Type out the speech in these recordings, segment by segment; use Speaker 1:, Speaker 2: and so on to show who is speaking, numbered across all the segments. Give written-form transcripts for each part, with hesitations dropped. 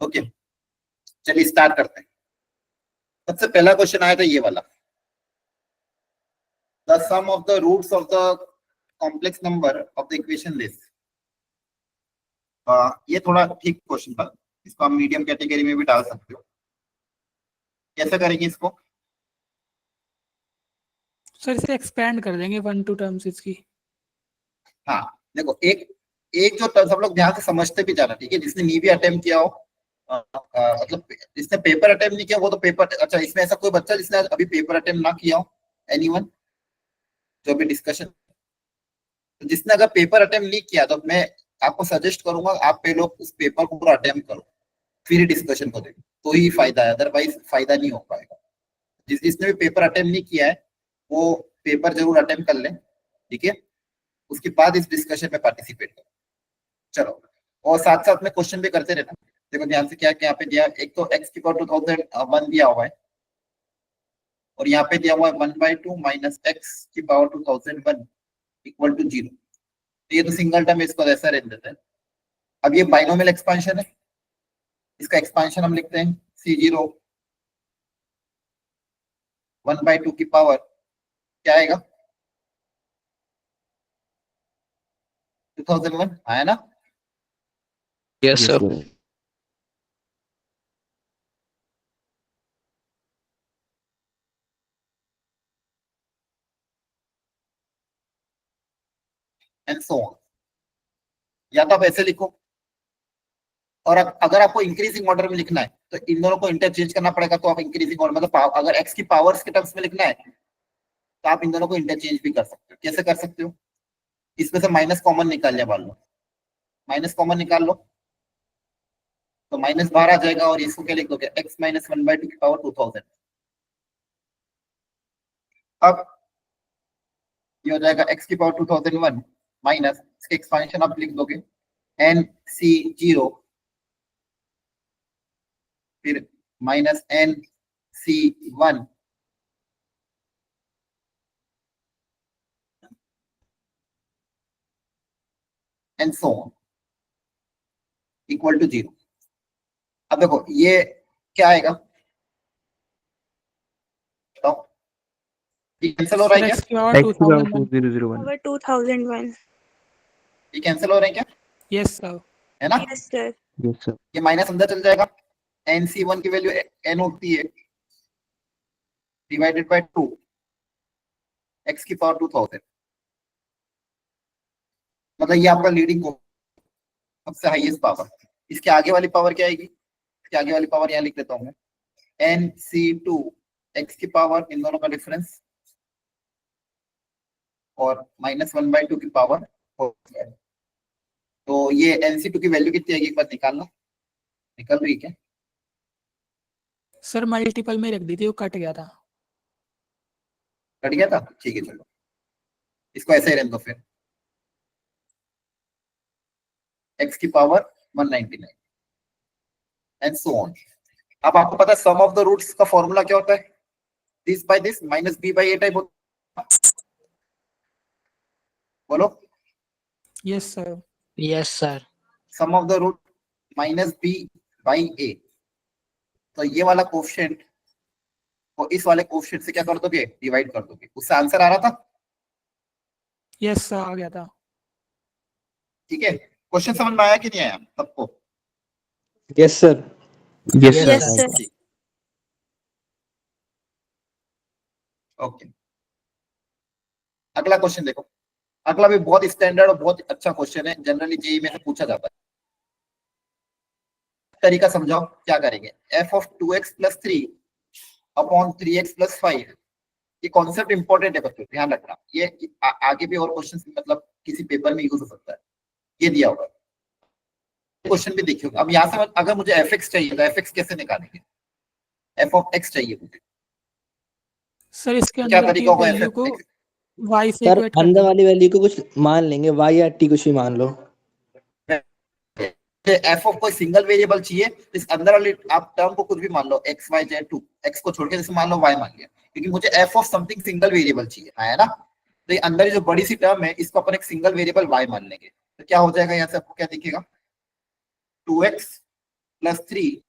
Speaker 1: Okay, चलिए start करते हैं। सबसे पहला क्वेश्चन आया था ये वाला, the sum of the roots of the complex number of the equation list. ये थोड़ा ठीक क्वेश्चन था, इसको आप मीडियम कैटेगरी में भी डाल सकते हो। कैसे करेंगे इसको?
Speaker 2: सर इसे एक्सपेंड कर देंगे 1 2 टर्म्स इसकी।
Speaker 1: हाँ देखो, एक एक जो टर्म सब लोग ध्यान से समझते भी जाना, ठीक है? जिसने नहीं भी अटेम्प्ट किया हो, मतलब जिसने पेपर अटेम्प्ट नहीं किया वो तो पेपर, अच्छा इसमें ऐसा कोई बच्चा जिसने अभी पेपर अटेम्प्ट ना किया हो? एनीवन जो भी डिस्कशन, तो जिसने अगर पेपर अटेम्प्ट नहीं किया तो मैं आपको सजेस्ट करूंगा आप पे लोग उस पेपर को पूरा अटेम्प्ट करो, फिर डिस्कशन को देखो, तो ही फायदा है, अदरवाइज फायदा नहीं हो पाएगा। जिसने भी पेपर अटेम्प्ट नहीं किया है वो पेपर जरूर अटेम्प्ट कर ले, ठीक है? उसके बाद इस डिस्कशन में पार्टिसिपेट करो। चलो, और साथ साथ में क्वेश्चन भी करते रहना। देखो ध्यान से, क्या क्या पे दिया, एक तो x की पावर 2001 दिया हुआ है, और यहाँ पे दिया हुआ है 1/2 माइनस x की पावर 2001 इक्वल टू 0। ये तो सिंगल टर्म, इसको ऐसा रहने देते हैं। अब ये बाइनोमियल एक्सपेंशन है, इसका एक्सपेंशन हम लिखते हैं C0 1/2 की पावर क्या आएगा, 2001 आया ना?
Speaker 3: Yes sir.
Speaker 1: And so on. या तो आप ऐसे लिखो, और अगर आपको इंक्रीजिंग ऑर्डर में लिखना है तो इन दोनों को इंटरचेंज करना पड़ेगा, तो आप इंक्रीजिंग ऑर्डर मतलब अगर एक्स की पावर्स के टर्म्स में लिखना है तो आप इन दोनों को इंटरचेंज भी कर सकते हो। कैसे कर सकते हो? इसमें से माइनस कॉमन निकाल लिया, मान लो माइनस कॉमन निकाल लो तो माइनस बाहर आ जाएगा, और इसको क्या लिख दोगे, एक्स माइनस 1/2 की पावर 2000। अब ये हो जाएगा एक्स की पावर 2001 माइनस इसके एक्सपेंशन आप लिख दोगे NC0, फिर minus NC1 and so on equal to 0। अब देखो ये क्या आएगा, तो ये कैंसिल हो रहा है क्या?
Speaker 2: x की पावर 2001।
Speaker 4: 2001।
Speaker 1: ये कैंसिल हो रहे हैं क्या?
Speaker 2: Yes sir.
Speaker 1: है ना?
Speaker 4: Yes sir.
Speaker 3: Yes sir.
Speaker 1: ये माइनस अंदर चल जाएगा, NC1 की वैल्यू n होती है डिवाइडेड बाय 2 x की पावर 2000। मतलब ये आपका लीडिंग सबसे हाईएस्ट पावर। इसके आगे वाली पावर क्या आएगी? इसके आगे वाली पावर यहाँ लिख देता हूँ मैं, NC2 x की पावर, इन दोनों का डिफरेंस, और माइनस 1/2 की पावर 4। तो ये NC2 की वैल्यू कितनी आएगी एक बार निकालना, निकल रही है क्या?
Speaker 2: सर मल्टीपल में रख दी थी, वो कट गया था।
Speaker 1: कट गया था? ठीक है, चलो इसको ऐसे ही रहने दो फिर, x की पावर 199 एंड सो ऑन। अब आपको पता है सम ऑफ द रूट्स का फॉर्मूला क्या होता है, this by this minus b by a type होता है। बोलो।
Speaker 2: Yes sir.
Speaker 3: Yes sir.
Speaker 1: Sum of the root minus b by a, तो ये वाला कोफिशिएंट को इस वाले कोफिशिएंट से क्या कर दोगे, डिवाइड कर दोगे। उससे आंसर आ रहा था?
Speaker 2: यस सर आ गया था।
Speaker 1: ठीक है, क्वेश्चन समझ में आया कि नहीं आया सबको?
Speaker 5: Yes sir.
Speaker 3: Yes
Speaker 4: yes
Speaker 3: sir.
Speaker 4: Sir.
Speaker 1: Okay, अगला क्वेश्चन देखो। अगला भी बहुत स्टैंडर्ड और बहुत अच्छा क्वेश्चन है, जनरली जेईई में से पूछा जाता है। तरीका समझाओ क्या करेंगे, f of 2x plus 3 upon 3x plus 5। ये कॉन्सेप्ट इंपॉर्टेंट है बच्चों, ध्यान रखना। ये आगे भी और क्वेश्चन मतलब किसी पेपर में यूज हो सकता है। ये दिया होगा, क्वेश्चन भी देखिए। अब यहाँ से अगर मुझे fx चाहिए तो fx कैसे निकालेंगे, f ऑफ x चाहिए मुझे,
Speaker 2: सर इसके
Speaker 1: क्या
Speaker 2: अंदर की
Speaker 1: तरीका होगा
Speaker 2: वैल्यू को
Speaker 1: fx?
Speaker 2: y से
Speaker 5: सर
Speaker 2: इक्वेट कर
Speaker 5: अंदर
Speaker 2: देंगे।
Speaker 5: वाली वैल्यू को कुछ मान लेंगे, y या t कुछ भी मान लो।
Speaker 1: एफ ऑफ कोई सिंगल वेरिएबल चाहिए, इस अंदर वाली आप टर्म को कुछ भी मान लो, एक्स वाई जेड, 2 एक्स को छोड़ के जैसे मान लो वाई मान लिया, क्योंकि मुझे F of something single variable चाहिए है ना। तो ये अंदर जो बड़ी सी टर्म है इसको अपन एक सिंगल वेरिएबल वाई मान लेंगे, तो क्या हो जाएगा, यहाँ से आपको क्या दिखेगा, 2x प्लस 3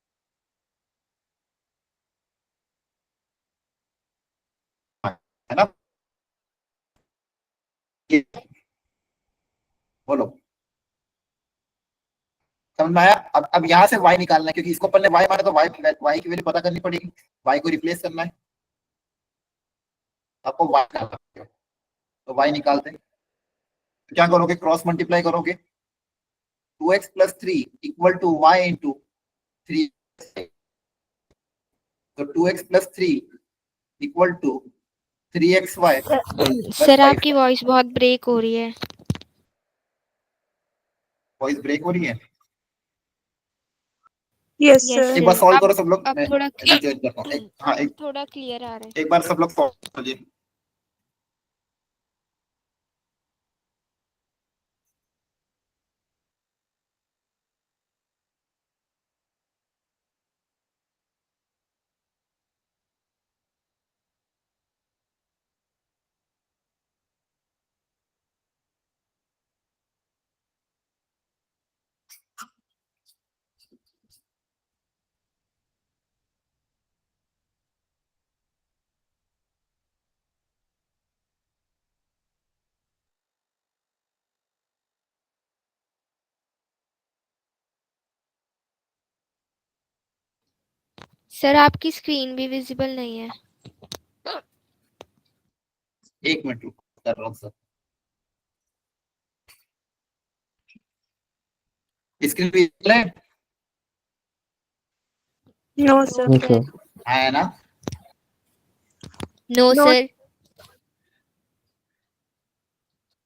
Speaker 1: है ना, ये बोलो समझ में आया। अब यहाँ से y निकालना है, क्योंकि इसको पहले y माना तो y की वैल्यू पता करनी पड़ेगी, y को रिप्लेस करना है, आपको y निकालना है, तो y निकालते हैं। क्या करोगे, क्रॉस मल्टीप्लाई करोगे, 2x plus 3 equal to y into 3, तो 2x plus 3 equal to 3xy।
Speaker 4: Sir आपकी वॉइस बहुत ब्रेक हो रही है।
Speaker 1: वॉइस ब्रेक हो रही है,
Speaker 2: यस
Speaker 4: Yes,
Speaker 2: सर
Speaker 1: एक बार सॉल्व करो सब लोग,
Speaker 4: अब
Speaker 1: मैं
Speaker 4: थोड़ा
Speaker 1: join करता हूँ। हाँ
Speaker 4: थोड़ा क्लियर आ रहा है।
Speaker 1: एक बार सब लोग सॉल्व करिए।
Speaker 4: सर आपकी स्क्रीन भी विजिबल नहीं है।
Speaker 1: एक मिनट रुको, कर रहा हूँ सर। स्क्रीन पे है,
Speaker 2: no
Speaker 4: no
Speaker 2: sir
Speaker 5: Yes, sir.
Speaker 4: Sir.
Speaker 1: है ना,
Speaker 4: नो
Speaker 2: No.
Speaker 4: सर।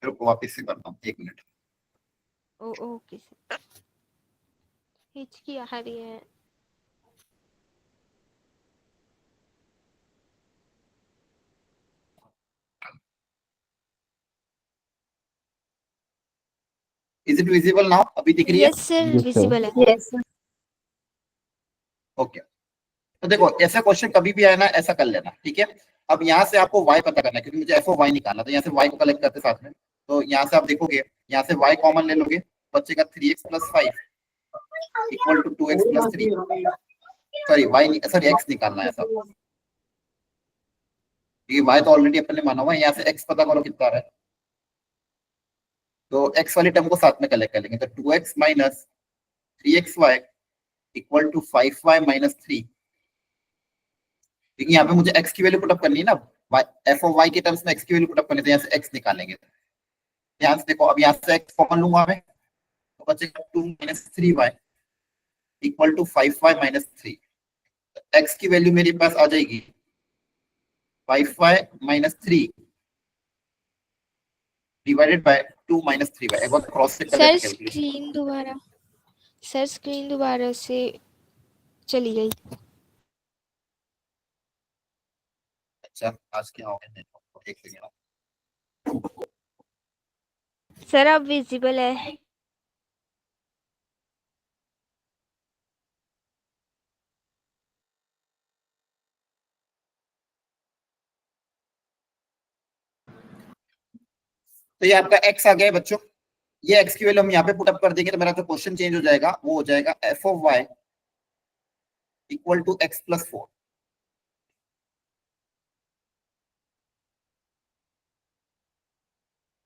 Speaker 1: रुको वापस से करता हूँ, एक मिनट।
Speaker 4: Okay sir. हिचकी आ रही है।
Speaker 1: इज इट विजिबल नाउ, अभी दिख रही है?
Speaker 4: Yes sir
Speaker 5: Yes, sir.
Speaker 4: Visible है।
Speaker 2: यस सर
Speaker 1: ओके, तो देखो ऐसा क्वेश्चन कभी भी आए ना, ऐसा कर लेना, ठीक है। अब यहाँ से आपको y पता करना है, क्योंकि मुझे f और y निकालना, तो यहाँ से y को कलेक्ट करते साथ में, तो यहाँ से आप देखोगे, यहाँ से y कॉमन ले लोगे, बच्चे का 3x plus 5 equal to 2x plus 3, sorry y sorry x निकालना है सब, क्योंकि y तो ऑलरेडी अपन ने माना हुआ है। यहाँ से x पता करो कितना आ रहा है, तो x वाली टर्म को साथ में कलेक्ट कर लेंगे, तो 2x minus 3xy equal to 5y minus 3, क्योंकि यहाँ पे मुझे x की वैल्यू पुटअप करनी है ना, f और y के टर्म्स में x की वैल्यू पुटअप करनी है, तो यहाँ से x निकालेंगे। ध्यान से देखो, अब यहाँ से x कॉमन लूंगा मैं, तो बचेगा 2 minus 3y equal to 5y minus 3, x की वैल्यू मेरे पास आ जाएगी 5y minus 3 divided by 2 minus 3y। एक बार क्रॉस चेक कर
Speaker 4: सर
Speaker 1: लेते हैं।
Speaker 4: स्क्रीन दोबारा से चली गई।
Speaker 1: अच्छा, आज क्या हो गया, एक सेकंड।
Speaker 4: सर अब विजिबल है।
Speaker 1: तो ये आपका x आ गया है बच्चों, ये x की वैल्यू हम यहाँ पे पुट अप कर देंगे, तो मेरा जो क्वेश्चन चेंज हो जाएगा वो हो जाएगा f of y equal to x plus 4।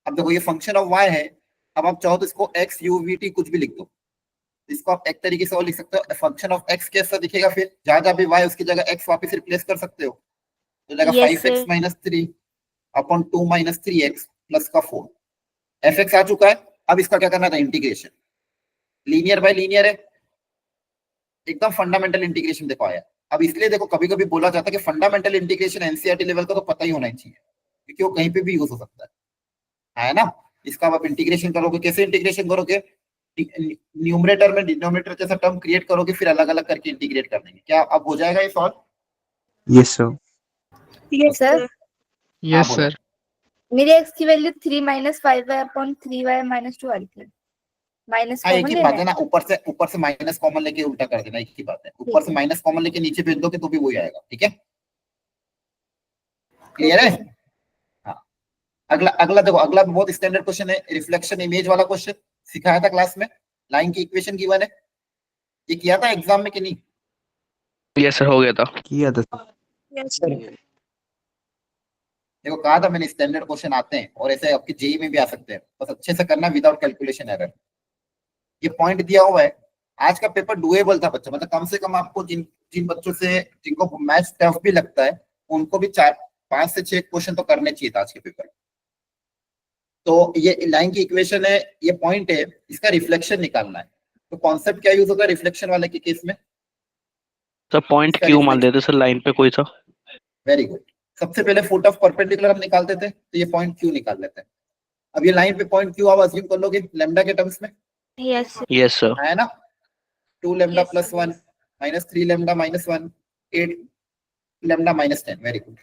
Speaker 1: अब देखो ये फंक्शन ऑफ y है, अब आप चाहो तो इसको x u v t कुछ भी लिख दो, इसको आप एक तरीके से और लिख सकते हो, फंक्शन ऑफ x कैसा दिखेगा, फिर जहां जहां भी y उसकी जगह x वापस रिप्लेस कर सकते हो, तो जाएगा
Speaker 4: Yes,
Speaker 1: 5x
Speaker 4: sir.
Speaker 1: Minus 3 upon 2 minus 3x plus का 4, fx आ चुका है। अब इसका क्या करना था, इंटीग्रेशन, लीनियर बाय लीनियर है, एकदम फंडामेंटल इंटीग्रेशन देखो आया। अब इसलिए देखो कभी कभी बोला जाता है कि फंडामेंटल इंटीग्रेशन एनसीईआरटी लेवल का तो पता ही होना ही चाहिए, क्योंकि वो कहीं पे भी यूज हो सकता है ना। इसका आप इंटीग्रेशन करोगे, कैसे इंटीग्रेशन करोगे, न्यूमरेटर में डिनोमिनेटर जैसा टर्म क्रिएट करोगे, फिर अलग अलग करके इंटीग्रेट कर देंगे। क्या अब हो जाएगा ये solve?
Speaker 5: Yes, sir.
Speaker 2: Yes
Speaker 6: sir
Speaker 2: sir
Speaker 3: Yes,
Speaker 1: बोलो।
Speaker 3: sir.
Speaker 6: मेरी एक्स की value 3 minus 5y upon 3y minus 2 आ रही थी। माइनस
Speaker 1: हाँ, एक
Speaker 6: कॉमन
Speaker 1: ही
Speaker 6: लेना
Speaker 1: बात है ना, ऊपर से माइनस कॉमन लेके उल्टा कर देना, एक ही बात है, ऊपर से माइनस कॉमन लेके नीचे भेज दोगे तो भी वही आएगा, ठीक है, क्लियर है। हाँ, अगला अगला देखो, अगला बहुत स्टैंडर्ड क्वेश्चन है, रिफ्लेक्शन इमेज वाला क्वेश्चन सिखाया था क्लास में, लाइन की इक्वेशन गिवन है, ये किया था एग्जाम में कि नहीं?
Speaker 3: यस सर, हो गया था।
Speaker 5: किया था
Speaker 2: Yes, sir.
Speaker 1: देखो कहा था मैंने, स्टैंडर्ड क्वेश्चन आते हैं और ऐसे आपके जेई में भी आ सकते हैं, बस अच्छे से करना विदाउट कैलकुलेशन एरर। ये पॉइंट दिया हुआ है। आज का पेपर डुएबल था बच्चा, मतलब कम से कम आपको जिन जिन बच्चों से जिनको मैथ्स टफ भी लगता है उनको भी 5 से 6 क्वेश्चन तो करने चाहिए था आज के पेपर। तो ये लाइन की इक्वेशन है, ये पॉइंट है, इसका रिफ्लेक्शन निकालना है। तो कॉन्सेप्ट क्या यूज होगा रिफ्लेक्शन वाले के केस में?
Speaker 3: सर पॉइंट
Speaker 1: इसका
Speaker 3: क्यों मान
Speaker 1: reflection-
Speaker 3: लेते सर लाइन पे कोई सा?
Speaker 1: Very good. सबसे पहले फुट ऑफ परपेंडिकुलर हम निकालते थे, तो ये पॉइंट क्यू निकाल लेते हैं। अब ये लाइन पे पॉइंट क्यू आप अज्यूम कर लोगे लैम्डा के टर्म्स में,
Speaker 4: Yes, sir.
Speaker 3: Yes sir.
Speaker 1: है ना? 2 lambda
Speaker 4: Yes,
Speaker 1: plus
Speaker 4: sir.
Speaker 1: 1 minus 3 lambda minus 1 8 lambda minus 10। Very good.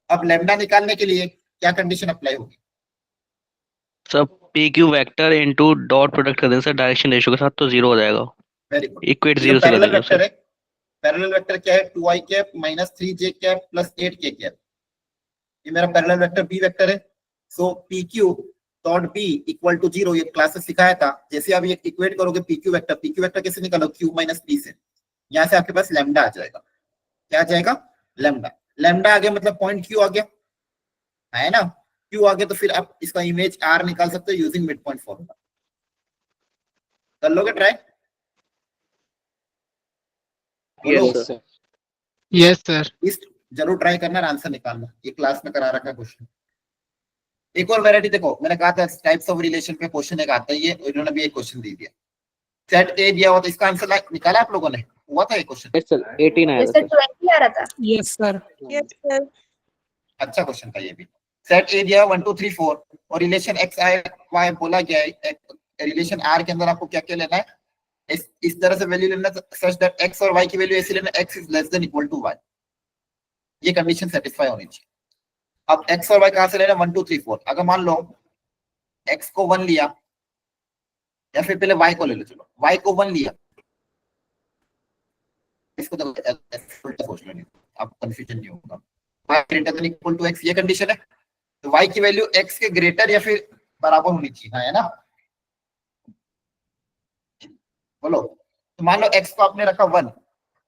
Speaker 1: अब लैम्डा निकालने के लिए क्या कंडीशन अप्लाई होगी?
Speaker 3: Sir P Q vector into dot product कर दें सर डायरेक्शन रेशियो के साथ, तो जीरो हो जाएगा।
Speaker 1: Very good.
Speaker 3: इक्वेट
Speaker 1: ये
Speaker 3: जीरो से कर
Speaker 1: पैरेलल
Speaker 3: देंगे
Speaker 1: वेक्टर
Speaker 3: सर।
Speaker 1: है। पैरेलल वेक्टर क्या है? 2i cap minus 3j cap plus 8k cap. ये मेरा पैरेलल वेक्टर बी वेक्टर है। So P Q dot B equal to 0, ये क्लास में सिखाया था। जैसे आप ये इक्वेट करोगे पी क्यू वेक्टर कैसे निकालो? क्यू माइनस पी से। यहाँ से आपके पास लैम्डा आ जाएगा। क्या आ जाएगा? लैम्डा। लैम्डा आ गया मतलब पॉइंट क्यू आ गया, है ना? क्यू आ गया तो फिर आप इसका इमेज आर निकाल सकते हो यूजिंग मिड पॉइंट फॉर्मूला। कर लोगे ट्राई? बोलो।
Speaker 3: Yes sir.
Speaker 7: Yes sir.
Speaker 1: इस जरूर ट्राई करना और आंसर निकालना, ये क्लास में करा रखा क्वेश्चन। एक और वैरायटी देखो, मैंने कहा था टाइप्स ऑफ रिलेशन पे क्वेश्चन एक आता है, ये इन्होंने भी एक क्वेश्चन दे दिया। सेट ए दिया हुआ तो इसका आंसर निकाला आप लोगों ने? हुआ था ये क्वेश्चन?
Speaker 5: यस सर 18 आया
Speaker 6: जैसे
Speaker 5: था सर
Speaker 6: 20 आ रहा था।
Speaker 7: Yes sir.
Speaker 2: Yes, sir.
Speaker 1: अच्छा क्वेश्चन था ये भी। सेट ए दिया 1 2 3 4 और रिलेशन एक्स आई वाई बोला गया है। रिलेशन आर के अंदर आपको क्या क्या लेना है? इस तरह से वैल्यू लेना सच दैट एक्स और वाई की वैल्यू ऐसे लेना x is less than equal to y. ये कंडीशन सेटिस्फाई होनी चाहिए। अब एक्स और वाई कहां से लेना? 1 2 3 4। अगर मान लो एक्स को 1 लिया, या फिर पहले वाई को ले लो, चलो वाई को 1 लिया, इसको तो उल्टा सोच लो, अब कंफ्यूजन नहीं होगा। y greater than equal to x, ये कंडीशन है। तो y की वैल्यू x के ग्रेटर या फिर बराबर होनी चाहिए, है ना? बोलो। तो मान लो x को आपने रखा 1,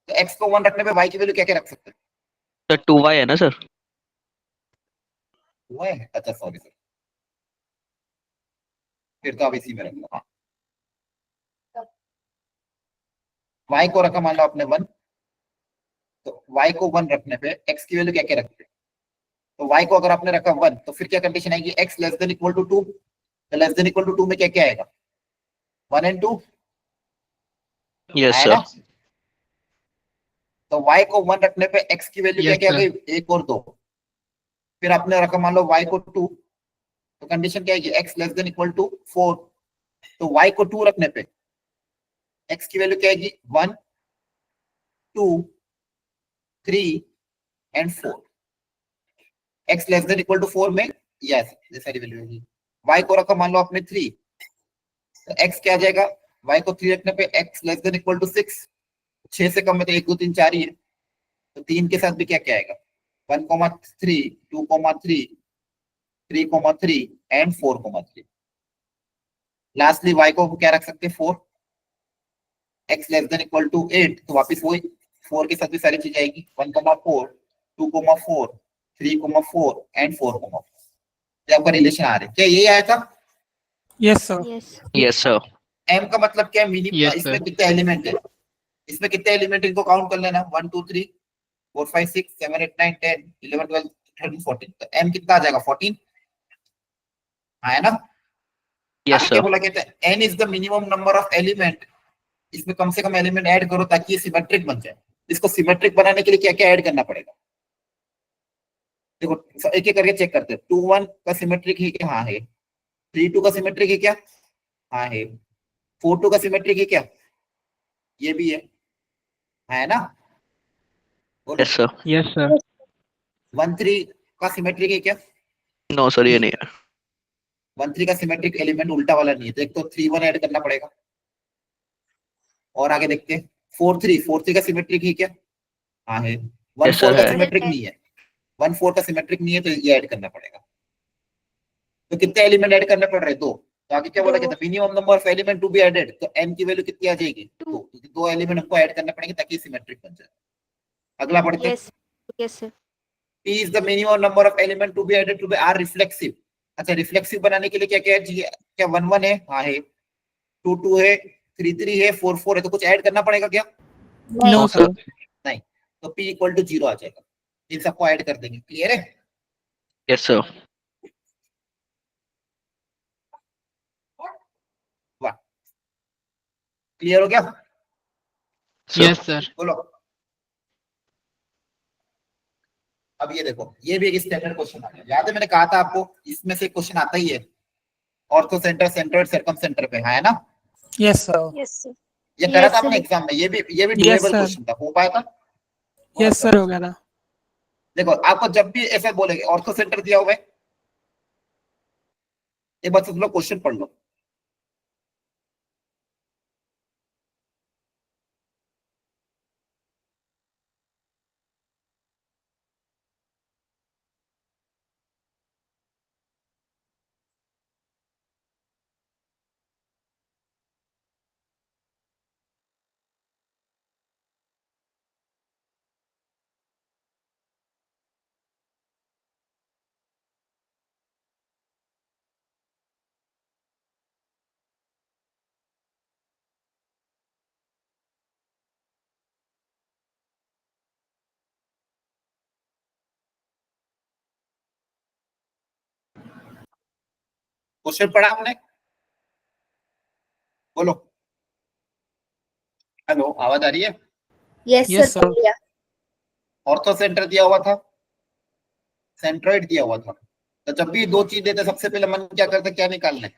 Speaker 1: तो x को 1 रखने पे y की वैल्यू क्या क्या रख सकते हैं?
Speaker 3: सर 2y है ना सर?
Speaker 1: वो है, अच्छा सॉरी सर, फिर तो आप इसी में रख लो। हाँ, y को रखा मान लो आपने 1, तो y को 1 रखने पे x की वैल्यू क्या क्या रखते हैं? तो y को अगर आपने रखा 1, तो फिर क्या कंडीशन आएगी? x less than equal to 2। तो लेस देन इक्वल टू 2 में क्या क्या आएगा? 1 and 2,
Speaker 3: यस
Speaker 1: है
Speaker 3: सर।
Speaker 1: ना? तो y को 1 रखने पे x की वैल्यू क्या
Speaker 7: Yes,
Speaker 1: क्या आ
Speaker 7: sir.
Speaker 1: गई? 1 और 2। फिर आपने रखा मान लो y को 2, तो कंडीशन क्या आएगी? x less than equal to 4। तो y को 2 रखने पे x की वैल्यू क्या आएगी? 1 2 3 and 4। x less than equal to 4 में यस ये सारी वैल्यू होगी। y को रखा मान लो आपने 3, तो x क्या आ जाएगा? y को 3 रखने पे x less than equal to 6। 6 से कम में तो 1 2 3 4 ही है, तो 3 के साथ भी क्या क्या आएगा? 1 3 2 3 3 3 एंड 4 3। लास्टली y को क्या रख सकते हैं? 4। x less than equal to 8, तो वापस वही 4 के साथ भी सारी चीज आएगी। 1 4 2 4 3 4 एंड 4 4। ये आपका रिलेशन आ रहा है क्या? यही आया था?
Speaker 7: Yes sir.
Speaker 4: Yes.
Speaker 3: Yes sir.
Speaker 1: m का मतलब क्या है? मिनिमम।
Speaker 7: Yes,
Speaker 1: इसमें
Speaker 7: sir.
Speaker 1: कितने एलिमेंट है? इसमें कितने एलिमेंट इनको काउंट कर लेना। 1 2 3 4 5 6 7 8 9 10 11 12 13 14। तो m कितना आ जाएगा? 14, है ना?
Speaker 3: यस
Speaker 1: आगे क्या
Speaker 3: सर।
Speaker 1: बोला कहते हैं? n is the minimum number of element. इसमें कम से कम एलिमेंट ऐड करो ताकि ये सिमेट्रिक बन जाए। इसको सिमेट्रिक बनाने के लिए क्या क्या ऐड करना पड़ेगा? देखो एक एक करके चेक करते हैं। 2 1 का सिमेट्रिक है क्या? हाँ है। 3 2 का सिमेट्रिक है क्या? हाँ है। 4 2 का सिमेट्रिक है क्या? ये भी है ना? बोलो।
Speaker 3: Yes sir.
Speaker 7: Yes sir.
Speaker 1: 1 3 का सिमेट्रिक है क्या?
Speaker 3: नो सर ये नहीं है।
Speaker 1: 1 3 का सिमेट्रिक एलिमेंट उल्टा वाला नहीं है, तो एक तो 3 1 ऐड करना पड़ेगा। और आगे देखते हैं। 4 3 का सिमेट्रिक है क्या? हाँ है। 1
Speaker 3: Yes, sir,
Speaker 1: 4 का
Speaker 3: है।
Speaker 1: सिमेट्रिक नहीं है। 1 4 का सिमेट्रिक नहीं है, तो ये ऐड करना पड़ेगा। तो कितने एलिमेंट ऐड करने पड़ रहे हैं? 2। तो आगे क्या बोला गया था, minimum number of element to be added, तो n की वैल्यू कितनी आ जाएगी, दो, क्योंकि दो एलिमेंट हमको ऐड करने पड़ेंगे ताकि सिमेट्रिक बन जाए। अगला पढ़ते हैं,
Speaker 4: Yes. Yes, sir.
Speaker 1: P is the minimum number of element to be added to be R reflexive। अच्छा, रिफ्लेक्सिव बनाने के लिए क्या क्या है, क्या 1 1 है, हाँ है, 2 2 है, 3 3 है, 4 4 है, तो कुछ ऐड करना पड़ेगा क्या,
Speaker 7: No, sir.
Speaker 1: नहीं, तो P इक्वल टू 0 आ जाएगा, इन सबको ऐड कर देंगे। क्लियर है?
Speaker 3: Yes, sir.
Speaker 1: वाह, क्लियर हो गया?
Speaker 7: Yes, sir.
Speaker 1: बोलो। अब ये देखो, ये भी एक स्टैंडर्ड क्वेश्चन आ गया, याद है मैंने कहा था आपको इसमें से क्वेश्चन आता ही है, ortho centre, centroid, circum centre पे, है ना?
Speaker 7: Yes, sir.
Speaker 2: Yes, sir.
Speaker 1: ये करा
Speaker 4: Yes,
Speaker 1: था अपने
Speaker 4: sir.
Speaker 1: एग्जाम में, ये भी
Speaker 7: Yes,
Speaker 1: डुएबल
Speaker 7: sir.
Speaker 1: क्वेश्चन था, हो पाया था?
Speaker 7: Yes, sir. हो गया था।
Speaker 1: देखो, आपको जब भी ऐसा बोलेंगे ऑर्थो सेंटर दिया हुआ है, एक बार सब लोग क्वेश्चन पढ़ लो। क्वेश्चन पढ़ा आपने? बोलो, हेलो, आवाज आ रही है?
Speaker 6: Yes
Speaker 7: Yes,
Speaker 6: sir,
Speaker 7: sir.
Speaker 6: बढ़िया।
Speaker 1: ऑर्थो सेंटर दिया हुआ था, सेंट्रोइड दिया हुआ था, तो जब भी दो चीज देते सबसे पहले मन क्या करते, क्या निकालना है,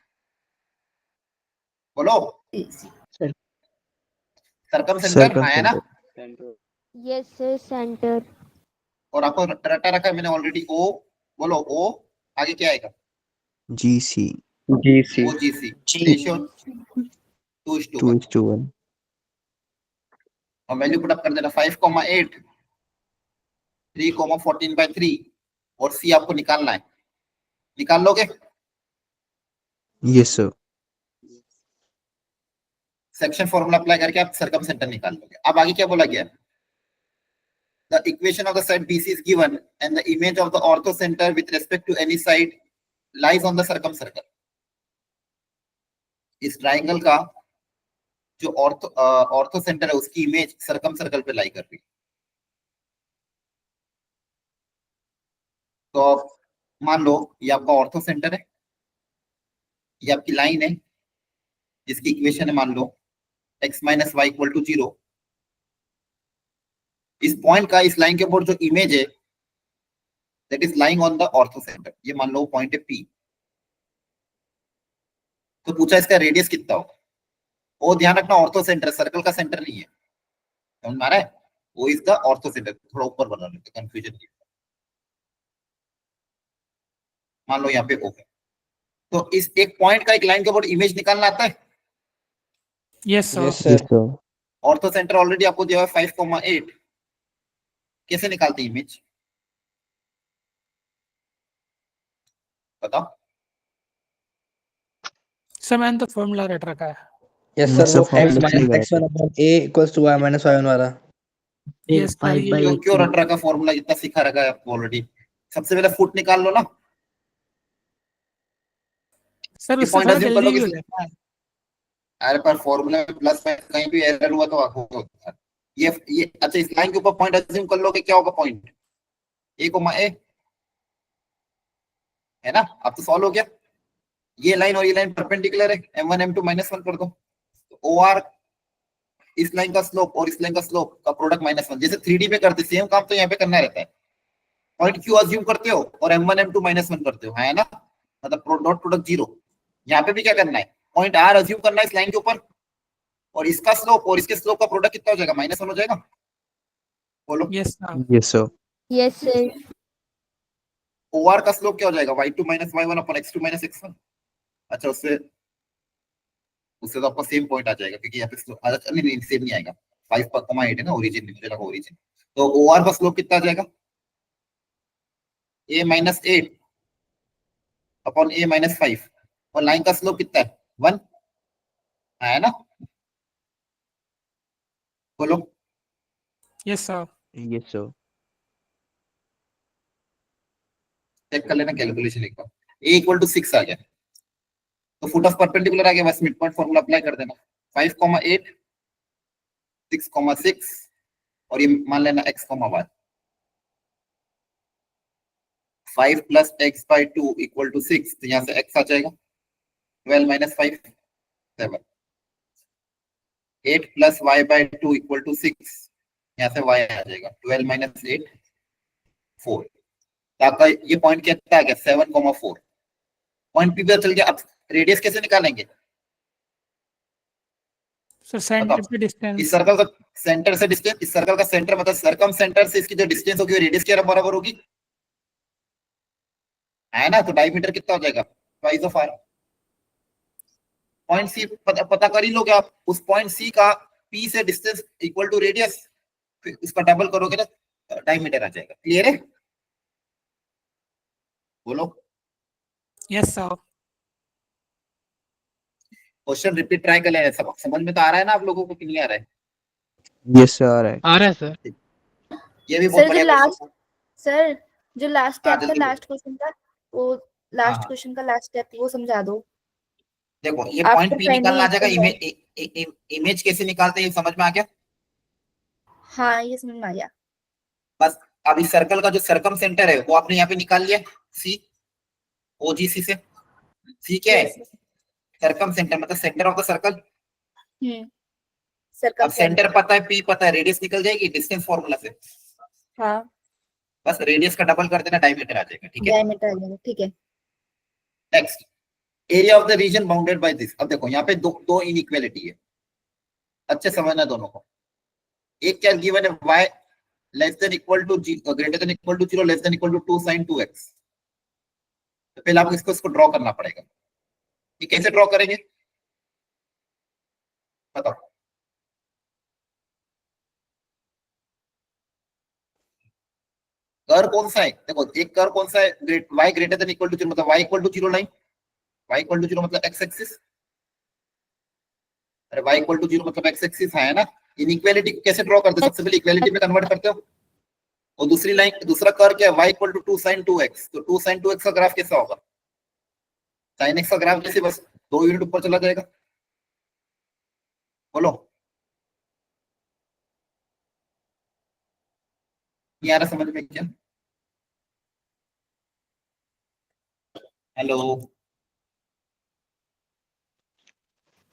Speaker 1: बोलो, सर्कम सेंटर, हाँ है ना?
Speaker 4: Yes, sir. Center.
Speaker 1: और आपको रटा रखा है मैंने ऑलरेडी, ओ, बोलो ओ, आगे क्या आएगा,
Speaker 8: GC
Speaker 1: ओ जी सी, रेशियो 2:1, और वैल्यू पुट अप कर देना 5,8, 3,14/3, और सी आपको निकालना है, निकाल लोगे?
Speaker 8: Yes sir।
Speaker 1: Section formula apply करके आप सर्कम सेंटर निकाल लोगे। अब आगे क्या बोला गया, the equation of the set BC is given and the image of the ortho center with respect to any side lies on the circumcircle। इस ट्राइंगल का जो ऑर्थो सेंटर है उसकी इमेज सर्कम सर्कल पे लाई कर रही है। तो मान लो ये आपका ऑर्थो सेंटर है, ये आपकी लाइन है जिसकी इक्वेशन है मान लो x माइनस वाई इक्वल टू 0। इस पॉइंट का इस लाइन के ऊपर जो इमेज है that is lying on the ortho centre, ये मान लो पॉइंट है P। तो पूछा इसका रेडियस कितना होगा, वो ध्यान रखना ऑर्थो सेंटर, सर्कल का सेंटर नहीं है, समझ में आ रहा है? वो इज द ऑर्थो सेंटर, थोड़ा ऊपर बना लेते कंफ्यूजन नहीं। मान लो यहाँ पे O है, तो इस एक पॉइंट का एक लाइन के ऊपर इमेज निकालना आता है?
Speaker 7: Yes, sir.
Speaker 5: Yes, sir.
Speaker 1: Ortho centre already आपको दिया हुआ है 5,8, कैसे निकालते इमेज बताओ?
Speaker 7: सर मैंने तो फॉर्मूला रट रखा है।
Speaker 5: Yes,
Speaker 8: Yes,
Speaker 5: sir.
Speaker 8: sir,
Speaker 5: वो x
Speaker 8: formula
Speaker 5: minus
Speaker 8: से
Speaker 5: x1 upon a equals to y minus y1 वाला।
Speaker 7: Yes, sir.
Speaker 1: क्यों क्यों रट रखा फॉर्मूला, जितना सिखा रखा है आपको ऑलरेडी। सबसे पहले फुट निकाल लो ना,
Speaker 7: सर
Speaker 1: ये
Speaker 7: उससे
Speaker 1: point
Speaker 7: थोड़ा
Speaker 1: assume कर
Speaker 7: जल्दी
Speaker 1: लो
Speaker 7: भी हो
Speaker 1: कि-
Speaker 7: जाता है।
Speaker 1: अरे पर फॉर्मूला में प्लस में कहीं भी एरर हुआ तो होता है। ये अच्छा, इस लाइन के ऊपर पॉइंट अज्यूम कर लो कि क्या होगा, पॉइंट ए को ए है ना? अब तो सॉल्व हो गया। ये लाइन और ये लाइन परपेंडिकुलर है, m1 m2 -1 कर दो, तो OR इस लाइन का स्लोप और इस लाइन का स्लोप का प्रोडक्ट -1, जैसे 3D पे करते सेम काम तो यहाँ पे करना रहता है। पॉइंट क्यू अज्यूम करते हो और m1 m2 -1 करते हो, है ना? मतलब डॉट प्रोडक्ट 0। यहाँ पे भी क्या करना है, पॉइंट R अज्यूम करना है इस लाइन के ऊपर, और इसका स्लोप और इसके स्लोप का प्रोडक्ट कितना हो जाएगा, -1 हो जाएगा। बोलो
Speaker 7: Yes, sir.
Speaker 8: Yes sir।
Speaker 4: Yes, sir.
Speaker 1: OR का स्लोप क्या हो जाएगा, y2 - y1 अपन x2 - x1। अच्छा, उससे तो आपका सेम पॉइंट आ जाएगा, क्योंकि यहाँ पे स्लोप नहीं सेम नहीं आएगा, 5,8 है ना ओरिजिन, मुझे लगा ओरिजिन। तो OR का स्लोप कितना आ जाएगा, a - 8 अपॉन a - 5, और लाइन का स्लोप कितना है 1 है ना, बोलो।
Speaker 7: Yes, sir.
Speaker 5: Yes, sir.
Speaker 1: Check कर लेना कैलकुलेशन एक बार। a इक्वल टू 6 आ गया तो फुट ऑफ परपेंडिकुलर आ गया, बस मिड पॉइंट फॉर्मूला अप्लाई कर देना। 5,8 6,6 और ये मान लेना x, y। 5 plus x by 2 equal to 6, तो यहाँ से x आ जाएगा 12 minus 5 7। 8 plus y by 2 equal to 6, यहाँ से y आ जाएगा 12 माइनस 8 4। तो आपका ये पॉइंट कितना आ गया 7,4। पॉइंट पी पे चल गया। अब रेडियस कैसे निकालेंगे?
Speaker 7: So center से distance.
Speaker 1: इस सर्कल का सेंटर से डिस्टेंस, इस सर्कल का सेंटर मतलब सर्कम सेंटर से इसकी जो डिस्टेंस होगी वो रेडियस के बराबर होगी, है ना। तो डायमीटर कितना हो जाएगा twice of R. Point C पता कर ही लोगे आप। उस पॉइंट सी का पी से डिस्टेंस इक्वल टू रेडियस, फिर उसका डबल करोगे ना डायमीटर आ जाएगा। क्लियर है? बोलो।
Speaker 7: Yes, sir.
Speaker 1: Question repeat try कर लेना। समझ में तो आ रहा है ना आप लोगों को कि नहीं आ रहा है?
Speaker 5: Yes, sir. All right.
Speaker 7: आ रहा है सर।
Speaker 1: ये भी बहुत
Speaker 6: सर,
Speaker 1: बढ़िया
Speaker 6: जो लास्ट
Speaker 1: question है।
Speaker 6: सर जो लास्ट
Speaker 1: हाँ,
Speaker 6: स्टेप था,
Speaker 1: जल्दी
Speaker 6: लास्ट क्वेश्चन था वो,
Speaker 1: हाँ,
Speaker 6: लास्ट
Speaker 1: हाँ।
Speaker 6: क्वेश्चन का लास्ट स्टेप वो समझा दो।
Speaker 1: देखो ये
Speaker 6: After
Speaker 1: पॉइंट पी निकालना आ जाएगा।
Speaker 6: finding
Speaker 1: इमेज कैसे निकालते हैं ये समझ में आ गया?
Speaker 6: हाँ, ये समझ में आ गया।
Speaker 1: बस अब इस सर्कल का जो सर्कम सेंटर है वो आपने यहाँ पे निकाल लिया, सी ओजीसी से। सी क्या है? सर्कम सेंटर मतलब सेंटर ऑफ द सर्कल। अब
Speaker 6: सर्कम
Speaker 1: सेंटर पता है, पी पता है, रेडियस निकल जाएगी डिस्टेंस फॉर्मूला से।
Speaker 6: हाँ,
Speaker 1: बस रेडियस का डबल कर देना, डायमीटर आ जाएगा। ठीक है,
Speaker 6: डायमीटर आ जाएगा। ठीक है।
Speaker 1: Next, area of the reason bounded by this. अब देखो यहाँ पे दो इनइक्वालिटी है, अच्छे समझना दोनों को। एक क्या गिवन है, y less than equal to greater than equal to 0 less than equal to 2 sin 2x। तो पहले आपको इसको ड्रॉ करना पड़ेगा। ये कैसे ड्रॉ करेंगे बताओ? कर्व कौन सा है? देखो एक कर्व कौन सा है, y greater than equal to 0 मतलब y equal to 0 line, y equal to 0 मतलब x एक्सिस। अरे y इक्वल टू 0 मतलब x एक्सिस है ना। इनइक्वालिटी को कैसे ड्रॉ करते हो? सबसे पहले इक्वालिटी में कन्वर्ट करते हो। और दूसरी लाइन, दूसरा कर्व क्या है, y equal to 2 sin 2x। तो 2 sin 2x का ग्राफ कैसा होगा? sin x का ग्राफ जैसे बस 2 यूनिट ऊपर चला जाएगा। बोलो, नहीं आ रहा समझ में क्या? हेलो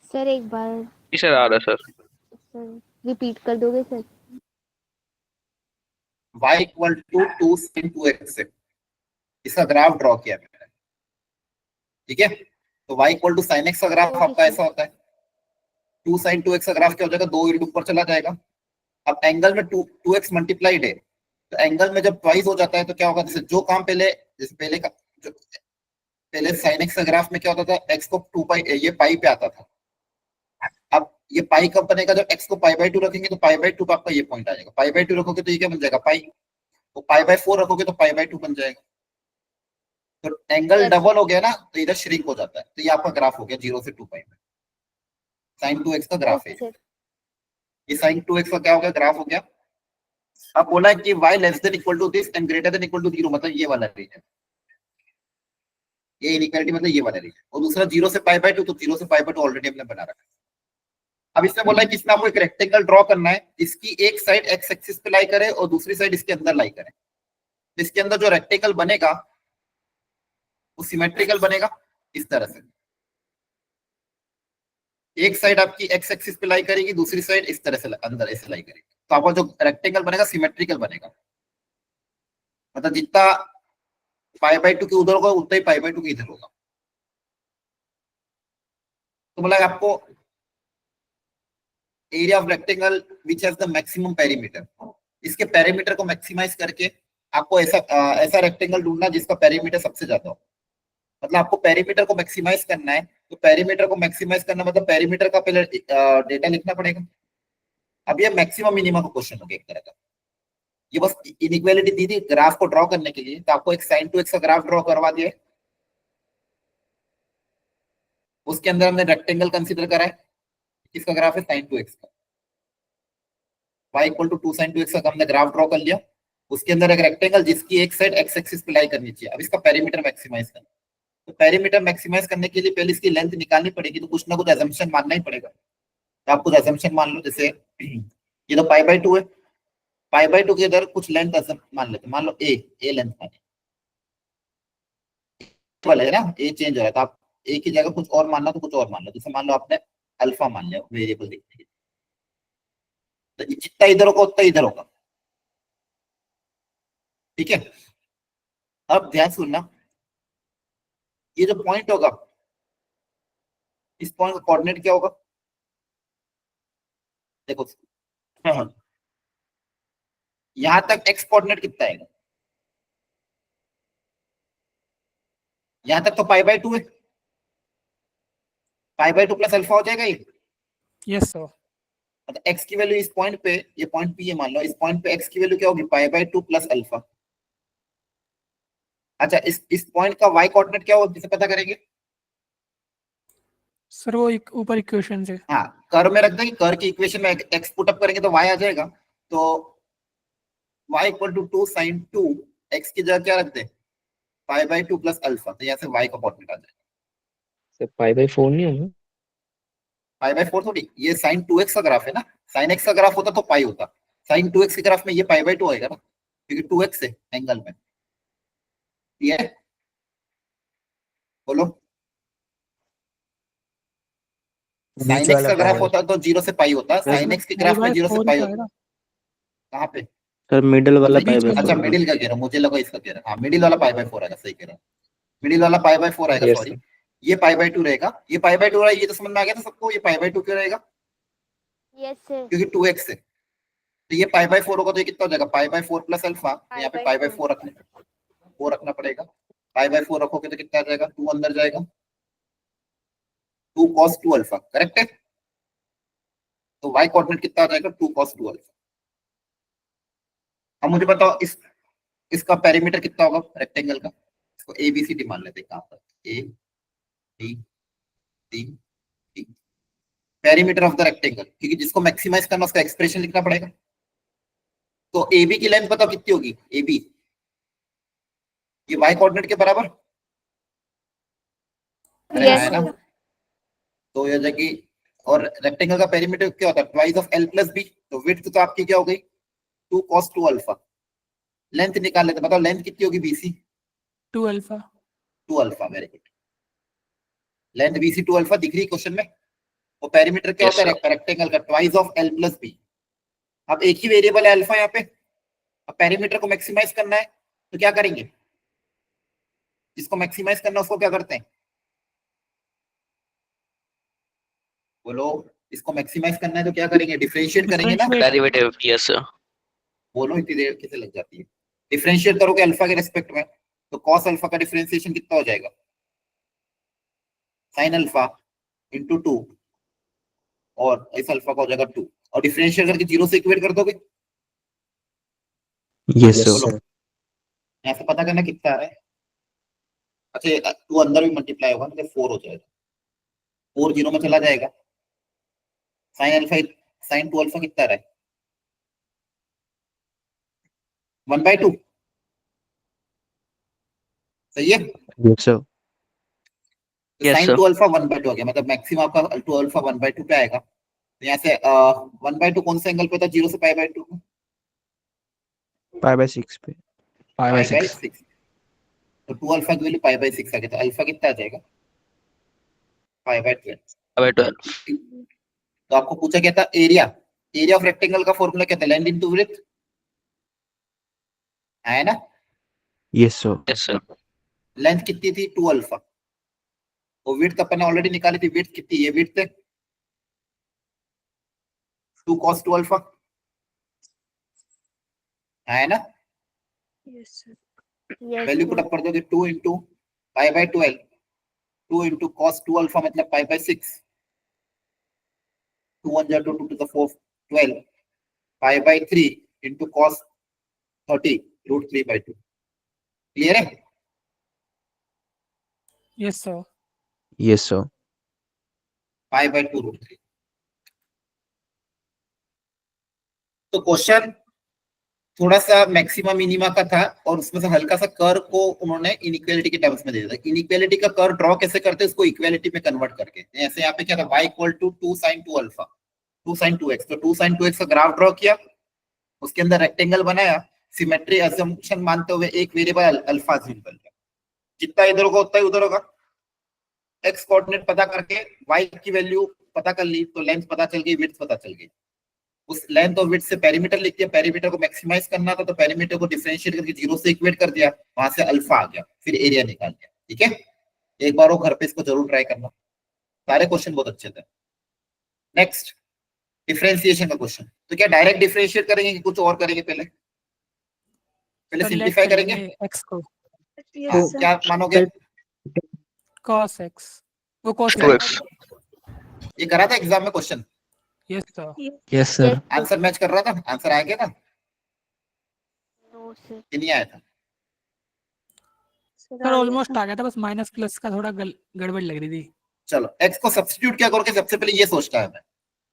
Speaker 4: सर एक बार
Speaker 3: जी सर आ रहा है सर।
Speaker 4: सर रिपीट कर दोगे sir?
Speaker 1: y equal to 2 sin 2x से इसका ग्राफ ड्रॉ किया मैंने। ठीक है, तो y equal to sin x का ग्राफ आपका ऐसा होता है। 2 sin 2x का ग्राफ क्या हो जाएगा, 2 यूनिट ऊपर चला जाएगा। अब एंगल में 2x मल्टीप्लाइड है, तो एंगल में जब ट्वाइस हो जाता है तो क्या होगा, जैसे जो काम पहले, जैसे पहले का जो पहले sin x का ग्राफ में क्या होता था, x को 2 पाई, ये पाई पे आता था। अब ये पाई कब बनेगा, जब x को पाई बाई 2 रखेंगे तो पाई बाई 2 पे आपका ये पॉइंट आ जाएगा। पाई बाई 2 रखोगे तो ये क्या बन जाएगा पाई, तो पाई बाई 4 रखोगे तो पाई बाई 2 बन जाएगा। तो एंगल डबल हो गया ना, तो इधर श्रिंक हो जाता है। तो ये आपका ग्राफ हो गया 0 से 2 पाई में, sin 2x का ग्राफ है। ये sin 2x का क्या हो गया, ग्राफ हो गया। अब बोला है कि y less than equal to this and greater than equal to 0 मतलब ये वाला रीजन, ये इनइक्वालिटी मतलब ये वाला रीजन। और दूसरा 0 से पाई बाई 2, तो 0 से पाई बाई 2 ऑलरेडी हमने बना रखा है। अब इसने बोला है कि इसमें आपको एक रेक्टेंगल ड्रॉ करना है, इसकी एक साइड x एक्सिस पे लाई करे और दूसरी साइड इसके अंदर लाई करे। तो इसके अंदर जो रेक्टेंगल बनेगा वो सिमेट्रिकल बनेगा इस तरह से। एक साइड आपकी x एक्सिस पे लाई करेगी, दूसरी साइड इस तरह से अंदर ऐसे लाई करेगी। तो आपका जो रेक्टेंगल बनेगा सिमेट्रिकल बनेगा, मतलब जितना पाई बाई 2 की उधर होगा उतना ही पाई बाई 2 की इधर होगा। तो बोला आपको area of rectangle which has the maximum perimeter, इसके पेरीमीटर को मैक्सिमाइज करके आपको ऐसा रेक्टेंगल ढूंढना जिसका पेरीमीटर सबसे ज्यादा हो। मतलब आपको पेरीमीटर को मैक्सिमाइज करना है, तो पेरीमीटर को मैक्सिमाइज करना मतलब पेरीमीटर का पहले डेटा लिखना पड़ेगा। अब ये मैक्सिमम मिनिमम क्वेश्चन हो गया एक तरह का। ये बस इनइक्वालिटी दी थी ग्राफ को ड्रॉ करने के लिए, तो आपको एक sin 2x का ग्राफ ड्रॉ करवा दिया। उसके अंदर हमने रेक्टेंगल कंसीडर करा है, इसका ग्राफ है sin 2x का, y equal to 2 sin 2x का हमने ग्राफ ड्रॉ कर लिया। उसके अंदर एक रेक्टेंगल जिसकी एक साइड x एक्सिस पे लाई करनी चाहिए। अब इसका पेरीमीटर मैक्सिमाइज करना, तो पेरीमीटर मैक्सिमाइज करने के लिए पहले इसकी लेंथ निकालनी पड़ेगी, तो कुछ ना कुछ assumption मानना ही पड़ेगा। तो आप कुछ assumption मान लो, जैसे ये तो पाई बाय 2 है, पाई बाय 2 के इधर कुछ लेंथ मान लेते, मान लो a लेंथ माने वाला है ना, a चेंज हो रहा है, तो आप a की जगह कुछ और मानना तो कुछ और मान लो, जैसे मान लो आपने अल्फा मान लिया वेरिएबल देखने के लिए, तो जितना इधर होगा उतना इधर होगा, ठीक है। अब ध्यान सुनना, ये जो पॉइंट होगा, इस पॉइंट का कोऑर्डिनेट क्या होगा, देखो यहां तक x कोऑर्डिनेट कितना आएगा, यहां तक तो पाई बाय 2 है, पाई बाय 2 प्लस अल्फा हो जाएगा ये।
Speaker 7: Yes, sir.
Speaker 1: मतलब x की वैल्यू इस पॉइंट पे, ये पॉइंट P है मान लो, इस पॉइंट पे x की वैल्यू क्या होगी, पाई बाय 2 प्लस अल्फा। अच्छा, इस पॉइंट का y कोऑर्डिनेट क्या होगा, किसे पता करेंगे?
Speaker 7: सर वो एक ऊपर इक्वेशन से।
Speaker 1: हाँ, कर में रख देंगे, कर की इक्वेशन में x पुट अप करेंगे तो y आ जाएगा, तो y equal to 2 sin 2, x की जगह क्या रख दे, पाई बाय 2 प्लस अल्फा, तो यहाँ से y का कोऑर्डिनेट आ जाएगा।
Speaker 5: सर पाई बाय 4 नहीं होगा?
Speaker 1: पाई बाय 4 थोड़ी, ये sin 2x का ग्राफ है ना, sin x का ग्राफ होता तो पाई होता, sin 2x के ग्राफ में ये पाई बाय 2 आएगा ना, क्योंकि 2x है एंगल में, ये बोलो। sin x का ग्राफ होता तो 0 से पाई होता, sin x के ग्राफ में 0 से पाई होता। कहाँ पे?
Speaker 5: सर मिडिल वाला
Speaker 1: बीच
Speaker 5: पाई
Speaker 1: में,
Speaker 5: बाय 4।
Speaker 1: अच्छा मिडिल का कह रहा हूँ, मुझे लगा इसका कह रहा हूँ, हाँ मिडिल वाला पाई बाय 4 आएगा, सही कह रहा हूँ, मिडिल वाला पाई बाय 4 आएगा,
Speaker 5: Yes,
Speaker 1: सॉरी। ये पाई बाय 2 रहेगा, ये पाई बाय 2 रहा है, ये तो समझ में आ गया था सबको, ये पाई बाय 2 क्यों रहेगा,
Speaker 4: यस सर।
Speaker 1: क्योंकि 2x है, तो ये पाई बाय 4 होगा, तो ये कितना हो जाएगा, पाई बाय 4 प्लस अल्फा, यहाँ पे पाई बाय 4 रखना पड़ेगा, पाई बाय 4 रखोगे तो कितना आ जाएगा, 2 अंदर जाएगा, 2 cos 2 अल्फा, करेक्ट है। तो y कोऑर्डिनेट कितना आ जाएगा, 2 cos 2 अल्फा। अब मुझे बताओ इसका पेरीमीटर कितना होगा रेक्टेंगल का, इसको ABCD मान लेते हैं, कहां पर A B C D, perimeter of the rectangle, क्योंकि जिसको मैक्सिमाइज करना उसका एक्सप्रेशन लिखना पड़ेगा। तो AB की लेंथ बताओ कितनी होगी, AB ये y कोऑर्डिनेट के बराबर
Speaker 4: यस
Speaker 1: है ना, तो ये जगह, और रेक्टेंगल का पेरीमीटर क्या होता है, twice of L plus B, तो विड्थ तो आपकी क्या हो गई, 2 cos 2 अल्फा। लेंथ निकाल लेते, बताओ लेंथ कितनी होगी BC,
Speaker 7: 2 alpha.
Speaker 1: 2 alpha, very good. Length BC 2 alpha दिख रही क्वेश्चन में। वो पेरीमीटर क्या
Speaker 3: Yes,
Speaker 1: होता है रेक्टेंगल का, twice of L plus B। अब एक ही वेरिएबल है अल्फा यहाँ पे, अब पेरीमीटर को मैक्सिमाइज करना है तो क्या करेंगे, जिसको मैक्सिमाइज करना है उसको क्या करते हैं, बोलो, इसको मैक्सिमाइज करना है तो क्या करेंगे, डिफरेंशिएट करेंगे ना,
Speaker 3: डेरिवेटिव, यस सर।
Speaker 1: बोलो इतनी देर कैसे लग जाती है, डिफरेंशिएट करोगे अल्फा के रेस्पेक्ट में, तो कॉस अल्फा का डिफरेंशिएशन कितना हो जाएगा, साइन अल्फा इंटू 2, और इस अल्फा का हो जाएगा 2, और डिफरेंशिएट करके 0 से इक्वेट कर दोगे।
Speaker 5: यस
Speaker 1: बोलो,
Speaker 5: सर।
Speaker 1: यहाँ से पता करना कितना आ रहा है, अच्छा 2 अंदर भी मल्टीप्लाई होगा तो 4 हो जाएगा, 4 0 में चला जाएगा, साइन अल्फा, साइन 2 अल्फा कितना आ रहा है, 1/2, सही है।
Speaker 5: Yes sir.
Speaker 3: Yes,
Speaker 1: sine
Speaker 3: sir.
Speaker 1: 2 alpha 1/2 आ गया, मतलब मैक्सिमम आपका 2 अल्फा 1/2 पे आएगा, तो यहाँ से 1/2 कौन सा एंगल पे था, 0 से पाई बाय 2,
Speaker 5: पाई बाय 6 पे।
Speaker 1: पाई बाय 6, तो 2 अल्फा की वैल्यू पाई बाय 6 आ गया, तो अल्फा कितना आ जाएगा, पाई बाय 12।
Speaker 3: By 12.
Speaker 1: तो आपको पूछा क्या था, एरिया, एरिया ऑफ रेक्टेंगल का फॉर्मूला क्या था, लेंथ इनटू विड्थ, है ना।
Speaker 5: Yes sir.
Speaker 3: Yes, sir.
Speaker 1: Length कितनी थी, 2 अल्फा, तो विड्थ अपन ने ऑलरेडी निकाली थी, विड्थ कितनी, ये विड्थ है 2 cos 2 अल्फा, है ना।
Speaker 2: Yes, sir.
Speaker 4: Yes
Speaker 1: value put up कर दोगे, 2 into pi by 12, 2 into cos 2 अल्फा मतलब pi by 6, 2 1 2 2 to the 4 12, pi by 3 into cos 30 root 3/2, clear है।
Speaker 7: Yes, sir.
Speaker 5: Yes sir.
Speaker 1: Pi by 2√3। तो क्वेश्चन थोड़ा सा मैक्सिमम मिनिमा का था और उसमें से हल्का सा कर्व को उन्होंने इनइक्वालिटी के टर्म्स में दे दिया। इनइक्वालिटी का कर्व ड्रॉ कैसे करते हैं, उसको इक्वालिटी में कन्वर्ट करके। जैसे यहाँ पे क्या था, y equal to 2 sin 2 alpha 2 sin 2x, तो 2 sin 2x का ग्राफ ड्रॉ किया, उसके अंदर रेक्टेंगल बनाया, सिमेट्री अजम्पशन मानते हुए एक वेरिएबल अल्फा अज्यूम कर लिया, जितना इधर होगा उतना ही उधर होगा। x कोऑर्डिनेट पता करके y की वैल्यू पता कर ली, तो लेंथ पता चल गई, विड्थ पता चल गई। उस लेंथ और विड्थ से पेरीमीटर लिख दिया, पेरीमीटर को मैक्सिमाइज करना था तो पेरीमीटर को डिफरेंशिएट करके 0 से इक्वेट कर दिया, वहां से अल्फा आ गया, फिर एरिया निकाल दिया। ठीक है, एक बार वो घर पे इसको जरूर ट्राई करना, सारे क्वेश्चन बहुत अच्छे थे। नेक्स्ट डिफरेंशिएशन का क्वेश्चन, तो क्या डायरेक्ट डिफरेंशिएट करेंगे कि कुछ और करेंगे? पहले
Speaker 7: सर लेट
Speaker 1: सिंपलीफाई करेंगे।
Speaker 7: x को
Speaker 1: हाँ,
Speaker 2: Yes, sir.
Speaker 1: क्या मानोगे?
Speaker 7: cos x वो cos
Speaker 3: 2x।
Speaker 1: ये करा था एग्जाम में question,
Speaker 7: yes sir
Speaker 5: Yes, sir.
Speaker 1: Answer match कर रहा था, आंसर आ गया था
Speaker 4: नो सर।
Speaker 1: कि नहीं आया था?
Speaker 7: सर ऑलमोस्ट आ गया था, बस माइनस प्लस का थोड़ा गड़बड़ लग रही थी।
Speaker 1: चलो x को सब्स्टिट्यूट क्या करोगे, सबसे पहले ये सोचता है मैं।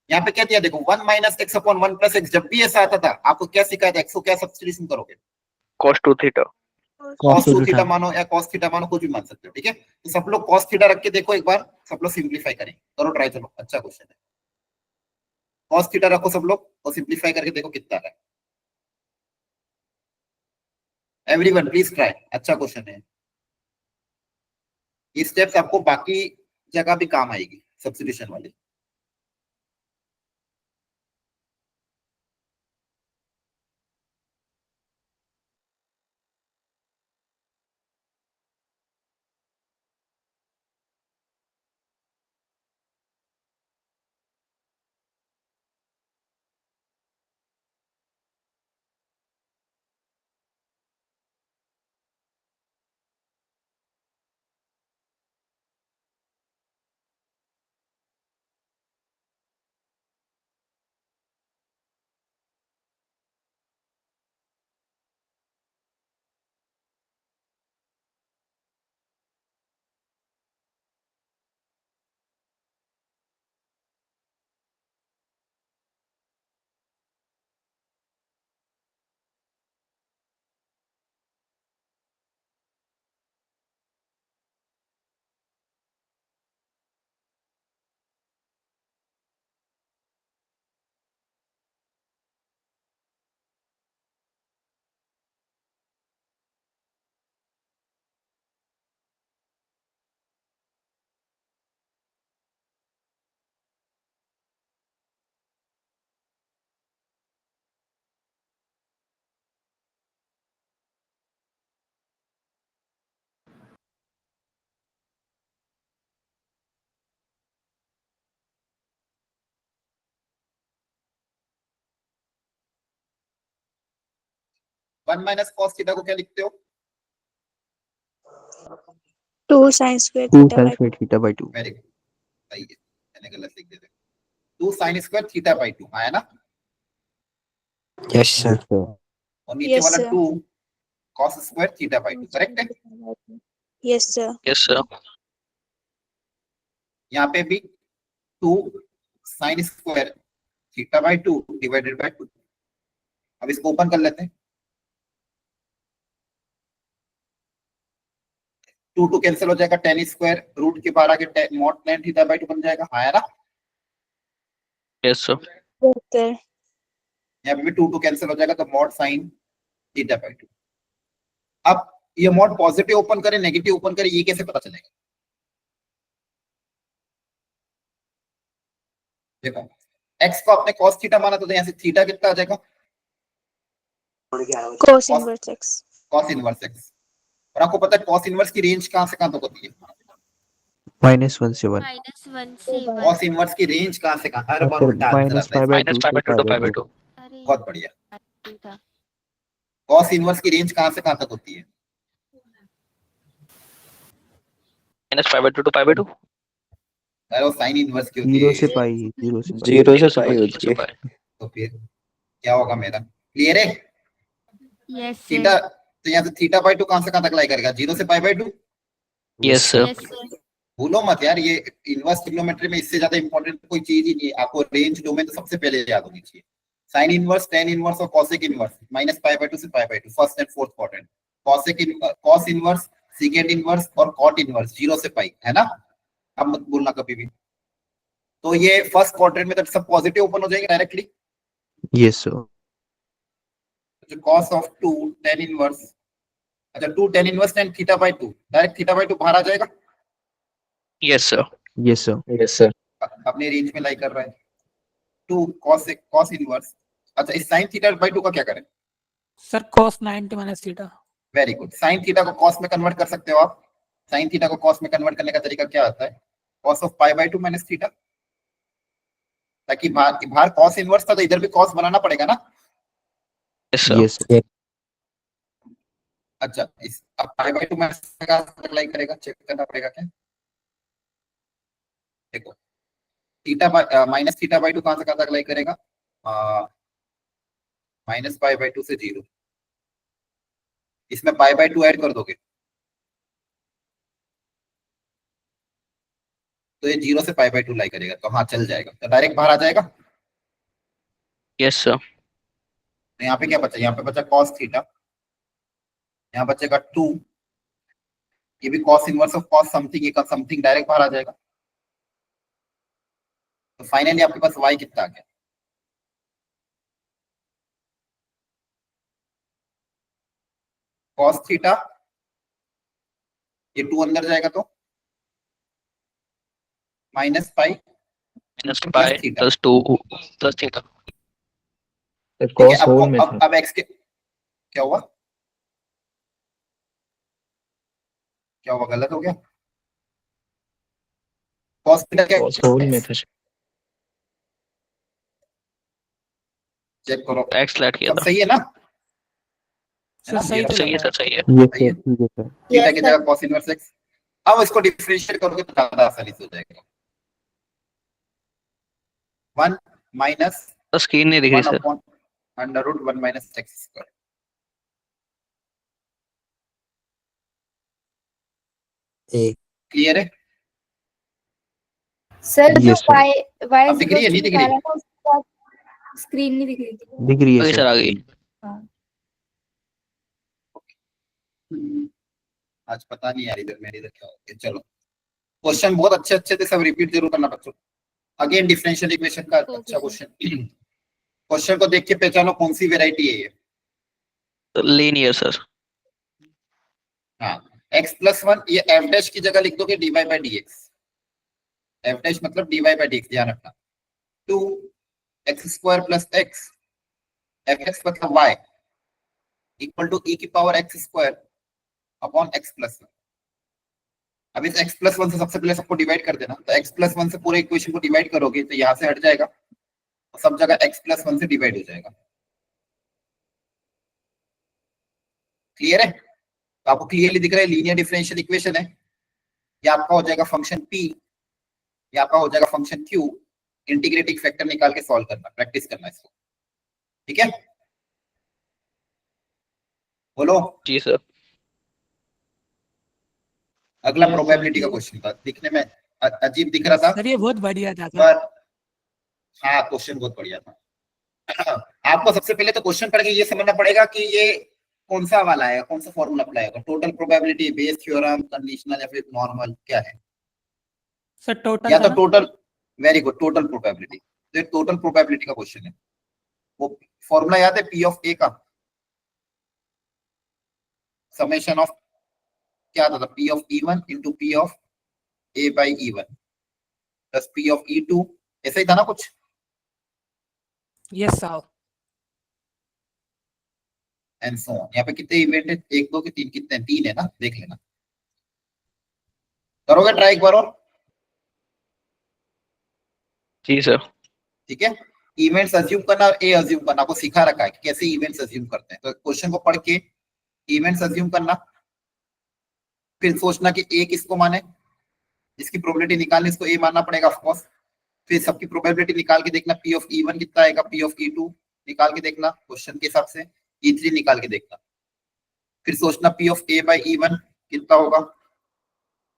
Speaker 1: यहाँ पे क्या दिया देखो, 1 minus x upon 1 plus x. जब भी ऐसा आता था आपको क्या सिखाया था, x को क्या सब्स्टिट्यूशन करोगे?
Speaker 3: cos 2 theta.
Speaker 1: cos 2
Speaker 5: 2
Speaker 1: theta
Speaker 5: theta.
Speaker 1: मानो या cos थीटा मानो, कुछ भी मान सकते हो। ठीक है, तो सब लोग cos थीटा रख के देखो एक बार, सब लोग सिंप्लीफाई करें, करो ट्राई। चलो अच्छा क्वेश्चन है, cos थीटा रखो सब लोग और सिंप्लीफाई करके देखो कितना आ रहा है। एवरीवन प्लीज ट्राई, अच्छा क्वेश्चन है। ये स्टेप्स आपको बाकी जगह भी काम आएगी, सब्स्टिट्यूशन वाली। वन माइनस cos थीटा को क्या लिखते हो?
Speaker 2: 2 sin square
Speaker 5: 2
Speaker 2: theta
Speaker 5: sin
Speaker 2: by
Speaker 5: square theta by 2.
Speaker 1: Very good, सही है, मैंने गलत लिख दिया। 2 sin स्क्वायर थीटा बाई 2 आया ना,
Speaker 5: Yes, sir. Yes, sir.
Speaker 1: और नीचे
Speaker 2: Yes,
Speaker 1: वाला
Speaker 2: sir.
Speaker 1: 2 cos square theta by 2, correct है?
Speaker 2: Yes, sir.
Speaker 3: yes sir।
Speaker 1: यहाँ पे भी 2 sin square theta by 2 divided by 2। अब इसको ओपन कर लेते हैं, 2 कैंसिल हो जाएगा, tan स्क्वायर रूट के बाहर आके मॉड tan थीटा बाई 2 बन जाएगा, आया ना?
Speaker 3: yes sir।
Speaker 2: Yes, sir.
Speaker 1: यहाँ पे भी 2 कैंसिल हो जाएगा, तो मॉड sin थीटा बाई 2। अब ये मॉड पॉजिटिव ओपन करे नेगेटिव ओपन करे, ये कैसे पता चलेगा? देखो x को आपने cos थीटा माना, तो यहाँ से थीटा कितना आ जाएगा?
Speaker 2: Cos inverse x.
Speaker 1: cos inverse x। और आपको पता है cos इनवर्स की रेंज कहां से कहां तक होती है?
Speaker 5: -1 से 1.
Speaker 4: -1 से 1।
Speaker 1: cos इनवर्स की रेंज कहां से कहां? हर बार उल्टा आंसर
Speaker 5: minus
Speaker 1: आता है।
Speaker 5: 5 by
Speaker 3: minus
Speaker 5: 2
Speaker 3: 5 by 2 to 5 by 2।
Speaker 4: अरे
Speaker 1: बहुत बढ़िया।
Speaker 4: ठीक था।
Speaker 1: cos इनवर्स की रेंज कहां से कहां तक होती है?
Speaker 3: minus 5 by 2 to 5 by 2।
Speaker 1: अरे वो sin इनवर्स की होती
Speaker 5: 0
Speaker 1: है।
Speaker 5: से पाई 0 से पाई.
Speaker 8: 0 से
Speaker 3: से
Speaker 8: पाई
Speaker 3: pi,
Speaker 8: होती है।
Speaker 1: तो फिर क्या होगा मेरा? क्लियर है?
Speaker 4: Yes
Speaker 1: theta,
Speaker 4: sir.
Speaker 1: तो यहाँ से थीटा बाई 2 कहां से कहां तक लाई करेगा? 0 से pi by 2।
Speaker 3: yes sir।
Speaker 4: Yes sir.
Speaker 1: भूलो मत यार, ये इनवर्स ट्रिग्नोमेट्री में इससे ज्यादा इंपॉर्टेंट कोई चीज ही नहीं है। आपको रेंज डोमेन तो सबसे पहले याद होनी चाहिए। साइन इनवर्स, टेन इनवर्स और कॉसेक इनवर्स, -π/2 से π/2, first and fourth quadrant. Cos inverse, secant inverse और कॉट इनवर्स 0 से पाई, है ना? अब मत बोलना कभी भी। तो ये फर्स्ट क्वाड्रेंट में तो सब पॉजिटिव ओपन हो जाएंगे डायरेक्टली।
Speaker 5: Yes, sir.
Speaker 1: जो कॉस ऑफ 2 tan इनवर्स, अच्छा 2 tan इनवर्स tan θ/2, डायरेक्ट θ/2 बाहर आ जाएगा।
Speaker 3: Yes sir.
Speaker 5: Yes, sir.
Speaker 3: Yes sir.
Speaker 1: अपने रेंज में लाई कर रहा है। 2 cos इनवर्स, अच्छा इस sin θ/2 का क्या करें?
Speaker 7: Sir cos 90 minus theta.
Speaker 1: Very good. sin theta को cos में कन्वर्ट कर सकते हो आप। sin थीटा को cos में कन्वर्ट करने का तरीका क्या आता है? cos ऑफ π/2 माइनस थीटा, ताकि बाहर cos इनवर्स था तो इधर भी cos बनाना पड़ेगा ना।
Speaker 3: Yes sir.
Speaker 5: Yes, sir.
Speaker 1: अच्छा इस अब π/2 माइनस का अप्लाई करेगा, चेक करना पड़ेगा क्या? देखो थीटा माइनस θ/2 कहां से कहां तक अप्लाई करेगा? -π/2 से 0। इसमें π/2 ऐड कर दोगे तो ये 0 से π/2 लाई करेगा, तो हाँ चल जाएगा, तो डायरेक्ट बाहर आ जाएगा।
Speaker 3: Yes sir.
Speaker 1: तो यहाँ पे क्या बचा? यहाँ पे बचा cos थीटा, यहाँ बचेगा 2, ये भी cos inverse of cos something, ये समथिंग डायरेक्ट बाहर आ जाएगा। तो फाइनली आपके पास y कितना आ गया? cos थीटा, ये 2 अंदर जाएगा तो -π
Speaker 3: minus pi
Speaker 1: theta.
Speaker 3: Plus 2 plus theta.
Speaker 5: Sir,
Speaker 1: ठीक है।
Speaker 5: cos whole में था.
Speaker 1: अब x के क्या हुआ? क्या हुआ? गलत हो गया? cos थीटा क्या?
Speaker 5: Cos whole में था.
Speaker 1: चेक करो,
Speaker 3: एक्स लेट किया
Speaker 1: सब
Speaker 3: था।
Speaker 1: सही है ना?
Speaker 7: सर सही तो
Speaker 3: सही है
Speaker 7: लग
Speaker 3: सर,
Speaker 7: रहा
Speaker 3: सही है।
Speaker 5: Yes,
Speaker 1: सही है।
Speaker 5: sir. Yes, sir.
Speaker 1: Theta
Speaker 6: Yes,
Speaker 1: की
Speaker 6: sir.
Speaker 1: जगह cos इनवर्स x। अब इसको डिफरेंशिएट करोगे तो ज्यादा आसानी से हो जाएगा। 1 माइनस
Speaker 3: तो स्क्रीन नहीं दिख रही
Speaker 1: 1
Speaker 3: sir.
Speaker 1: Upon √1 minus x square. Clear है?
Speaker 6: सर जो
Speaker 5: Yes, sir.
Speaker 6: y
Speaker 1: अब दिख रही है, नहीं दिख रही?
Speaker 6: निकाला था उसका स्क्रीन नहीं दिख रही थी।
Speaker 5: दिख रही है
Speaker 3: ओके
Speaker 5: sir.
Speaker 3: सर, आ गई।
Speaker 6: हाँ।
Speaker 1: आज पता नहीं यार इधर मेरे इधर क्या हो गया। चलो क्वेश्चन बहुत अच्छे अच्छे थे, सब रिपीट जरूर करना बच्चों। अगेन डिफरेंशियल इक्वेशन का
Speaker 4: Okay,
Speaker 1: अच्छा
Speaker 4: sir.
Speaker 1: क्वेश्चन। क्वेश्चन को देख के पहचानो कौन सी वेराइटी है ये।
Speaker 3: Linear sir.
Speaker 1: हाँ x+1, ये f डैश की जगह लिख दोगे dy/dx। f डैश मतलब dy/dx, ध्यान रखना। 2x² + x, fx मतलब y equal to e⁻x² upon x+1। अब इस x+1 से सबसे पहले सबको डिवाइड कर देना, तो x+1 से पूरे इक्वेशन को डिवाइड करोगे तो यहाँ से हट जाएगा, तो सब जगह x+1 से डिवाइड हो जाएगा। क्लियर है? तो आपको क्लियरली दिख रहा है लीनियर डिफरेंशियल इक्वेशन है। ये आपका हो जाएगा फंक्शन p, ये आपका हो जाएगा फंक्शन q। इंटीग्रेटिंग फैक्टर निकाल के सॉल्व करना, प्रैक्टिस करना इसको। ठीक है, बोलो।
Speaker 3: जी सर।
Speaker 1: अगला प्रोबेबिलिटी का क्वेश्चन था, दिखने में अजीब दिख रहा था
Speaker 7: सर ये बहुत बढ़िया था सर।
Speaker 1: पर हाँ क्वेश्चन बहुत बढ़िया था। आपको सबसे पहले तो क्वेश्चन पढ़ के ये समझना पड़ेगा कि ये कौन सा वाला है, कौन सा फॉर्मूला अप्लाई होगा। Total probability, Bayes theorem, conditional या फिर नॉर्मल, क्या है?
Speaker 7: सर टोटल
Speaker 1: या
Speaker 7: था
Speaker 1: तो
Speaker 7: ना?
Speaker 1: Total, very good, total probability. तो टोटल प्रोबेबिलिटी का क्वेश्चन है। वो फॉर्मूला याद है P ऑफ A का? समेशन ऑफ क्या था? P of E1 into P of A/E1 plus P of E2, ऐसा ही था ना कुछ?
Speaker 7: Yes sir.
Speaker 1: And so on. यहाँ पे कितने इवेंट है? 1 2 के 3, कितने? 3 है ना, देख लेना। करोगे ट्राई एक बार और?
Speaker 3: जी सर।
Speaker 1: ठीक है, इवेंट्स अज्यूम करना और ए अज्यूम करना को सिखा रखा है कि कैसे इवेंट्स अज्यूम करते हैं। तो क्वेश्चन को पढ़ के इवेंट्स अज्यूम करना, फिर सोचना कि ए किसको माने, इसकी प्रोबेबिलिटी निकालनी, इसको ए मानना पड़ेगा ऑफ कोर्स। फिर सबकी प्रोबेबिलिटी निकाल के देखना, P ऑफ E1 कितना आएगा, P ऑफ E2 निकाल के देखना क्वेश्चन के हिसाब से, E3 निकाल के देखना। फिर सोचना P ऑफ A/E1 कितना होगा,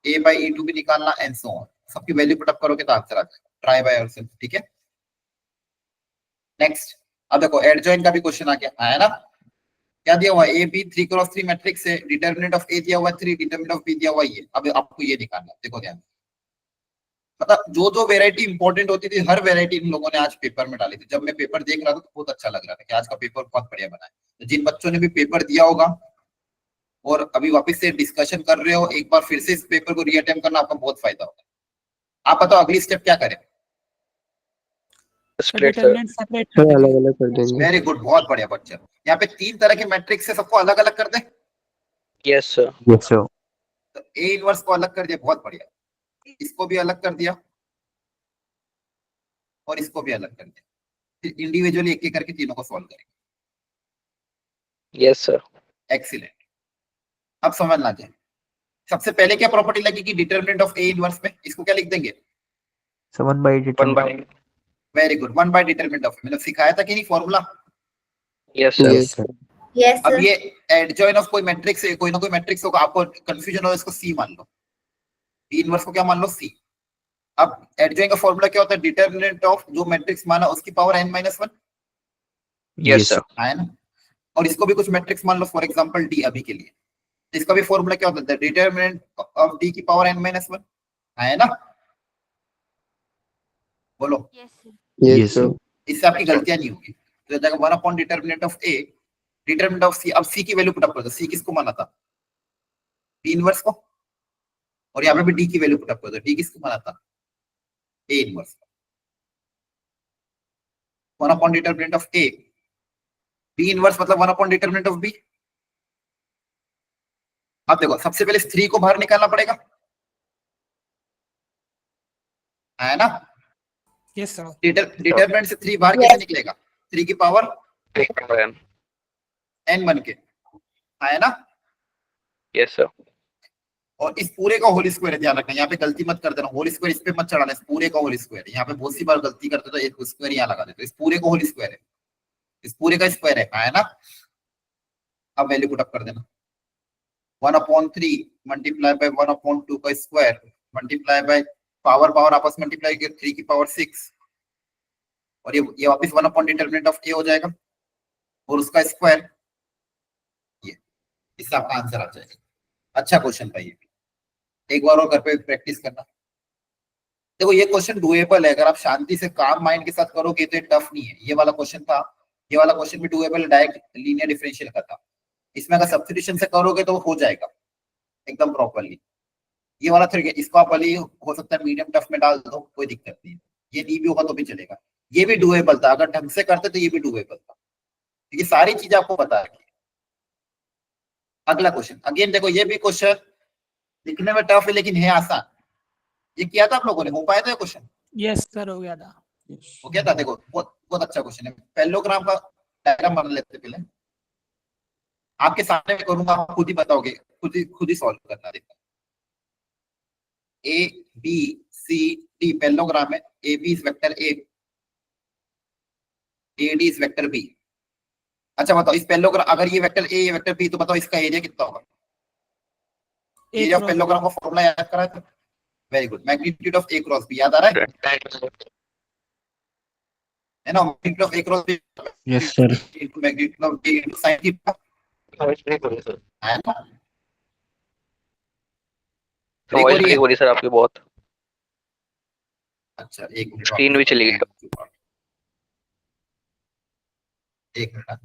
Speaker 1: ए बाई ई टू भी निकालना एंड सो ऑन, सबकी वैल्यू पुटअप करोगे तो आंसर आ जाएगा, ट्राई बाय योरसेल्फ, ठीक है। नेक्स्ट, अब देखो एडजॉइन का भी क्वेश्चन आ गया, आया ना। क्या दिया हुआ है, ए बी 3x3 मैट्रिक्स है, डिटरमिनेंट ऑफ ए दिया हुआ है 3, डिटरमिनेंट ऑफ बी दिया हुआ है ये। अब आपको ये निकालना है, देखो ध्यान से। मतलब जो जो वेरायटी इंपॉर्टेंट होती थी, हर वेरायटी इन लोगों ने आज पेपर में डाली थी। जब मैं पेपर देख रहा था तो बहुत अच्छा लग रहा था कि आज का पेपर बहुत बढ़िया बना है। तो जिन बच्चों ने भी पेपर दिया होगा और अभी वापस से डिस्कशन कर रहे हो, एक बार फिर से इस पेपर को रीअटेम्प्ट करना, आपका बहुत फायदा होगा। आप बताओ अगली स्टेप क्या करें।
Speaker 7: सर डिटरमिनेंट सेपरेट कर
Speaker 5: सर
Speaker 7: देंगे।
Speaker 5: अलग अलग कर देंगे।
Speaker 1: वेरी गुड, बहुत बढ़िया बच्चा। यहाँ पे 3 तरह के मैट्रिक्स है, सबको अलग अलग कर दे।
Speaker 3: Yes sir.
Speaker 5: Yes sir.
Speaker 1: तो ए इनवर्स को अलग कर दिया, बहुत बढ़िया। इसको भी अलग कर दिया और इसको भी अलग कर दिया। फिर इंडिविजुअली एक एक करके तीनों को सॉल्व करेंगे।
Speaker 3: Yes sir.
Speaker 1: एक्सीलेंट। अब समझना चाहिए, सबसे पहले क्या प्रॉपर्टी लगेगी डिटरमिनेंट ऑफ ए इनवर्स में, इसको क्या लिख देंगे।
Speaker 5: 1 by
Speaker 3: 1
Speaker 5: determinant.
Speaker 3: By.
Speaker 1: Very good, 1 by determinant of, मैंने सिखाया था कि नहीं formula.
Speaker 3: Yes sir.
Speaker 5: Yes sir.
Speaker 6: Yes
Speaker 1: अब
Speaker 6: सर।
Speaker 1: ये एडजॉइन ऑफ कोई मैट्रिक्स है, कोई ना कोई मैट्रिक्स होगा, आपको कंफ्यूजन हो इसको सी मान लो, बी इनवर्स को क्या मान लो, सी। अब एडजॉइन का फॉर्मूला क्या होता है, डिटरमिनेंट ऑफ जो मैट्रिक्स माना उसकी पावर n-1,
Speaker 3: यस सर।
Speaker 1: है ना। और इसको भी कुछ मैट्रिक्स मान लो, फॉर एग्जांपल डी अभी के लिए, तो इसका भी फॉर्मूला क्या होता है, डिटरमिनेंट ऑफ डी की पावर n-1, है ना। बोलो,
Speaker 5: यस सर।
Speaker 1: इससे आपकी गलतियां नहीं होगी। तो जाएगा 1 upon determinant of A, determinant of C. अब सी की वैल्यू पुटअप कर दो, सी किसको माना था, बी इनवर्स को, और यहाँ पे भी डी की वैल्यू पुटअप कर दो, डी किसको माना था, ए इनवर्स को। 1 upon determinant of A, B inverse मतलब 1 अपॉन डिटरमिनेंट ऑफ बी। अब देखो सबसे पहले इस 3 को बाहर निकालना पड़ेगा, है ना।
Speaker 7: Yes sir.
Speaker 1: डिटरमिनेंट से 3 बाहर
Speaker 6: Yes.
Speaker 1: कैसे निकलेगा, 3 की पावर
Speaker 3: n।
Speaker 1: n बन के, है ना।
Speaker 3: Yes sir.
Speaker 1: और इस पूरे का होल स्क्वायर है, ध्यान रखना, यहाँ पे गलती मत कर देना, होल स्क्वायर इस पे मत चढ़ाना, इस पूरे का होल स्क्वायर है। यहाँ पे बहुत सी बार गलती करते तो एक स्क्वायर यहाँ लगा देते, इस पूरे को होल स्क्वायर है, इस पूरे का स्क्वायर है ना। अब वैल्यू पुट अप कर देना, 1/3 मल्टीप्लाई बाय 1/2 का square multiply by power power आपस में मल्टीप्लाई किया 3 की पावर 6, और ये वापस 1 अपॉन डिटरमिनेंट ऑफ ए हो जाएगा और उसका स्क्वायर, ये इससे आपका आंसर आ जाएगा। अच्छा क्वेश्चन था ये, एक बार और घर पे प्रैक्टिस करना। देखो ये क्वेश्चन डुएबल है, अगर आप शांति से काम माइंड के साथ करोगे तो ये टफ नहीं है। ये वाला क्वेश्चन था, ये वाला क्वेश्चन भी डुएबल, डायरेक्ट लीनियर डिफरेंशियल का था। इसमें अगर सब्स्टिट्यूशन से करोगे तो हो जाएगा एकदम प्रॉपरली। ये वाला थोड़ी, इसको आप वाली हो सकता है मीडियम टफ में डाल दो, कोई दिक्कत नहीं है, ये नहीं भी होगा तो भी चलेगा। ये भी डुएबल था, अगर ढंग से करते तो ये भी डुएबल था। ये सारी चीजें आपको बता रखी है। अगला क्वेश्चन अगेन देखो, ये भी क्वेश्चन लिखने में टफ है लेकिन है आसान। ये किया था आप लोगों ने, हो पाया था ये क्वेश्चन,
Speaker 7: यस सर हो गया था।
Speaker 1: हो गया था। देखो बहुत बहुत अच्छा क्वेश्चन है। पैरेललोग्राम का डायग्राम बना लेते हैं पहले, आपके सामने मैं करूंगा, आप खुद ही बताओगे, खुद ही सॉल्व करना। देखो A B C D parallelogram है, A B is vector A D is vector B. अच्छा बताओ इस पैरेललोग्राम, अगर ये वेक्टर ए ये वेक्टर बी, तो बताओ इसका एरिया कितना होगा। एरिया ऑफ पैरेललोग्राम का फॉर्मूला याद करा है। Very good, magnitude of A cross B याद आ रहा है ना। Magnitude of A cross B
Speaker 5: yes sir.
Speaker 1: Into magnitude of A into sin theta, है ना।
Speaker 3: वॉइस ब्रेक हो रही है सर आपकी बहुत।
Speaker 1: अच्छा एक मिनट,
Speaker 3: स्क्रीन भी चली गई।
Speaker 1: एक मिनट।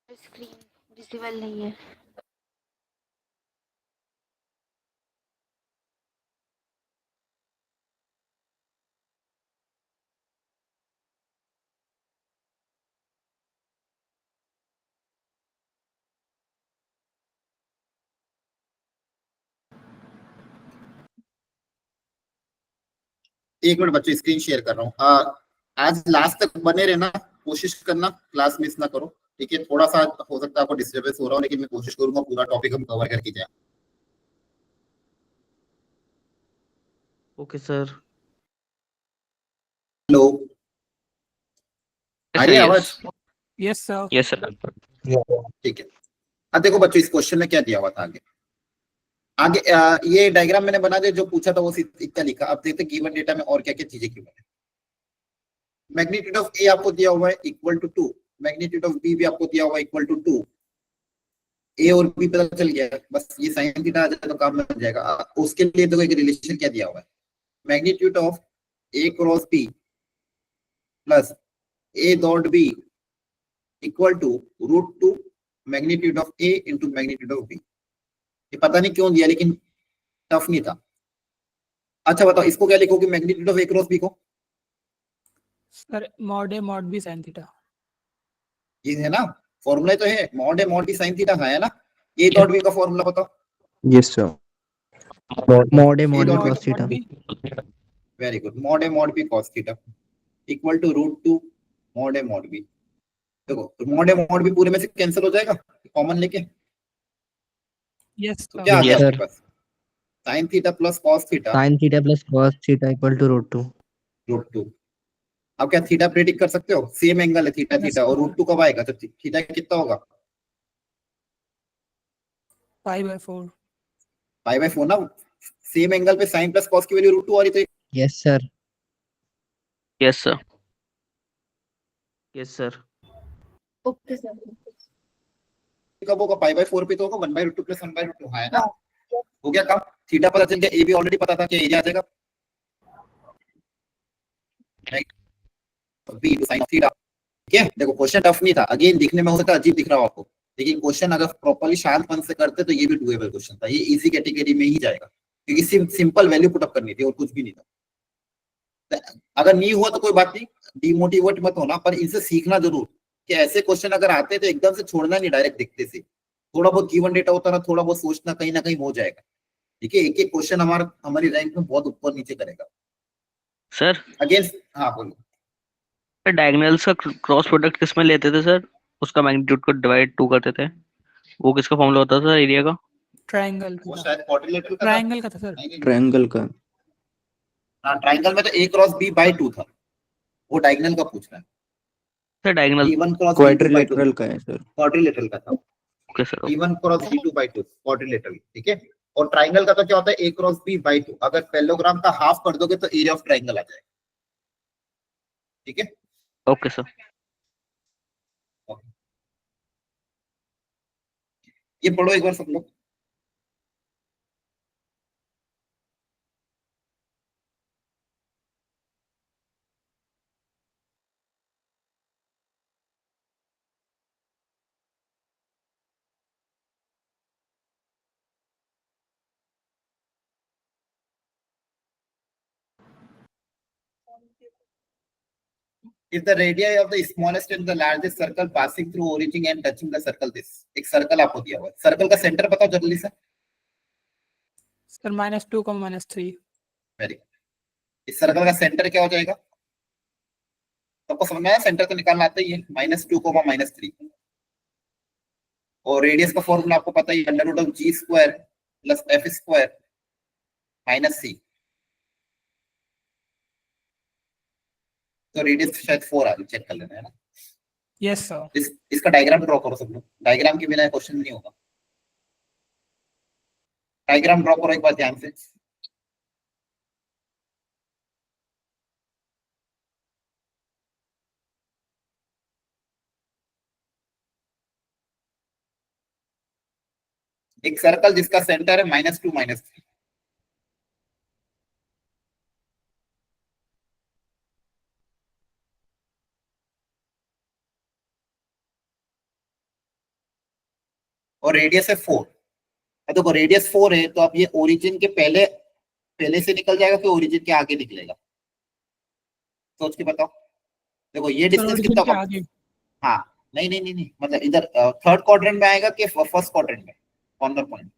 Speaker 4: स्क्रीन विजिबल नहीं है।
Speaker 1: एक मिनट बच्चों, स्क्रीन शेयर कर रहा हूँ। आज लास्ट तक बने रहना, कोशिश करना क्लास मिस ना करो, ठीक है। थोड़ा सा हो सकता है आपको डिस्टर्बेंस हो रहा हो, लेकिन मैं कोशिश करूंगा पूरा टॉपिक हम कवर करके जाए।
Speaker 3: Okay sir.
Speaker 1: हेलो, आ रही है आवाज?
Speaker 7: Yes sir.
Speaker 3: Yes sir.
Speaker 1: ठीक है। अब देखो बच्चों, इस क्वेश्चन में क्या दिया हुआ था आगे। आगे ये डायग्राम मैंने बना दिया, जो पूछा था वो इतना लिखा। अब देखते गिवन डेटा में और क्या क्या चीजें गिवन है। मैग्नीट्यूड ऑफ ए आपको दिया हुआ है equal to 2, magnitude of B भी आपको दिया हुआ है इक्वल टू 2। ए और बी पता चल गया, बस ये साइन थीटा आ जाए तो काम बन जाएगा। उसके लिए तो एक रिलेशन क्या दिया हुआ है, magnitude of A cross B plus A dot B equal to √2 magnitude of A into magnitude of B. ये पता नहीं क्यों दिया, लेकिन टफ नहीं था। अच्छा बताओ, इसको क्या लिखोगे magnitude of A cross B को?
Speaker 7: Sir mod A mod B sine theta.
Speaker 1: ये है ना, फॉर्मूला तो है, mod A mod B sine theta है ना। ए डॉट बी का फॉर्मूला बताओ।
Speaker 5: Yes sir, mod A mod
Speaker 1: A
Speaker 5: B
Speaker 1: dot
Speaker 5: cos theta.
Speaker 1: Very good, mod A mod B cos theta equal to √2 mod A mod B. देखो mod A mod B पूरे में से cancel हो जाएगा common लेके,
Speaker 7: yes
Speaker 1: तो क्या आ
Speaker 7: सर।
Speaker 1: गया
Speaker 5: Yes,
Speaker 1: आपके
Speaker 5: sir.
Speaker 1: पास? Sine theta plus cos theta
Speaker 5: sin theta plus cos theta equal to √2।
Speaker 1: √2। अब क्या थीटा प्रेडिक्ट कर सकते हो? सेम एंगल है थीटा
Speaker 7: Yes,
Speaker 1: थीटा, और
Speaker 7: sir.
Speaker 1: √2 कब आएगा? तो थीटा कितना होगा?
Speaker 7: 5/4।
Speaker 1: 5/4 ना। सेम एंगल पे साइन प्लस कॉस की वैल्यू √2 आ रही थी।
Speaker 5: Yes sir.
Speaker 3: Yes sir. Yes sir.
Speaker 6: Okay sir.
Speaker 1: कब होगा? 5/4 पे तो होगा 1/√2 प्लस 1/√2 है ना। हो गया काम। थीटा पता चल गया, ए भी ऑलरेडी पता था कि एरिया आ जाएगा, right. B two sine theta, ठीक है। देखो क्वेश्चन टफ नहीं था, अगेन दिखने में हो सकता है अजीब दिख रहा हो आपको, लेकिन क्वेश्चन अगर प्रॉपर्ली शांत मन से करते तो ये भी डूएबल क्वेश्चन था। ये इजी कैटेगरी में ही जाएगा, क्योंकि सिंपल वैल्यू पुट अप करनी थी और कुछ भी नहीं था। अगर नहीं हुआ तो कोई बात नहीं, डिमोटिवेट मत होना, पर इनसे सीखना जरूर कि ऐसे क्वेश्चन अगर आते तो एकदम से छोड़ना नहीं डायरेक्ट देखते से। थोड़ा बहुत गिवन डेटा होता ना, थोड़ा बहुत सोचना, कहीं ना कहीं हो जाएगा, ठीक है। एक एक क्वेश्चन हमारी रैंक में बहुत ऊपर नीचे करेगा।
Speaker 3: सर
Speaker 1: अगेन हाँ बोलो।
Speaker 3: डायगोनल्स का क्रॉस प्रोडक्ट किस में लेते थे सर? उसका मैग्नीट्यूड को डिवाइड 2 करते थे, वो किसका फॉर्मूला होता था एरिया का?
Speaker 7: ट्रायंगल
Speaker 1: वो
Speaker 7: था।
Speaker 1: शायद क्वाड्रिलेटरल का था।
Speaker 7: ट्रायंगल का था सर।
Speaker 5: ट्रायंगल का।
Speaker 1: हाँ ट्राइंगल में तो a क्रॉस b बाई 2 था, वो डायगोनल का पूछ रहा है।
Speaker 3: Sir diagonal.
Speaker 1: b1 cross b2
Speaker 5: quadrilateral का है सर।
Speaker 1: क्वाड्रिलेटरल का था।
Speaker 3: Okay sir.
Speaker 1: b1 cross b2 by 2 quadrilateral, ठीक है। और ट्राइंगल का तो क्या होता है a क्रॉस b बाई 2। अगर पैरेललोग्राम का हाफ कर दोगे तो एरिया ऑफ ट्राइंगल आ जाएगा, ठीक है।
Speaker 3: Okay sir.
Speaker 1: ये पढ़ो एक बार सब लोग। If the radii of the smallest and the largest circle passing through origin and touching the circle this, एक सर्कल आपको दिया हुआ है, सर्कल का सेंटर बताओ जल्दी से।
Speaker 7: सर -2, -3।
Speaker 1: Very good. इस सर्कल का सेंटर क्या हो जाएगा? सबको समझ में आया? सेंटर तो निकालना आता ही है, -2, -3। और रेडियस का फॉर्मूला आपको पता ही है, √g² plus f² minus c। तो रेडियस शायद 4 आ रही, चेक कर लेना है ना।
Speaker 7: Yes sir.
Speaker 1: इसका डायग्राम ड्रॉ करो सब लोग, डायग्राम के बिना क्वेश्चन नहीं होगा। डायग्राम ड्रॉ करो एक बार ध्यान से। एक सर्कल जिसका सेंटर है -2 -3। और रेडियस है 4। देखो रेडियस 4 है, तो अब ये ओरिजिन के पहले से निकल जाएगा कि ओरिजिन के आगे निकलेगा? सोच के बताओ। देखो ये
Speaker 7: सर
Speaker 1: डिस्टेंस
Speaker 7: origin
Speaker 1: कितना
Speaker 7: के
Speaker 1: होगा?
Speaker 7: आगे।
Speaker 1: हाँ नहीं, मतलब इधर थर्ड क्वाड्रेंट में आएगा कि फर्स्ट क्वाड्रेंट में, कॉर्नर पॉइंट।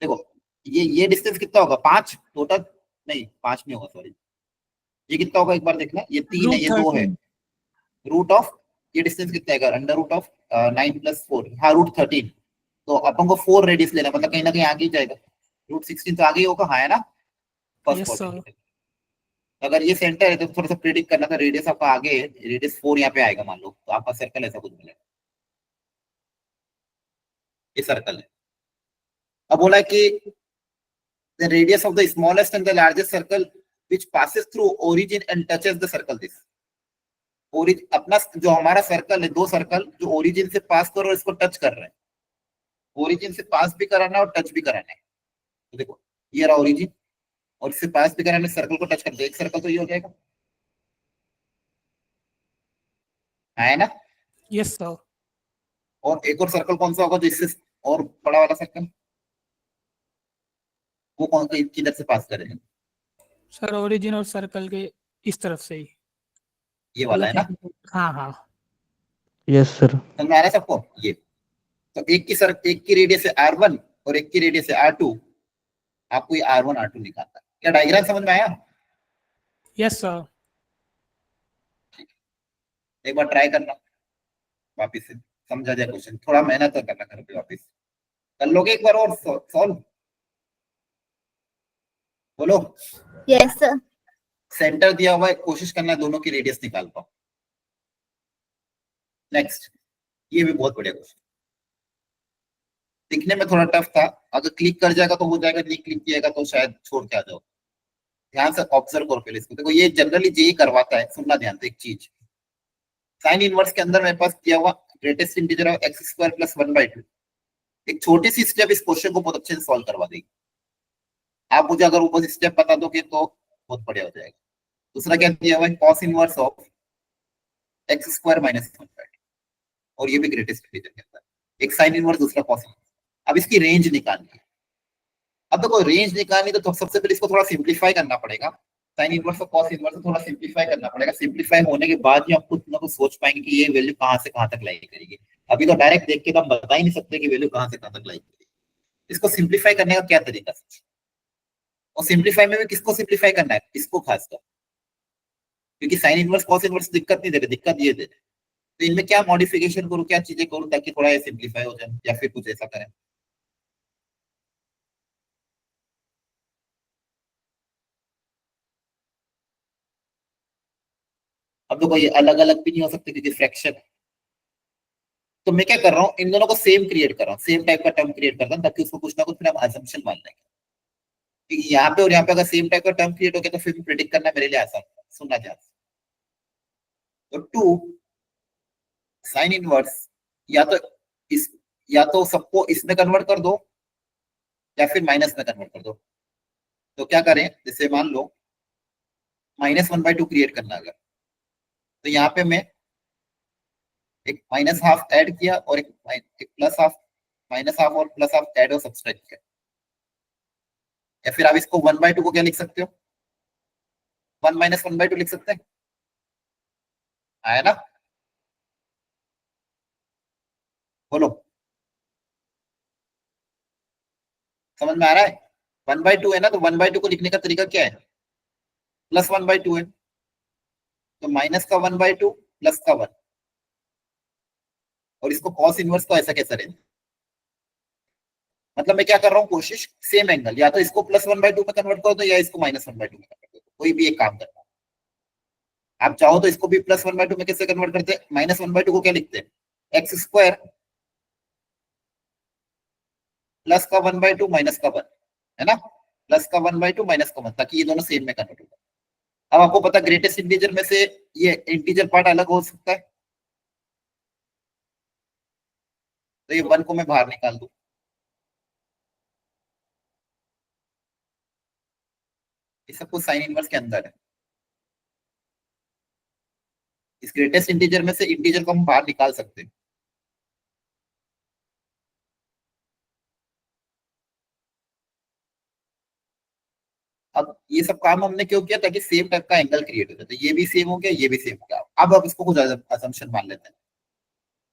Speaker 1: देखो ये डिस्टेंस कितना होगा? 5 टोटल, नहीं 5 नहीं होगा, सॉरी ये कितना होगा एक बार देखना, ये 3 है,
Speaker 7: रूट
Speaker 1: ये 2 है,
Speaker 7: 13
Speaker 1: रूट ऑफ ये डिस्टेंस कितना है, अंडर रूट ऑफ 9 + 4, हाँ √13। तो अपन को 4 रेडियस लेना, मतलब कहीं ना कहीं आगे ही जाएगा, √16 तो आगे ही होगा, हाँ है ना फर्स्ट
Speaker 7: यस सर
Speaker 1: क्वाड्रेंट। अगर ये सेंटर है तो थोड़ा सा प्रिडिक्ट करना था, रेडियस आपका आगे है, रेडियस 4 यहाँ पे आएगा मान लो, तो आपका सर्कल ऐसा कुछ मिलेगा, ये सर्कल है। अब बोला है कि the radius of the smallest and the largest circle which passes through origin and touches the circle this अपना जो हमारा सर्कल है, 2 सर्कल जो ओरिजिन से पास कर और इसको टच कर रहे हैं, ओरिजिन से पास भी कराना है और टच भी कराना है। तो देखो ये रहा ओरिजिन और इससे पास भी कराना है, सर्कल को टच कर दे, एक सर्कल तो ये हो जाएगा, है ना।
Speaker 7: यस सर
Speaker 1: और एक और सर्कल कौन सा होगा जो इससे और बड़ा वाला सर्कल, वो कौन सा किधर से पास करेगा,
Speaker 7: सर ओरिजिन और सर्कल के इस तरफ से ही
Speaker 1: ये वाला है ना।
Speaker 7: हाँ हाँ
Speaker 5: यस सर।
Speaker 1: समझ में आ रहा है सबको ये। तो एक की रेडियस है R1 और एक की रेडियस है R2, आपको ये R1 R2 निकालना है। क्या डायग्राम समझ में आया?
Speaker 7: यस सर
Speaker 1: एक बार ट्राई करना वापिस से, समझा जाए क्वेश्चन, थोड़ा मेहनत तो करना घर पे, वापिस कर लोगे एक बार और सॉल्व, बोलो।
Speaker 6: Yes sir.
Speaker 1: सेंटर दिया हुआ है, कोशिश करना है दोनों की रेडियस निकाल पाओ। नेक्स्ट, ये भी बहुत बढ़िया क्वेश्चन, दिखने में थोड़ा टफ था, अगर क्लिक कर जाएगा तो हो जाएगा, नहीं क्लिक किएगा तो शायद छोड़ के आ जाओ। ध्यान से ऑब्जर्व करो पहले इसको, देखो ये जनरली जेई करवाता है, सुनना ध्यान से एक चीज, साइन इनवर्स के अंदर मेरे पास दिया हुआ ग्रेटेस्ट इंटीजर ऑफ x² + 1/2, एक छोटी सी स्टेप इस क्वेश्चन को बहुत अच्छे से सॉल्व करवा देगी। आप मुझे अगर ऊपर स्टेप बता दोगे तो बहुत बढ़िया हो जाएगा। दूसरा क्या दिया हुआ है, cos इनवर्स ऑफ x² - 1/2, और ये भी ग्रेटेस्ट इंटीजर के अंदर, एक साइन इनवर्स दूसरा cos इनवर्स। अब इसकी रेंज निकालनी है। अब देखो रेंज निकालनी तो सबसे पहले इसको थोड़ा सिंप्लीफाई करना पड़ेगा, साइन इनवर्स और cos इनवर्स थोड़ा सिंप्लीफाई करना पड़ेगा, सिंप्लीफाई होने के बाद ही आप कुछ ना कुछ सोच पाएंगे कि ये वैल्यू कहां से कहां तक लाई करेगी। अभी तो डायरेक्ट देख के तो हम बता ही नहीं सकते कि वैल्यू कहां से कहां तक लाई करेगी। इसको सिंप्लीफाई करने का क्या तरीका है, और सिंप्लीफाई में भी किसको सिंप्लीफाई करना है, इसको खासकर, क्योंकि साइन इनवर्स cos इनवर्स दिक्कत नहीं दे रहे, दिक्कत ये दे रहे, तो इनमें क्या मॉडिफिकेशन करूं, क्या चीजें करूं ताकि थोड़ा ये सिंप्लीफाई हो जाए, या फिर कुछ ऐसा करें। अब देखो ये अलग अलग भी नहीं हो सकते क्योंकि फ्रैक्शन है, तो मैं क्या कर रहा हूँ, इन दोनों को सेम क्रिएट कर रहा हूँ, सेम टाइप का टर्म क्रिएट करता हूँ, ताकि उसको कुछ ना कुछ फिर हम अजम्पशन मान लेंगे। क्योंकि यहाँ पे और यहाँ पे अगर सेम टाइप का टर्म क्रिएट हो गया तो फिर प्रिडिक्ट करना मेरे लिए आसान है। सुनना ध्यान से, तो 2 साइन इनवर्स, या तो इस या तो सबको इसमें कन्वर्ट कर दो या फिर माइनस में कन्वर्ट कर दो। तो क्या करें, जैसे मान लो -1/2 क्रिएट करना, अगर तो यहाँ पे मैं एक -½ ऐड किया और एक +½ -½ और +½ ऐड और सब्सट्रैक्ट किया, या फिर आप इसको 1/2 को क्या लिख सकते हो, 1 - 1/2 लिख सकते हैं, आया ना, बोलो समझ में आ रहा है। 1/2 है ना, तो 1/2 को लिखने का तरीका क्या है, +1/2 है, तो माइनस का 1/2 प्लस का 1, और इसको cos इनवर्स को ऐसा कैसा रहेगा, मतलब मैं क्या कर रहा हूँ, कोशिश सेम एंगल, या तो इसको +1/2 में कन्वर्ट कर दो या इसको -1/2 में कन्वर्ट कर दो, कोई भी एक काम करना। आप चाहो तो इसको भी +1/2 में कैसे कन्वर्ट करते हैं, -1/2 को क्या लिखते हैं, x² प्लस का 1/2 माइनस का 1, है ना, प्लस का 1/2 माइनस का 1, ताकि ये दोनों सेम में कन्वर्ट हो। अब आपको पता ग्रेटेस्ट इंटीजर में से ये इंटीजर पार्ट अलग हो सकता है, तो ये 1 को मैं बाहर निकाल दूं, ये सब कुछ साइन इनवर्स के अंदर है। इस ग्रेटेस्ट इंटीजर में से इंटीजर को हम बाहर निकाल सकते हैं। अब ये सब काम हमने क्यों किया, ताकि सेम टाइप का एंगल क्रिएट हो जाए, तो ये भी सेम हो गया, ये भी सेम हो गया। अब आप इसको कुछ असम्पशन मान लेते हैं,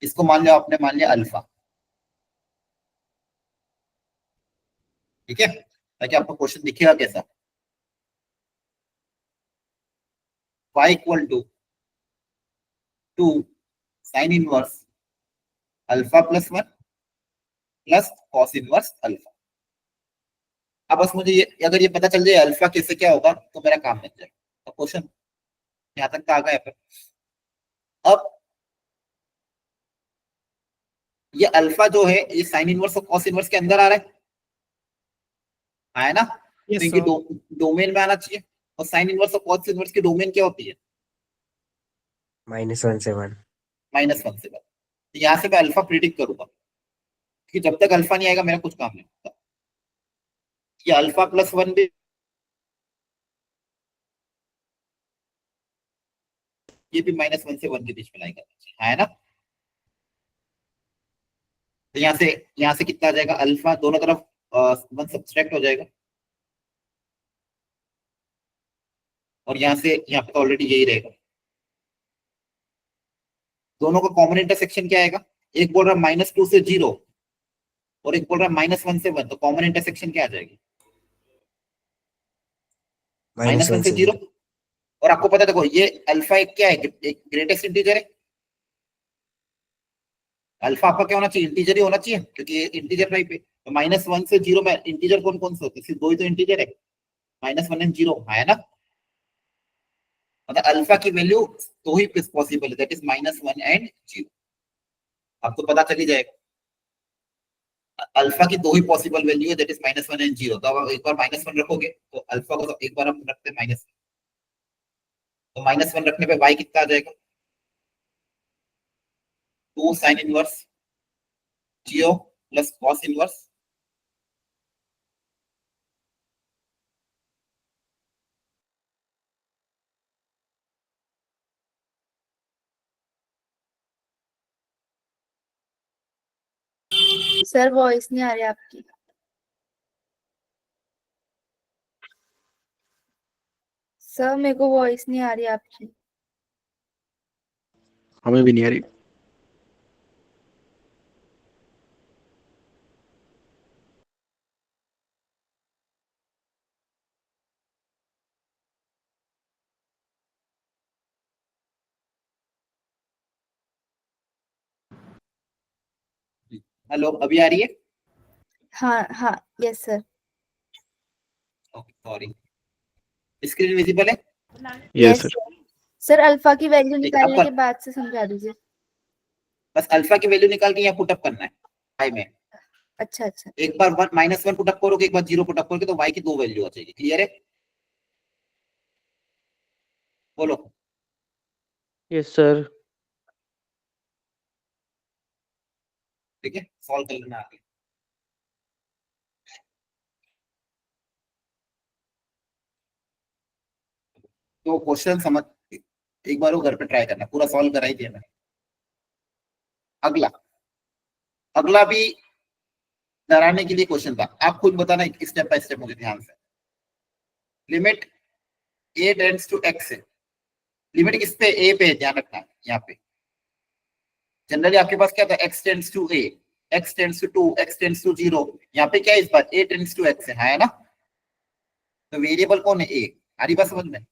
Speaker 1: इसको मान लिया आपने, मान लिया अल्फा, ठीक है, ताकि आपको क्वेश्चन दिखेगा कैसा। y equal to 2 sine inverse alpha plus 1 plus cos inverse alpha. अब बस मुझे अगर ये पता चल जाए अल्फा कैसे क्या होगा तो मेरा काम बन जाएगा। तो क्वेश्चन यहाँ तक तो आ गया पर अब ये अल्फा जो है ये साइन इनवर्स और कॉस इनवर्स के अंदर आ रहा है ना? तो
Speaker 7: यस
Speaker 1: इनकी
Speaker 7: सर।
Speaker 1: डोमेन में आना चाहिए। और साइन इनवर्स और कॉस इनवर्स की डोमेन क्या होती है?
Speaker 5: -1 से 1।
Speaker 1: -1 से 1। तो यहाँ से मैं अल्फा प्रिडिक्ट करूंगा कि जब तक अल्फा नहीं आएगा मेरा कुछ काम नहीं होता। ये अल्फा प्लस 1 भी ये भी -1 से 1 के बीच में लाएगा, है ना? तो यहाँ से कितना आ जाएगा? अल्फा दोनों तरफ 1 सब्सट्रैक्ट हो जाएगा और यहाँ से यहाँ पे तो ऑलरेडी यही रहेगा। दोनों का कॉमन इंटरसेक्शन क्या आएगा? एक बोल रहा है -2 से 0 और एक बोल रहा है -1 से 1, तो कॉमन इंटरसेक्शन क्या आ जाएगी? -1 से 0। और आपको पता देखो ये अल्फा एक क्या है? एक ग्रेटेस्ट इंटीजर है। अल्फा आपका क्या होना चाहिए? इंटीजर ही होना चाहिए क्योंकि ये इंटीजर टाइप है। तो -1 से 0 में इंटीजर कौन कौन से होते हैं? सिर्फ दो ही तो इंटीजर है, -1 एंड 0, है ना? मतलब अल्फा की वैल्यू दो ही पॉसिबल है, दैट इज -1 एंड 0। आपको पता चली जाएगा अल्फा की दो ही पॉसिबल वैल्यू है, दैट इज -1 एंड 0। तो अब एक बार -1 रखोगे तो अल्फा को तो एक बार हम रखते हैं -1, तो -1 रखने पे y कितना आ जाएगा? 2 sine inverse 0 plus cos inverse
Speaker 6: sir voice नहीं आ रही आपकी। सर मेरे को वॉइस नहीं आ रही आपकी।
Speaker 8: हमें भी नहीं आ रही।
Speaker 1: हेलो, अभी आ रही है?
Speaker 6: हाँ हाँ, yes sir.
Speaker 1: Okay, sorry. Screen visible है?
Speaker 8: Yes sir.
Speaker 6: सर अल्फा की वैल्यू
Speaker 1: ठीक है, अब
Speaker 6: निकालने
Speaker 1: कर।
Speaker 6: के बाद से समझा दीजिए।
Speaker 1: बस अल्फा की वैल्यू निकाल के यहाँ पुटअप करना है y में।
Speaker 6: अच्छा अच्छा।
Speaker 1: एक बार -1 पुटअप करोगे, एक बार 0 पुटअप करोगे तो y की दो वैल्यू आ जाएगी। क्लियर है? बोलो।
Speaker 3: Yes sir.
Speaker 1: ठीक है, सॉल्व कर लेना आगे। तो क्वेश्चन समझ एक बार वो घर पे ट्राई करना, पूरा सॉल्व करा ही दिया मैंने। अगला अगला भी डराने के लिए क्वेश्चन था। आप खुद बताना स्टेप बाय स्टेप मुझे ध्यान से। Limit a tends to x है। लिमिट किस पे? a पे, ध्यान रखना। यहाँ पे जनरली आपके पास क्या था? x tends to a, x tends to 2, x tends to 0। यहाँ पे क्या है इस बार? a टेंड्स टू x है ना? तो वेरिएबल कौन है? a। आ रही बात समझ में?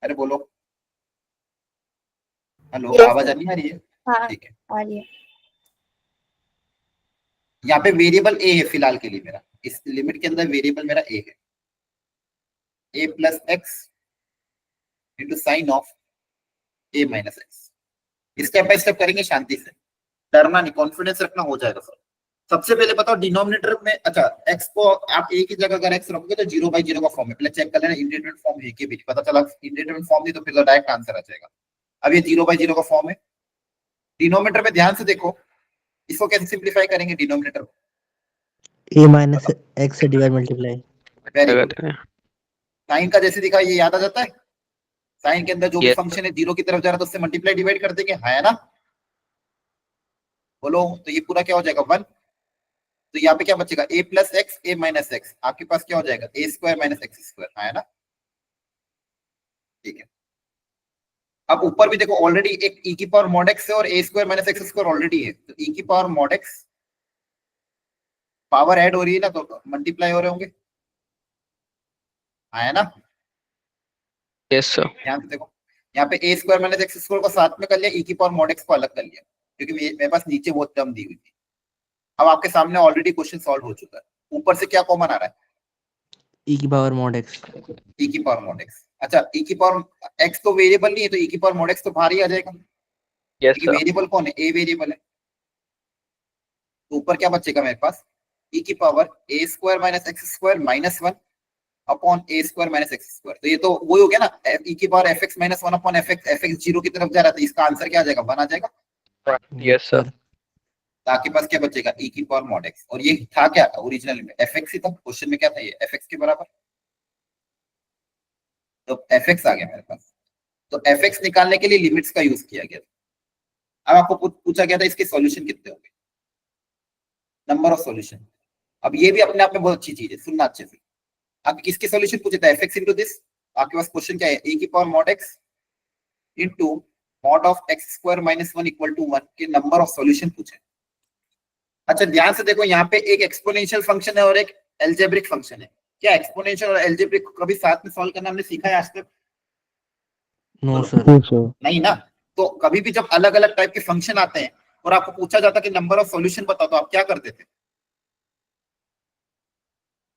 Speaker 1: अरे बोलो। हेलो,
Speaker 6: Yes,
Speaker 1: आवाज
Speaker 6: sir.
Speaker 1: नहीं आ रही है?
Speaker 6: हाँ
Speaker 1: ठीक है,
Speaker 6: आ रही है।
Speaker 1: यहाँ पे वेरिएबल a है फिलहाल के लिए मेरा। इस लिमिट के अंदर वेरिएबल मेरा a है, a plus x into sine of a minus x. Step by step करेंगे शांति से, डरना नहीं, कॉन्फिडेंस रखना, हो जाएगा सर। सबसे पहले बताओ डिनोमिनेटर में, अच्छा x को आप a की जगह अगर x रखोगे तो 0/0 का फॉर्म है। पहले चेक कर लेना इंडिटरमिनेट फॉर्म है कि भी, पता चला इंडिटरमिनेट फॉर्म नहीं तो फिर डायरेक्ट आंसर आ जाएगा। अब ये 0/0 का फॉर्म है। डिनोमिनेटर में ध्यान से देखो, इसको कैसे सिंप्लीफाई करेंगे डिनोमिनेटर को?
Speaker 5: a माइनस x से डिवाइड मल्टीप्लाई।
Speaker 1: वेरी
Speaker 3: क्या
Speaker 1: गुड।
Speaker 3: कहते हैं?
Speaker 1: साइन का जैसे दिखा ये याद आ जाता है। साइन के अंदर जो भी
Speaker 3: यस
Speaker 1: फंक्शन है 0 की तरफ जा रहा है तो उससे मल्टीप्लाई डिवाइड कर देंगे, है ना? बोलो। तो ये पूरा क्या हो जाएगा? 1। तो यहाँ पे क्या बचेगा? a plus x a minus x. आपके पास क्या हो जाएगा? a square minus X square, है ना? ठीक है। अब ऊपर भी देखो ऑलरेडी एक e की पावर मॉड x है और a square minus X square already है। तो e की power mod x power add हो रही है ना, तो मल्टीप्लाई हो रहे होंगे, है ना?
Speaker 3: Yes sir.
Speaker 1: ध्यान से देखो, यहाँ पे ए स्क्वायर माइनस एक्स स्क्वायर को साथ में कर लिया, ई की पावर मॉड एक्स को अलग कर लिया, क्योंकि मेरे पास नीचे वो टर्म दी हुई थी। अब आपके सामने ऑलरेडी क्वेश्चन सॉल्व हो चुका है, ऊपर से क्या कॉमन आ रहा है?
Speaker 5: ई की पावर मॉड एक्स।
Speaker 1: ई की पावर मॉड एक्स। अच्छा, ई की पावर एक्स तो वेरिएबल नहीं है, तो ई की पावर मॉड एक्स तो बाहर ही आ जाएगा,
Speaker 3: यस
Speaker 1: क्योंकि
Speaker 3: सर।
Speaker 1: वेरिएबल कौन है? ए वेरिएबल है। तो ऊपर क्या बचेगा मेरे पास? ई की power A square minus X square minus 1 upon A square minus X square. तो ये तो वही हो गया ना, ई की power F X minus 1 upon F X 0 की तरफ जा रहा था, इसका आंसर क्या आ जाएगा? 1 आ जाएगा।
Speaker 3: Yes sir.
Speaker 1: तो आपके पास क्या बचेगा? ई की पावर मॉड एक्स। और ये था क्या? ओरिजिनल में एफ एक्स ही था, क्वेश्चन में क्या था? ये एफ एक्स के बराबर। तो एफ एक्स आ गया मेरे पास। तो एफ एक्स निकालने के लिए लिमिट्स का यूज किया गया। अब आपको पूछा गया था इसके सॉल्यूशन कितने होंगे, नंबर ऑफ सॉल्यूशन। अब ये भी अपने आप में बहुत अच्छी चीज है, सुनना अच्छे से। आप किसके सॉल्यूशन पूछे थे? F X into this. आपके पास क्वेश्चन क्या है? ए की power mod X into mod of X square minus 1 equal to 1 के नंबर ऑफ सॉल्यूशन पूछे। अच्छा ध्यान से देखो, यहाँ पे एक एक्सपोनेंशियल फंक्शन है और एक एल्जेब्रिक फंक्शन है। क्या एक्सपोनेंशियल और एल्जेब्रिक को कभी साथ में सॉल्व करना हमने सीखा है आज तक?
Speaker 5: No sir.
Speaker 1: नहीं ना। तो कभी भी जब अलग अलग टाइप के फंक्शन आते हैं और आपको पूछा जाता है कि नंबर ऑफ सॉल्यूशन बताओ, तो आप क्या करते थे?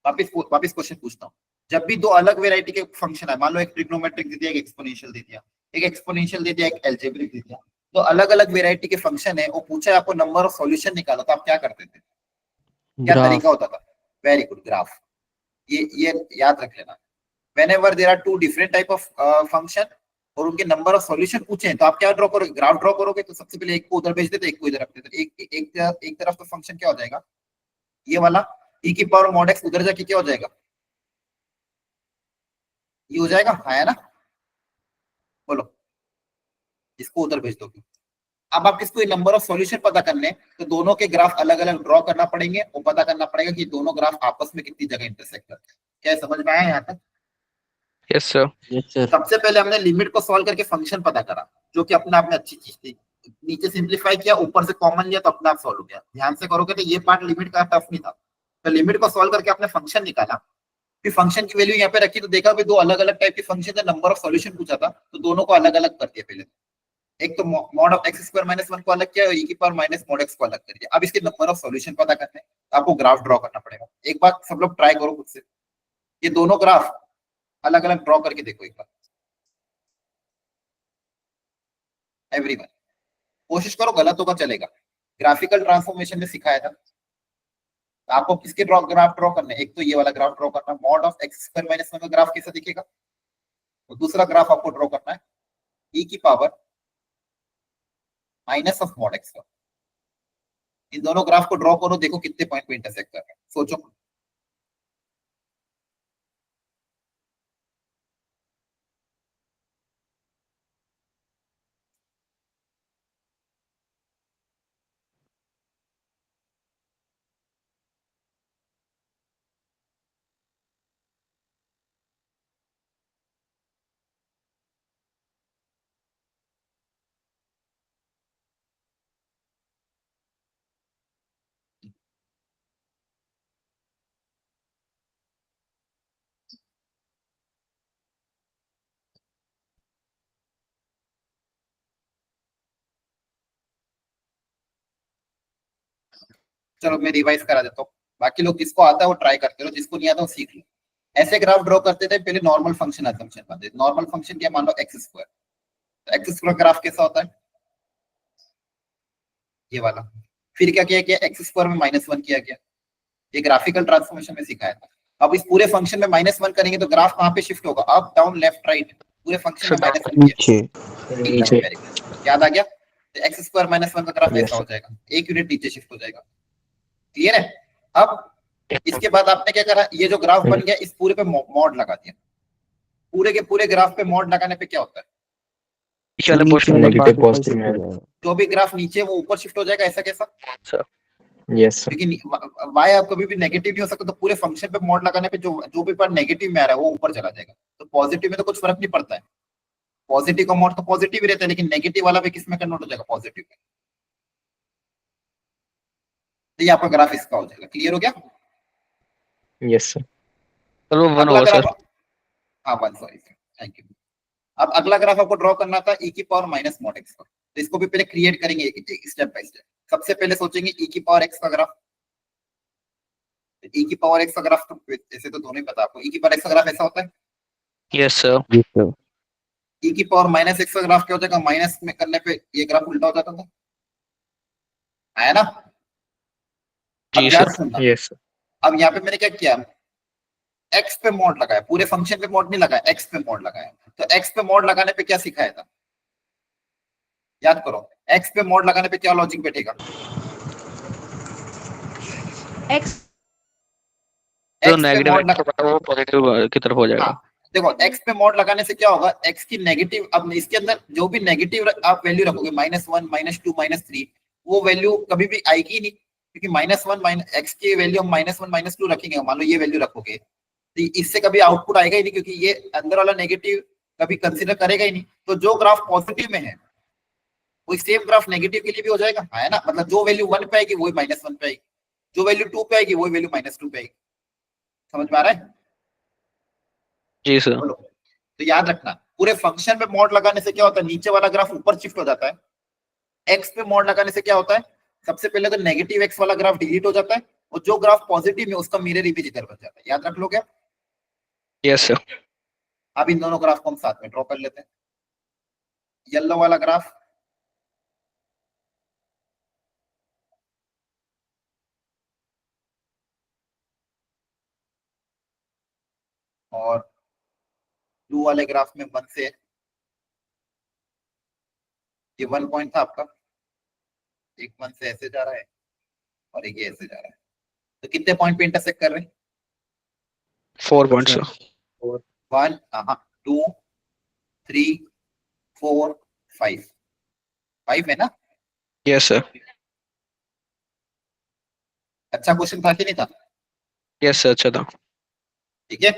Speaker 1: वापिस क्वेश्चन पूछता हूँ। जब भी दो अलग वेराइटी के फंक्शन है, मान लो एक ट्रिग्नोमेट्रिक दे दिया, एक एक्सपोनेंशियल दे दिया, एक एक्सपोनेंशियल दे दिया, एक एल्जेब्रिक दे दिया, तो अलग अलग वेराइटी के फंक्शन है, वो पूछा है आपको नंबर ऑफ सॉल्यूशन निकालो, तो आप क्या करते थे? क्या तरीका होता था? Very good, graph. ये याद रख लेना। whenever there are two different type of function और उनके नंबर ऑफ सॉल्यूशन पूछे तो आप क्या ड्रॉ करोगे? ग्राफ ड्रॉ करोगे। तो सबसे पहले एक को उधर भेज देते, एक को इधर रखते थे। एक तरफ तो फंक्शन क्या हो जाएगा? ये वाला e की पावर मॉड एक्स, उधर जाके क्या हो जाएगा? ये हो जाएगा, है ना? बोलो, इसको उधर भेज दो। अब आप किसको नंबर ऑफ सॉल्यूशन पता करने, तो दोनों के ग्राफ अलग अलग ड्रॉ करना पड़ेंगे और पता करना पड़ेगा कि दोनों ग्राफ आपस में कितनी जगह इंटरसेक्ट करते हैं। क्या समझ में आया यहाँ तक?
Speaker 3: Yes sir.
Speaker 5: Yes sir.
Speaker 1: सबसे पहले हमने लिमिट को सॉल्व करके फंक्शन पता करा, जो कि अपने आप में अच्छी चीज थी। नीचे सिंप्लीफाई किया, ऊपर से कॉमन लिया, तो अपने आप सॉल्व हो गया। ध्यान से करोगे तो ये पार्ट लिमिट का टफ नहीं था। तो लिमिट को सॉल्व करके आपने फंक्शन निकाला, फिर फंक्शन की वैल्यू यहाँ पे रखी, तो देखा भी दो अलग अलग टाइप के फंक्शन है, नंबर ऑफ सॉल्यूशन पूछा था, तो दोनों को अलग अलग कर दिया। पहले एक तो mod of X square minus 1 को अलग किया और ई की पावर माइनस मॉड एक्स को अलग कर दिया। अब इसके नंबर ऑफ सॉल्यूशन पता करने तो आपको ग्राफ ड्रॉ करना पड़ेगा। एक बार सब लोग ट्राई करो खुद से, ये दोनों ग्राफ अलग अलग ड्रॉ करके देखो एक बार। एवरीवन कोशिश करो, गलत होगा चलेगा। ग्राफिकल ट्रांसफॉर्मेशन में सिखाया था। आपको किसके ग्राफ ड्रॉ करने? एक तो ये वाला ग्राफ ड्रॉ करना, mod of X square minus 1 का ग्राफ कैसा दिखेगा। तो दूसरा ग्राफ आपको ड्रॉ करना है ई की power minus of mod x का। इन दोनों ग्राफ को ड्रॉ करो, देखो कितने पॉइंट पे इंटरसेक्ट कर रहे हैं। सोचो। चलो मैं रिवाइज करा देता हूँ, बाकी लोग जिसको आता है वो ट्राई करते रहो, जिसको नहीं आता वो सीख लो। ऐसे ग्राफ ड्रॉ करते थे पहले, नॉर्मल फंक्शन असम्पशन बनते। नॉर्मल फंक्शन क्या, मान लो एक्स स्क्वायर, तो एक्स स्क्वायर ग्राफ कैसा होता है? ये वाला। फिर क्या किया गया? एक्स स्क्वायर में माइनस 1 किया गया। ये ग्राफिकल ट्रांसफॉर्मेशन में सिखाया था। अब इस पूरे फंक्शन में माइनस 1 करेंगे तो ग्राफ कहाँ पे शिफ्ट होगा? Up down left right. पूरे फंक्शन में माइनस 1 किया, याद आ गया? तो एक्स स्क्वायर माइनस 1 का ग्राफ ऐसा हो जाएगा, एक यूनिट नीचे शिफ्ट हो जाएगा। क्लियर है? अब इसके बाद आपने क्या करा? ये जो ग्राफ बन गया, इस पूरे पे मॉड लगा दिया। पूरे के पूरे ग्राफ पे मॉड लगाने पे क्या होता है?
Speaker 8: नेगेटिव पॉजिटिव में।
Speaker 1: जो भी ग्राफ नीचे वो ऊपर शिफ्ट हो जाएगा, ऐसा कैसा?
Speaker 8: Yes sir.
Speaker 1: लेकिन y आप कभी भी नेगेटिव नहीं हो सकता, तो पूरे फंक्शन पे मॉड लगाने पे जो भी पार्ट नेगेटिव में आ रहा है वो ऊपर चला जाएगा। तो पॉजिटिव में तो कुछ फर्क नहीं पड़ता है, पॉजिटिव का मॉड तो पॉजिटिव ही रहता है, लेकिन नेगेटिव वाला भी किस में कन्वर्ट हो जाएगा? पॉजिटिव में। तो ये आपका ग्राफ इसका हो जाएगा। क्लियर हो गया?
Speaker 8: Yes sir.
Speaker 3: चलो 1 होगा सर।
Speaker 1: हाँ 1, सॉरी, थैंक यू। अब अगला ग्राफ आपको ड्रॉ करना था e की पावर माइनस मॉड x का, तो इसको भी पहले क्रिएट करेंगे स्टेप बाय स्टेप। सबसे पहले सोचेंगे e की पावर x का ग्राफ, e की पावर x का ग्राफ तो ऐसे तो दोनों ही पता आपको, e की पावर x का ग्राफ ऐसा होता है।
Speaker 3: Yes sir.
Speaker 1: e की पावर माइनस x का ग्राफ क्या हो जाएगा, माइनस में करने पे ये ग्राफ उल्टा हो जाता था, आया ना। अब
Speaker 3: जी
Speaker 1: ध्यान
Speaker 3: सर।
Speaker 1: सुनना,
Speaker 8: Yes.
Speaker 1: अब यहाँ पे मैंने क्या किया, x पे मॉड लगाया, पूरे फंक्शन पे मॉड नहीं लगाया, x पे मॉड लगाया। तो x पे मॉड लगाने पे क्या सिखाया था, याद करो, x पे मॉड लगाने पे क्या लॉजिक बैठेगा,
Speaker 6: x
Speaker 3: जो
Speaker 1: x पे
Speaker 3: नेगेटिव
Speaker 1: मॉड
Speaker 3: वो पॉजिटिव की तरफ हो जाएगा।
Speaker 1: हाँ देखो, x पे मॉड लगाने से क्या होगा, x की नेगेटिव, अब इसके अंदर जो भी नेगेटिव आप वैल्यू रखोगे, -1 -2 -3, वो वैल्यू कभी भी आएगी नहीं, क्योंकि -1 x की वैल्यू हम -1 -2 रखेंगे, मान लो ये वैल्यू रखोगे, तो इससे कभी आउटपुट आएगा ही नहीं, क्योंकि ये अंदर वाला नेगेटिव कभी कंसीडर करेगा ही नहीं। तो जो ग्राफ पॉजिटिव में है वही सेम ग्राफ नेगेटिव के लिए भी हो जाएगा, है ना। मतलब जो वैल्यू 1 पे आएगी वही -1 पे आएगी, जो वैल्यू 2 पे आएगी वही वैल्यू -2 पे आएगी। समझ में आ रहा है?
Speaker 3: जी सर।
Speaker 1: बोलो। तो याद रखना, पूरे फंक्शन पे मॉड लगाने से क्या होता है, नीचे वाला ग्राफ ऊपर शिफ्ट हो जाता है। एक्स पे मॉड लगाने से क्या होता है, सबसे पहले तो नेगेटिव एक्स वाला ग्राफ डिलीट हो जाता है, और जो ग्राफ पॉजिटिव है उसका मिरर इमेज इधर बन जाता है। याद रख लो क्या?
Speaker 3: Yes sir.
Speaker 1: अब इन दोनों ग्राफ को हम साथ में ड्रॉ कर लेते हैं। येलो वाला ग्राफ और ब्लू वाले ग्राफ में 1 से, ये 1 पॉइंट था आपका, एक 1 से ऐसे जा रहा है और एक ये ऐसे जा रहा है, तो कितने पॉइंट पे इंटरसेक्ट कर रहे हैं?
Speaker 3: 4 पॉइंट्स।
Speaker 1: 1 2 3 4 5 5 है ना।
Speaker 3: Yes sir.
Speaker 1: अच्छा क्वेश्चन था कि नहीं था?
Speaker 3: यस सर, अच्छा था।
Speaker 1: ठीक है,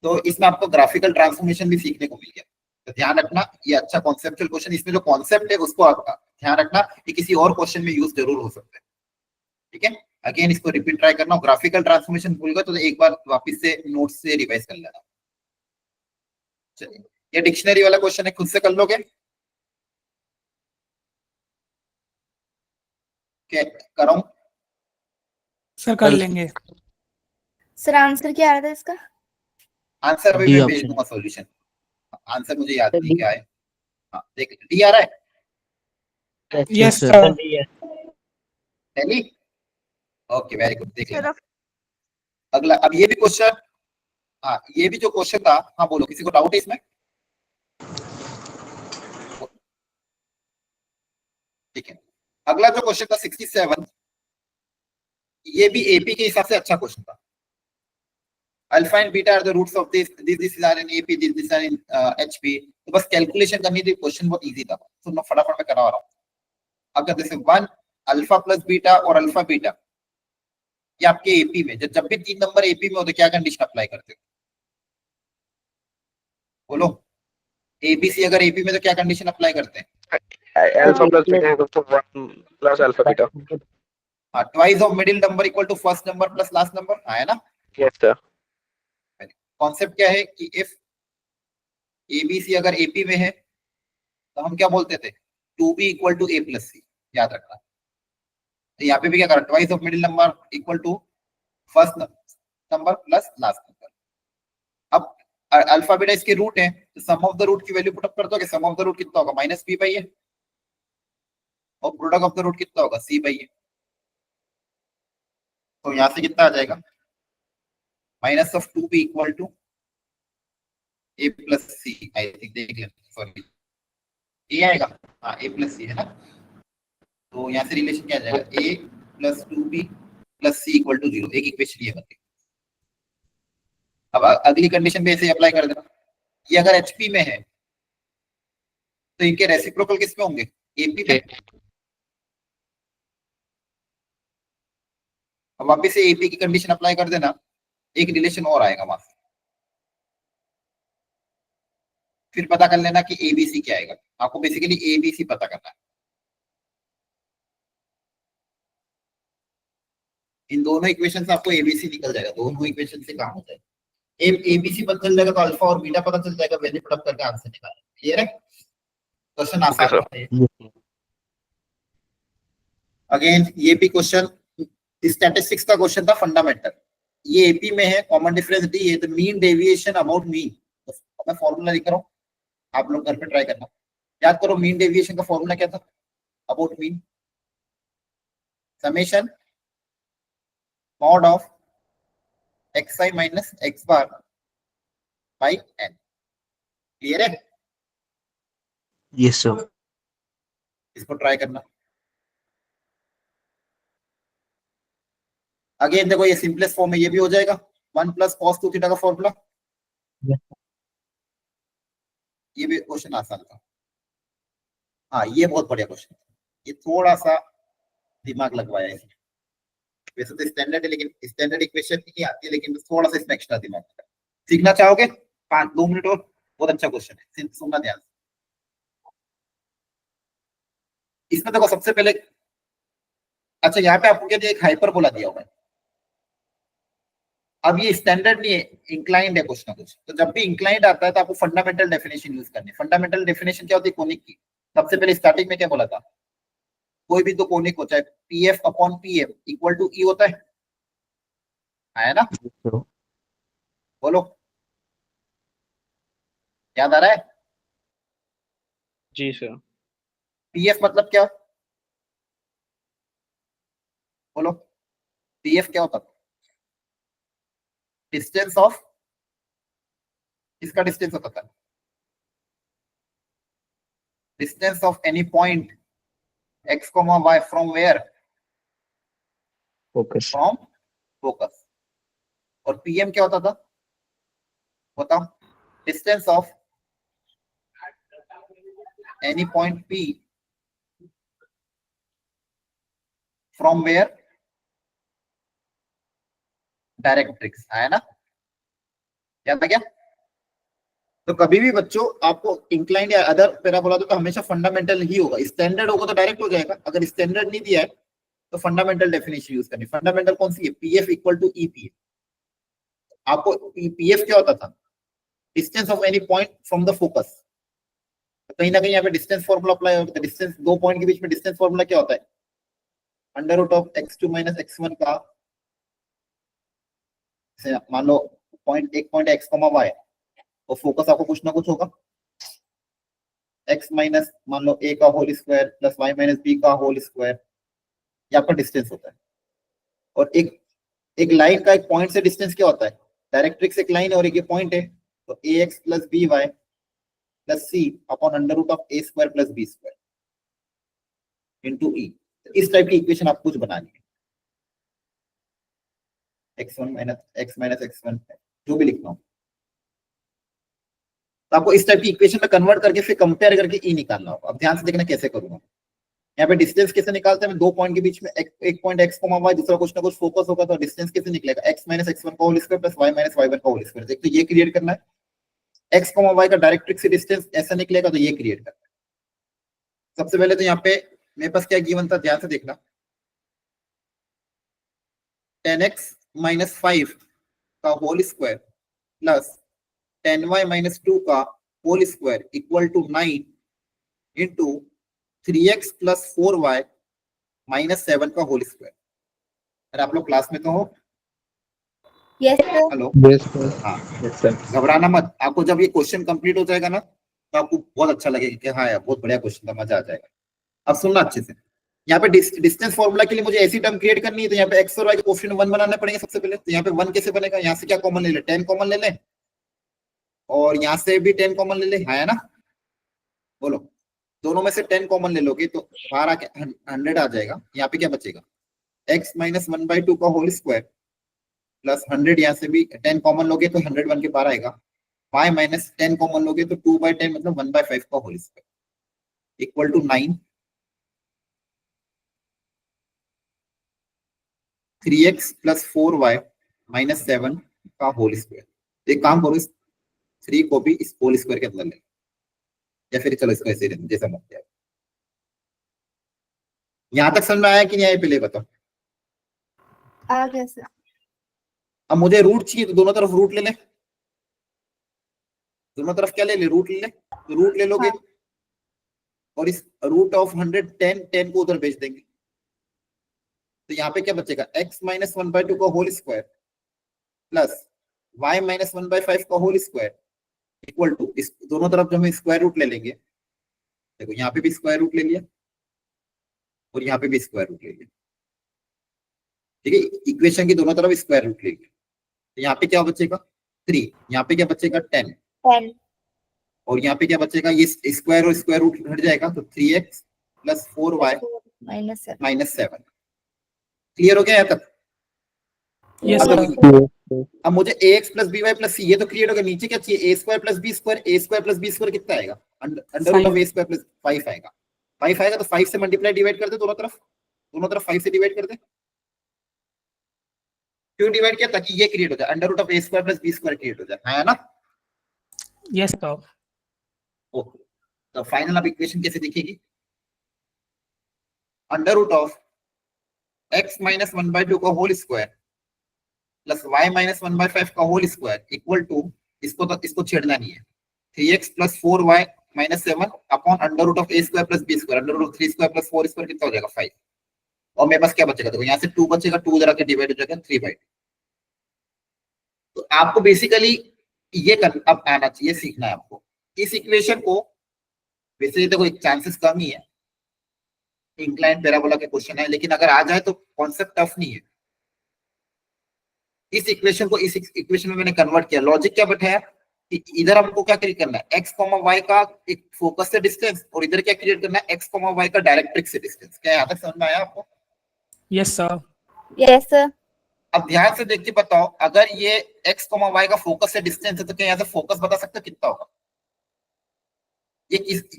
Speaker 1: तो इसमें आपको ग्राफिकल ट्रांसफॉर्मेशन भी सीखने को मिल गया। तो ध्यान रखना, ये अच्छा कॉन्सेप्चुअल क्वेश्चन, इसमें जो कॉन्सेप्ट है उसको आप ध्यान रखना कि किसी और क्वेश्चन में यूज जरूर हो सकता है। ठीक है, अगेन इसको रिपीट ट्राई करना। ग्राफिकल ट्रांसफॉर्मेशन भूल गए तो एक बार वापस से नोट्स से रिवाइज कर लेना। चलिए, ये डिक्शनरी वाला क्वेश्चन है, खुद से कर लोगे? कराऊं?
Speaker 7: सर कर लेंगे।
Speaker 6: सर आंसर क्या आ रहा था इसका?
Speaker 1: आंसर अभी
Speaker 5: D
Speaker 1: मैं भेज
Speaker 5: option।
Speaker 1: दूंगा सॉल्यूशन, आंसर मुझे याद नहीं क्या है। हाँ देख, डी आ रहा है,
Speaker 7: यस सर।
Speaker 1: पहली। ओके वेरी गुड, देख लेना। अगला, अब ये भी क्वेश्चन, हाँ ये भी जो क्वेश्चन था, हाँ बोलो, किसी को डाउट है इसमें? ठीक है, अगला जो क्वेश्चन था 67, ये भी एपी के हिसाब से अच्छा क्वेश्चन था। Alpha and beta are the roots of this are in AP, this are in HP. तो बस कैलकुलेशन करनी थी, क्वेश्चन बहुत इजी था, तो मैं फटाफट में करा रहा हूँ। अगर जैसे 1 अल्फा प्लस बीटा और अल्फा बीटा, ये आपके एपी में, जब भी 3 नंबर एपी में हो तो क्या कंडीशन अप्लाई करते हो? बोलो, एबीसी अगर एपी में तो क्या कंडीशन अप्लाई करते हैं?
Speaker 3: Alpha plus beta equal to 1 plus alpha beta.
Speaker 1: हाँ, twice of middle number equal to first number plus last number, है ना।
Speaker 3: Yes sir.
Speaker 1: कॉन्सेप्ट क्या है कि इफ एबीसी अगर एपी में है तो हम क्या बोलते थे, 2b equal to a plus C. याद रखना, तो यहाँ पे भी क्या करा, twice of middle number equal to first number plus last number. अब अल्फा बीटा इसके रूट है, तो सम ऑफ द रूट की वैल्यू पुटअप कर दोगे, सम ऑफ द रूट कितना होगा, -b/a, और प्रोडक्ट ऑफ द रूट कितना होगा, c/a। तो यहाँ से कितना आ जाएगा, minus of 2b equal to a plus C. I think देख लें, सॉरी ए आएगा, हाँ a प्लस सी है ना। तो यहाँ से रिलेशन क्या आ जाएगा, a plus 2b plus C equal to 0। एक इक्वेशन ये बनती है। अब अगली कंडीशन पे ऐसे अप्लाई कर देना, ये अगर एचपी में है तो इनके रेसिप्रोकल किस में होंगे, एपी में। अब वापस से एपी की कंडीशन अप्लाई कर देना, एक रिलेशन और आएगा वहां से, फिर पता कर लेना कि एबीसी क्या आएगा। आपको बेसिकली एबीसी पता करना है। इन दोनों इक्वेशन से आपको एबीसी निकल जाएगा, दोनों इक्वेशन से काम हो जाएगा। एबीसी पता चल जाएगा तो अल्फा और बीटा पता चल जाएगा, वैल्यू पुट अप करके आंसर निकालना। क्लियर है? क्वेश्चन आसान है। अगेन ये भी क्वेश्चन स्टैटिस्टिक्स का क्वेश्चन था, फंडामेंटल। ये एपी में है, कॉमन डिफरेंस डी है, तो मीन डेविएशन अबाउट मीन। तो मैं फॉर्मूला लिख रहा हूँ, आप लोग घर पे ट्राई करना। याद करो मीन डेविएशन का फॉर्मूला क्या था, about mean summation mod of xi minus x bar by n। Clear है?
Speaker 5: Yes sir.
Speaker 1: इसको ट्राई करना। अगेन देखो ये सिंपलेस्ट फॉर्म में ये भी हो जाएगा, 1 प्लस कॉस 2 थीटा का फॉर्मूला। ये भी क्वेश्चन आसान था। हाँ ये बहुत बढ़िया क्वेश्चन, ये थोड़ा सा दिमाग लगवाया है इसमें। वैसे तो स्टैंडर्ड है, लेकिन स्टैंडर्ड इक्वेशन नहीं आती है, लेकिन थोड़ा सा इसमें एक्स्ट्रा दिमाग लगा। सीखना चाहोगे? 2 मिनट और, बहुत अच्छा क्वेश्चन है, सुनना ध्यान से। इसमें देखो सबसे पहले, अच्छा यहाँ पे आपको क्या दिया, एक हाइपरबोला दिया हुआ है। अब ये स्टैंडर्ड नहीं है, इंक्लाइंड है कुछ ना कुछ। तो जब भी इंक्लाइंड आता है तो आपको फंडामेंटल डेफिनेशन यूज करनी है। फंडामेंटल डेफिनेशन क्या होती है कोनिक की? सबसे पहले स्टार्टिंग में क्या बोला था, कोई भी तो कोनिक होता है PF upon PM equal to E होता है ना? बोलो, याद आ रहा है?
Speaker 3: जी सर।
Speaker 1: पीएफ मतलब क्या? बोलो, पीएफ क्या होता था? डिस्टेंस ऑफ, इसका डिस्टेंस होता था, distance of any point x, y from where?
Speaker 8: Focus.
Speaker 1: From focus. और पीएम क्या होता था बताओ? Distance of any point p from where? Directrix. है ना? क्या था क्या? तो कभी भी बच्चों आपको इंक्लाइंड या अदर पैराबोला तो हमेशा फंडामेंटल ही होगा। स्टैंडर्ड होगा तो डायरेक्ट हो जाएगा, अगर स्टैंडर्ड नहीं दिया है तो फंडामेंटल डेफिनेशन यूज करनी। फंडामेंटल कौन सी है? PF equal to EP. आपको पीएफ क्या होता था? Distance of any point from the focus. कहीं ना कहीं यहाँ पे डिस्टेंस फॉर्मूला अप्लाई होता है। डिस्टेंस, दो पॉइंट के बीच में डिस्टेंस फॉर्मूला क्या होता है? Under root of x2 minus x1 का, मान लो पॉइंट, एक पॉइंट x, y, और फोकस आपको कुछ ना कुछ होगा, x माइनस मान लो a का whole square plus y minus b का होल स्क्वायर, ये आपका डिस्टेंस होता है। और एक लाइन का एक पॉइंट से डिस्टेंस क्या होता है? डायरेक्ट्रिक्स एक लाइन है और एक ये पॉइंट है, तो ax plus by plus c upon under root of a square plus b square into e। इस टाइप की इक्वेशन आपको कुछ बनानी है, x1 माइनस x1 जो भी लिखना हो, तो आपको इस टाइप की इक्वेशन में कन्वर्ट करके फिर कंपेयर करके ई निकालना होगा। अब ध्यान से देखना कैसे करूंगा। यहाँ पे डिस्टेंस कैसे निकालते हैं? दो पॉइंट के बीच में एक पॉइंट x, y, दूसरा कुछ ना कुछ फोकस होगा, तो डिस्टेंस कैसे निकलेगा? x माइनस x1 का whole square plus y minus y1 का होल स्क्वायर। देखो ये क्रिएट करना है। x, y का डायरेक्ट्रिक्स से डिस्टेंस ऐसा निकलेगा, तो ये क्रिएट करना है। सबसे पहले तो यहाँ पे मेरे पास क्या गिवन था, ध्यान से देखना। 10x माइनस 5 का whole square plus 10y minus 2 का whole square equal to 9 into 3x plus 4y minus 7 का होल स्क्वायर। अरे आप लोग क्लास में तो हो?
Speaker 6: Yes sir.
Speaker 1: Hello?
Speaker 5: Yes sir.
Speaker 1: हाँ,
Speaker 8: Yes, sir.
Speaker 1: घबराना मत। आपको जब ये क्वेश्चन कंप्लीट हो जाएगा ना, तो आपको बहुत अच्छा लगेगा कि हाँ यार बहुत बढ़िया क्वेश्चन था, मजा आ जाएगा। अब सुनना अच्छे से। यहाँ पे डिस्टेंस फॉर्मूला के लिए मुझे ऐसी टर्म क्रिएट करनी है, तो यहाँ पे x और y के कोएफिशिएंट 1 बनाने पड़ेंगे सबसे पहले। तो यहाँ पे 1 कैसे बनेगा? यहाँ से क्या कॉमन ले ले? 10 कॉमन ले ले, और यहाँ से भी 10 कॉमन ले ले, है ना? बोलो, दोनों में से 10 कॉमन ले लोगे तो बाहर आके 100 आ जाएगा। यहाँ पे क्या बचेगा? x माइनस 1/2 का होल स्क्वायर प्लस 100, यहाँ से भी 10 कॉमन लोगे तो 100 बन के बाहर आएगा। y माइनस 10 कॉमन लोगे तो 2/10 मतलब 1/5 का whole square equal to 9 3x plus 4y minus 7 का होल स्क्वायर। एक काम करो, इस 3 को भी इस होल स्क्वायर के अंदर ले, या फिर चलो इसको ऐसे ही जैसा मन किया। यहां तक समझ में आया कि नहीं आया? पहले बताओ।
Speaker 6: आ गया सर।
Speaker 1: अब मुझे रूट चाहिए, तो दोनों तरफ रूट ले ले। दोनों तरफ क्या ले ले, रूट ले ले, तो रूट ले लोगे और इस रूट ऑफ 110 को उधर भेज देंगे, तो यहाँ पे क्या बचेगा, x माइनस 1/2 का whole square plus y minus 1/5 का होल स्क्वायर इक्वल टू, इस दोनों तरफ जो हम स्क्वायर रूट ले लेंगे, देखो यहाँ पे भी स्क्वायर रूट ले लिया और यहाँ पे भी स्क्वायर रूट ले लिया, ठीक है, इक्वेशन की दोनों तरफ स्क्वायर रूट ले लिया, तो यहाँ पे क्या बचेगा 3, यहाँ पे क्या बचेगा 10,
Speaker 6: 10
Speaker 1: और यहाँ पे क्या बचेगा, ये स्क्वायर और स्क्वायर रूट हट जाएगा, तो 3x plus 4y
Speaker 6: -7
Speaker 1: minus 7। Clear हो गया यहाँ तक?
Speaker 7: यस
Speaker 1: अब
Speaker 7: सर।
Speaker 1: अब मुझे ax plus by plus c, ये तो क्लियर हो गया। नीचे क्या चाहिए, a square plus b square, a square plus b square कितना आएगा, under root of a square plus 5 आएगा, 5 आएगा, तो 5 से मल्टीप्लाई डिवाइड कर दे दोनों तरफ 5 से डिवाइड कर दे। क्यों डिवाइड किया, ताकि ये क्रिएट हो जाए, under root of a square plus b square create हो जाए, है ना?
Speaker 7: Yes sir.
Speaker 1: ओके, तो फाइनल अब इक्वेशन कैसे दिखेगी, under root of x minus 1/2 का whole square plus y minus 1/5 का होल स्क्वायर इक्वल टू, इसको छेड़ना नहीं है, 3x plus 4y minus 7 upon under root of a square plus b square, under root of 3 square plus 4 square कितना हो जाएगा 5, और मेरे पास क्या बचेगा, देखो यहाँ से 2 बचेगा, 2 उधर आके डिवाइड हो जाएगा 3/2। तो आपको बेसिकली ये अब आना चाहिए, सीखना है आपको इस इक्वेशन को। वैसे देखो एक चांसेस कम ही है, इंक्लाइन पैराबोला के क्वेश्चन है, लेकिन अगर आ जाए तो कॉन्सेप्ट टफ नहीं है। इस इक्वेशन को इस इक्वेशन में मैंने कन्वर्ट किया, लॉजिक क्या बैठाया कि इधर हमको क्या क्रिएट करना है, x, y का एक फोकस से डिस्टेंस, और इधर क्या क्रिएट करना है, x, y का डायरेक्ट्रिक्स से डिस्टेंस। क्या यहाँ तक समझ में आया आपको?
Speaker 7: Yes sir.
Speaker 6: Yes sir.
Speaker 1: अब ध्यान से देख के बताओ, अगर ये x, y का फोकस से डिस्टेंस है, तो क्या यहाँ से फोकस बता सकते हो कितना होगा? ये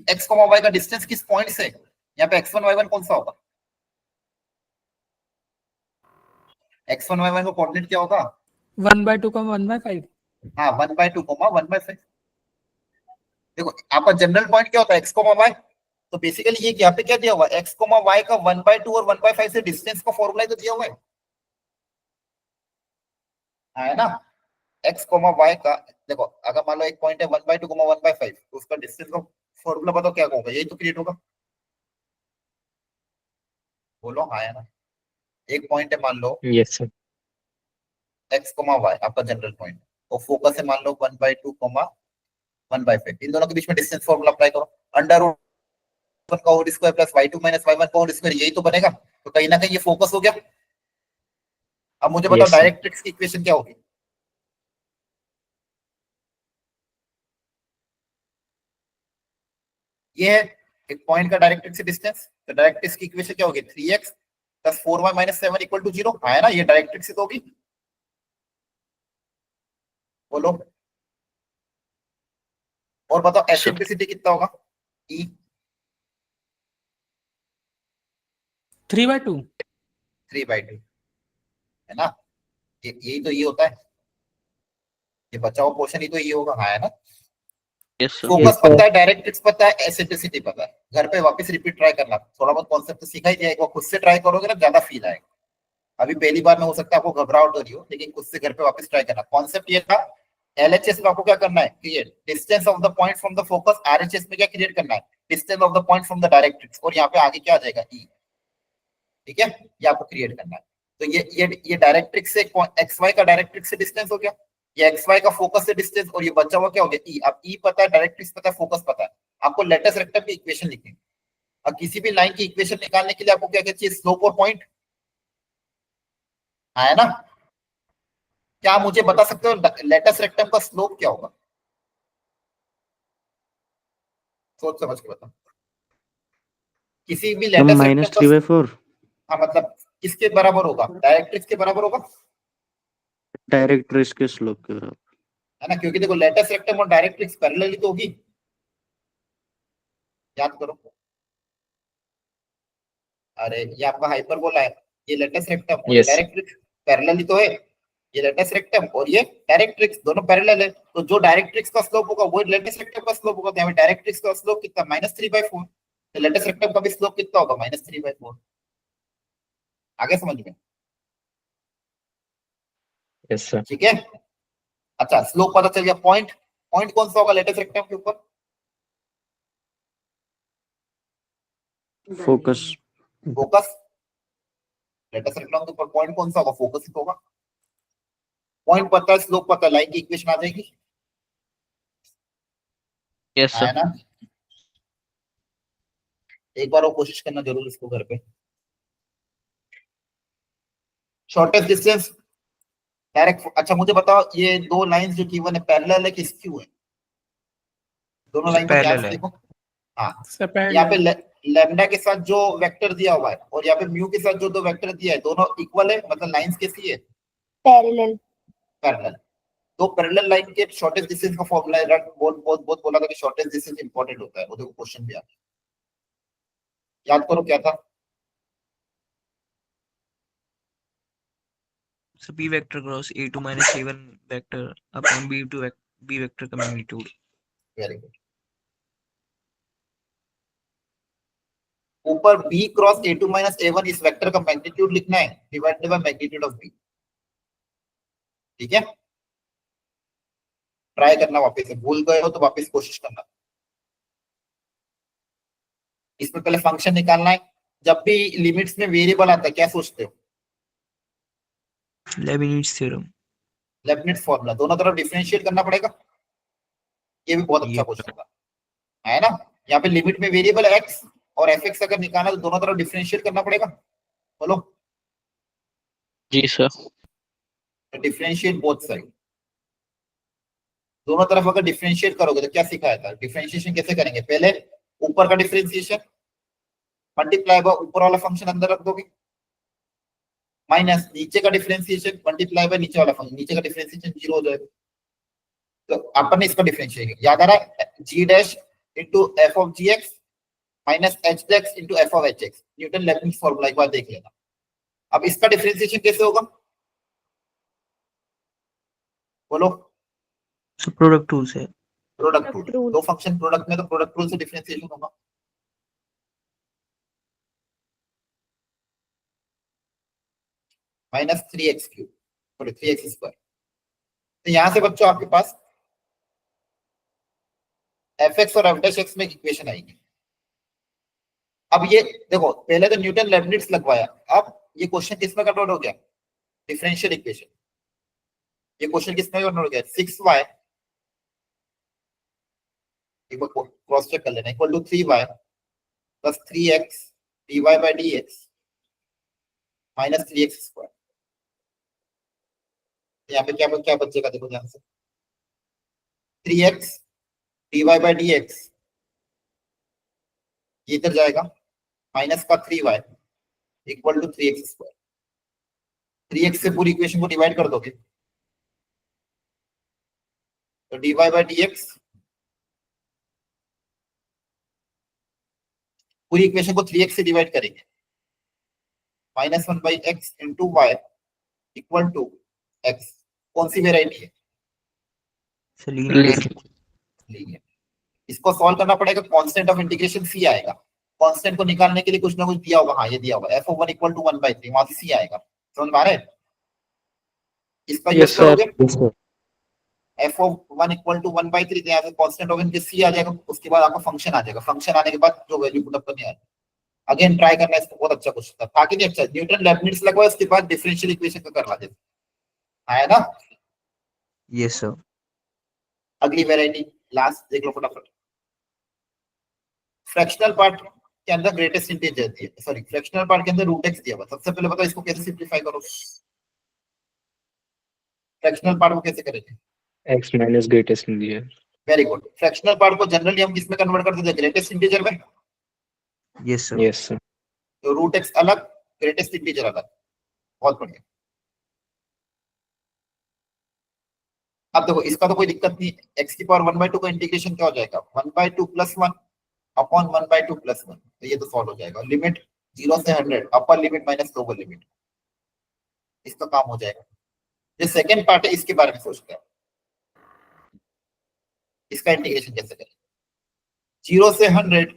Speaker 1: x, y का डिस्टेंस किस पॉइंट से, यहाँ पे x1 y1 कौन सा होगा, x1 y1 का कोऑर्डिनेट क्या होगा,
Speaker 7: 1/2 का 1/5।
Speaker 1: हाँ 1/2 1/5। देखो आपका जनरल पॉइंट क्या होता है, x, y, तो बेसिकली ये यहाँ पे क्या दिया हुआ है, x, y का 1/2 और 1/5 से डिस्टेंस का फॉर्मूला तो दिया हुआ है ना? x, y का देखो, अगर मान लो एक पॉइंट है 1/2 1/5, तो उसका डिस्टेंस का फॉर्मूला बताओ क्या होगा, यही तो क्रिएट होगा, बोलो हाँ है ना? एक पॉइंट है मान लो
Speaker 8: Yes, sir.
Speaker 1: x, y आपका जनरल पॉइंट, और फोकस है मान लो 1/2 1/5, इन दोनों के बीच में डिस्टेंस फॉर्मूला अप्लाई करो, अंडर रूट 1 का whole square plus y2 minus y1 का होल स्क्वायर, यही तो बनेगा। तो कहीं ना कहीं ये फोकस हो गया। अब मुझे बताओ
Speaker 8: Yes, sir.
Speaker 1: डायरेक्ट्रिक्स की इक्वेशन क्या होगी, ये है एक पॉइंट का डायरेक्ट्रिक्स से डिस्टेंस, तो डायरेक्ट्रिक्स की इक्वेशन क्या होगी, 3x plus 4y minus 7 equal to 0, है ना? ये डायरेक्ट्रिक्स से तो होगी, बोलो। और बताओ एसेंट्रिसिटी कितना होगा, E
Speaker 7: 3/2।
Speaker 1: 3/2, है ना? यही तो ये होता है, ये बचाओ पोर्शन ही तो ये होगा, हाँ है ना?
Speaker 3: Yes sir.
Speaker 1: फोकस पता है, डायरेक्ट्रिक्स पता है, एसेंट्रिसिटी पता है। घर पे वापस रिपीट ट्राई करना, थोड़ा बहुत कॉन्सेप्ट तो सीखा ही दिया, एक बार खुद से ट्राई करोगे ना ज्यादा फील आएगा। अभी पहली बार में हो सकता है आपको घबराहट हो रही हो, लेकिन खुद से घर पे वापस ट्राई करना। कॉन्सेप्ट ये था, एलएचएस में आपको क्या करना है, create distance of the point from the focus, RHS में क्या क्रिएट करना है, distance of the point from the directrix, और यहाँ पे आगे क्या आ जाएगा, ई। ठीक है, ये आपको क्रिएट करना है। तो ये डायरेक्ट्रिक्स से एक्स वाई का डायरेक्ट्रिक्स से डिस्टेंस हो गया, ये एक्स वाई का फोकस से डिस्टेंस, और ये बचा हुआ क्या हो गया, ई। अब ई पता है, डायरेक्ट्रिक्स पता है, फोकस पता है, आपको लेटेस्ट रेक्टम की इक्वेशन लिखनी है। अब किसी भी लाइन की इक्वेशन निकालने के लिए आपको क्या चाहिए, स्लोप और पॉइंट, है ना? क्या मुझे बता सकते हो लेटेस्ट रेक्टम का स्लोप क्या होगा, सोच समझ के बताओ। किसी भी लेटेस्ट रेक्टम
Speaker 5: -3/4
Speaker 1: हाँ, मतलब किसके बराबर होगा, डायरेक्ट्रिक्स के बराबर होगा,
Speaker 5: डायरेक्ट्रिक्स के स्लोप के बराबर,
Speaker 1: है ना? क्योंकि देखो लेटेस्ट रेक्टम और डायरेक्ट्रिक्स पैरेलल तो होगी, याद करो। अरे ये आपका हाइपरबोला है, ये लेटेस्ट रेक्टम और
Speaker 8: Yes.
Speaker 1: डायरेक्ट्रिक्स पैरेलल ही तो है। ये लेटेस्ट रेक्टम और ये डायरेक्ट्रिक्स दोनों पैरेलल है, तो जो डायरेक्ट्रिक्स का स्लोप होगा वो लेटेस्ट रेक्टम का स्लोप होगा। तो यहाँ डायरेक्ट्रिक्स का स्लोप कितना, -3/4, तो लेटेस्ट रेक्टम का भी स्लोप कितना होगा, -3/4। आगे समझ में?
Speaker 8: Yes, sir.
Speaker 1: ठीक है, अच्छा स्लोप पता चल गया। पॉइंट, पॉइंट कौन सा होगा लेटेस्ट रेक्टेंगल के ऊपर?
Speaker 5: Focus
Speaker 1: focus. लेटेस्ट रेक्टेंगल के ऊपर पॉइंट कौन सा होगा? फोकस ही होगा। पॉइंट पता है, स्लोप पता है, लाइन की इक्वेशन आ जाएगी।
Speaker 3: यस
Speaker 1: आया
Speaker 3: सर।
Speaker 1: ना? एक बार वो कोशिश करना जरूर इसको घर पे। Shortest distance direct. अच्छा मुझे बताओ, ये दो लाइंस जो गिवन है पैरेलल है कि स्क्यू है? दोनों लाइन को ध्यान से देखो। हाँ, यहाँ पे लैम्डा के साथ जो वेक्टर दिया हुआ है और यहाँ पे म्यू के साथ जो दो वेक्टर दिया है, दोनों इक्वल है, मतलब लाइंस कैसी है?
Speaker 6: पैरेलल।
Speaker 1: पैरेलल। तो पैरेलल लाइन के शॉर्टेस्ट डिस्टेंस का फॉर्मूला है। बहुत बहुत बहुत बोला था कि शॉर्टेस्ट डिस्टेंस इंपॉर्टेंट होता है, वो देखो क्वेश्चन भी आ गया। याद करो क्या था?
Speaker 9: So p vector cross a2 minus a1 vector upon b2 b vector का magnitude.
Speaker 1: Very good. ऊपर b cross a2 minus a1 इस वेक्टर का मैग्नीट्यूड लिखना है, divided by magnitude of b। ठीक है, ट्राई करना वापस से, भूल गए हो तो वापस कोशिश करना। इसमें पहले फंक्शन निकालना है। जब भी लिमिट्स में वेरिएबल आता है क्या सोचते हो?
Speaker 9: Leibniz theorem.
Speaker 1: लेबनिट्ज फॉर्मूला, दोनों तरफ डिफरेंशिएट करना पड़ेगा। ये भी बहुत अच्छा
Speaker 9: Yes.
Speaker 1: क्वेश्चन था, है ना? यहाँ पे लिमिट में वेरिएबल x और fx अगर निकालना तो दोनों तरफ डिफरेंशिएट करना पड़ेगा। बोलो।
Speaker 3: जी सर।
Speaker 1: Differentiate both side. दोनों तरफ अगर डिफरेंशिएट करोगे तो क्या सिखाया था? डिफरेंशिएशन कैसे करेंगे? पहले ऊपर का डिफरेंशिएशन मल्टीप्लाई बाय ऊपर वाला फंक्शन अंदर रख दोगे, माइनस नीचे का डिफरेंशिएशन मल्टीप्लाई बाय नीचे वाला फंक्शन, नीचे का डिफरेंशिएशन 0 हो जाएगा। तो अपन ने इसका डिफरेंशिएशन याद आ रहा है? g dash into f of gx minus h dash into f of hx, Newton Lebanese formula एक बार देख लेना। अब इसका डिफरेंशिएशन कैसे होगा? बोलो।
Speaker 9: So product rule से.
Speaker 1: Product rule.
Speaker 2: Rule.
Speaker 1: दो फंक्शन प्रोडक्ट में तो प्रोडक्ट रूल से डिफरेंशिएशन होगा। Minus 3x cube sorry 3x square. तो यहां से बच्चों आपके पास fx और f डैश x में इक्वेशन आएगी। अब ये देखो, पहले तो न्यूटन लेबनिट्ज लगवाया, अब ये क्वेश्चन किसमें कन्वर्ट हो गया? Differential equation. ये क्वेश्चन किसमें कन्वर्ट हो गया? 6y एक बार क्रॉस चेक कर लेना, equal to 3y plus 3x dy by dx minus 3x square. यहाँ पे क्या क्या बचेगा देखो ध्यान से, 3x dy बाय dx ये इधर जाएगा, माइनस का 3y equal to 3x square. 3x से पूरी इक्वेशन को डिवाइड कर दोगे तो dy बाय dx, पूरी इक्वेशन को 3x से डिवाइड करेंगे, minus 1 by x into y equal to x। कौन सी वेराइटी है?
Speaker 9: So linear.
Speaker 1: लीनियर। इसको सॉल्व करना पड़ेगा, कांस्टेंट ऑफ इंटीग्रेशन c आएगा। कांस्टेंट को निकालने के लिए कुछ ना कुछ दिया होगा। हाँ ये दिया होगा, f(1) इक्वल टू 1/3, वहां से c आएगा। समझ में आ रहा है? इसका यूज करोगे f(1) इक्वल टू 1/3, यहाँ से कांस्टेंट ऑफ इंटीग्रेशन c आ जाएगा, उसके बाद आपका फंक्शन आ जाएगा। फंक्शन आने के बाद जो वैल्यू पुट अप करनी है, अगेन ट्राई करना, इसको बहुत अच्छा क्वेश्चन था कि नहीं? अच्छा, न्यूटन लेबनिट्ज लगवाया, उसके बाद डिफरेंशियल इक्वेशन का करवा देते, आया ना?
Speaker 9: Yes sir.
Speaker 1: अगली वेराइटी लास्ट देख लो फटाफट। फ्रैक्शनल पार्ट के अंदर ग्रेटेस्ट इंटीजर दिया, सॉरी फ्रैक्शनल पार्ट के अंदर रूट एक्स दिया हुआ। सबसे पहले बताओ इसको कैसे सिंपलीफाई करोगे? फ्रैक्शनल पार्ट को कैसे करेंगे?
Speaker 8: X minus greatest integer.
Speaker 1: Very good. Fractional part को जनरली हम किसमें कन्वर्ट करते थे? ग्रेटेस्ट इंटीजर में।
Speaker 9: Yes sir.
Speaker 8: Yes sir.
Speaker 1: तो रूट एक्स अलग, ग्रेटेस्ट इंटीजर अलग। बहुत बढ़िया। अब देखो इसका तो कोई दिक्कत नहीं, x की पावर 1/2 का इंटीग्रेशन क्या हो जाएगा? 1/2 प्लस 1 अपॉन 1/2 प्लस 1, तो ये तो सॉल्व हो जाएगा। लिमिट 0 से 100, upper limit minus lower limit, इसका काम हो जाएगा। ये सेकंड पार्ट है, इसके बारे में सोचते हैं, इसका इंटीग्रेशन कैसे करें? 0 से 100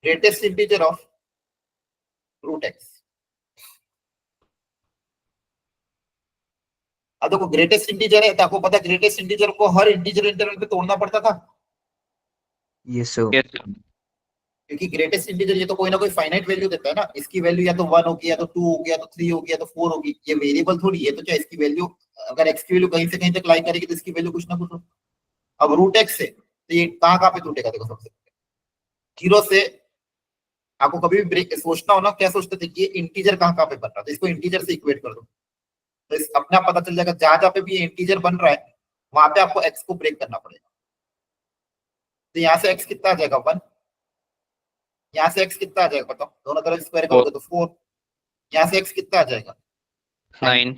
Speaker 1: greatest integer of root x, अब देखो ग्रेटेस्ट इंटीजर है तो आपको पता है ग्रेटेस्ट इंटीजर को हर इंटीजर इंटरवल पे तोड़ना पड़ता था,
Speaker 9: Yes, sir.
Speaker 1: क्योंकि ग्रेटेस्ट इंटीजर ये तो कोई ना कोई फाइनाइट वैल्यू देता है ना, इसकी वैल्यू या तो 1 होगी या तो 2 होगी या तो 3 होगी या तो 4 होगी, ये वेरिएबल थोड़ी है। तो क्या इसकी वैल्यू अगर x की वैल्यू कहीं से कहीं तक लाई करेगी तो इसकी वैल्यू कुछ ना कुछ हो। अब रूट x से तो ये कहाँ पे टूटेगा, देखो सबसे 0 से आपको कभी भी ब्रेक सोचना हो ना, क्या सोचते थे कि ये इंटीजर कहाँ पे बन रहा है, तो इसको इंटीजर से इक्वेट कर दो, तो इस अपने आप पता चल जाएगा जहां पे भी ये इंटीजर बन रहा है वहां पे आपको x को ब्रेक करना पड़ेगा। तो यहाँ से x कितना आ जाएगा 1, यहाँ से x कितना आ जाएगा बताओ, दोनों तरफ स्क्वायर करोगे तो 4, यहाँ से x कितना आ जाएगा
Speaker 3: 9।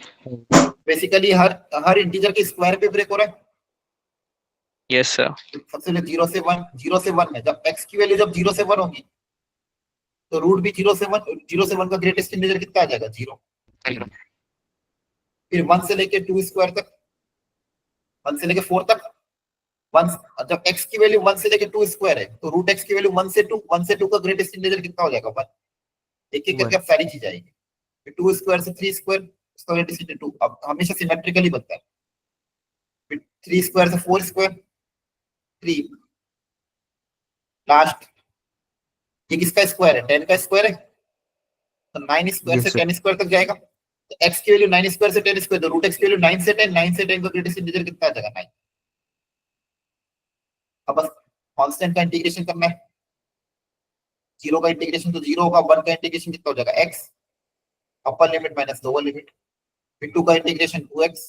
Speaker 1: बेसिकली हर इंटीजर के स्क्वायर पे ब्रेक हो रहा है।
Speaker 3: Yes sir.
Speaker 1: सबसे पहले 0 से 1 है, जब x की वैल्यू जब 0 से 1 होगी तो रूट भी 0 से 1 का ग्रेटेस्ट इंटीजर कितना आ जाएगा 0। फिर 1 से लेके 2 स्क्वायर तक, 1 से लेके 4 तक, 1 जब x की वैल्यू 1 से लेके 2 स्क्वायर है तो रूट x की वैल्यू 1 से 2 का ग्रेटेस्ट इंटीजर कितना हो जाएगा 1। एक एक करके अब सारी चीज आएगी, फिर 2 स्क्वायर से 3 स्क्वायर उसका ग्रेटेस्ट इंटीजर 2, अब हमेशा सिमेट्रिकली बनता है। फिर 3 स्क्वायर से 4 स्क्वायर 3, लास्ट ये किसका स्क्वायर है 10 का स्क्वायर है, तो 9 स्क्वायर से 10 स्क्वायर तक जाएगा। तो x की वैल्यू 9 स्क्वायर से 10 स्क्वायर, तो रूट x की वैल्यू 9 से 10 का ग्रेटेस्ट इंटीजर कितना आ जाएगा 9। अब बस कांस्टेंट का इंटीग्रेशन करना है, 0 का इंटीग्रेशन तो 0 होगा, 1 का इंटीग्रेशन कितना हो जाएगा x, upper limit minus lower limit, फिर 2 का इंटीग्रेशन 2x,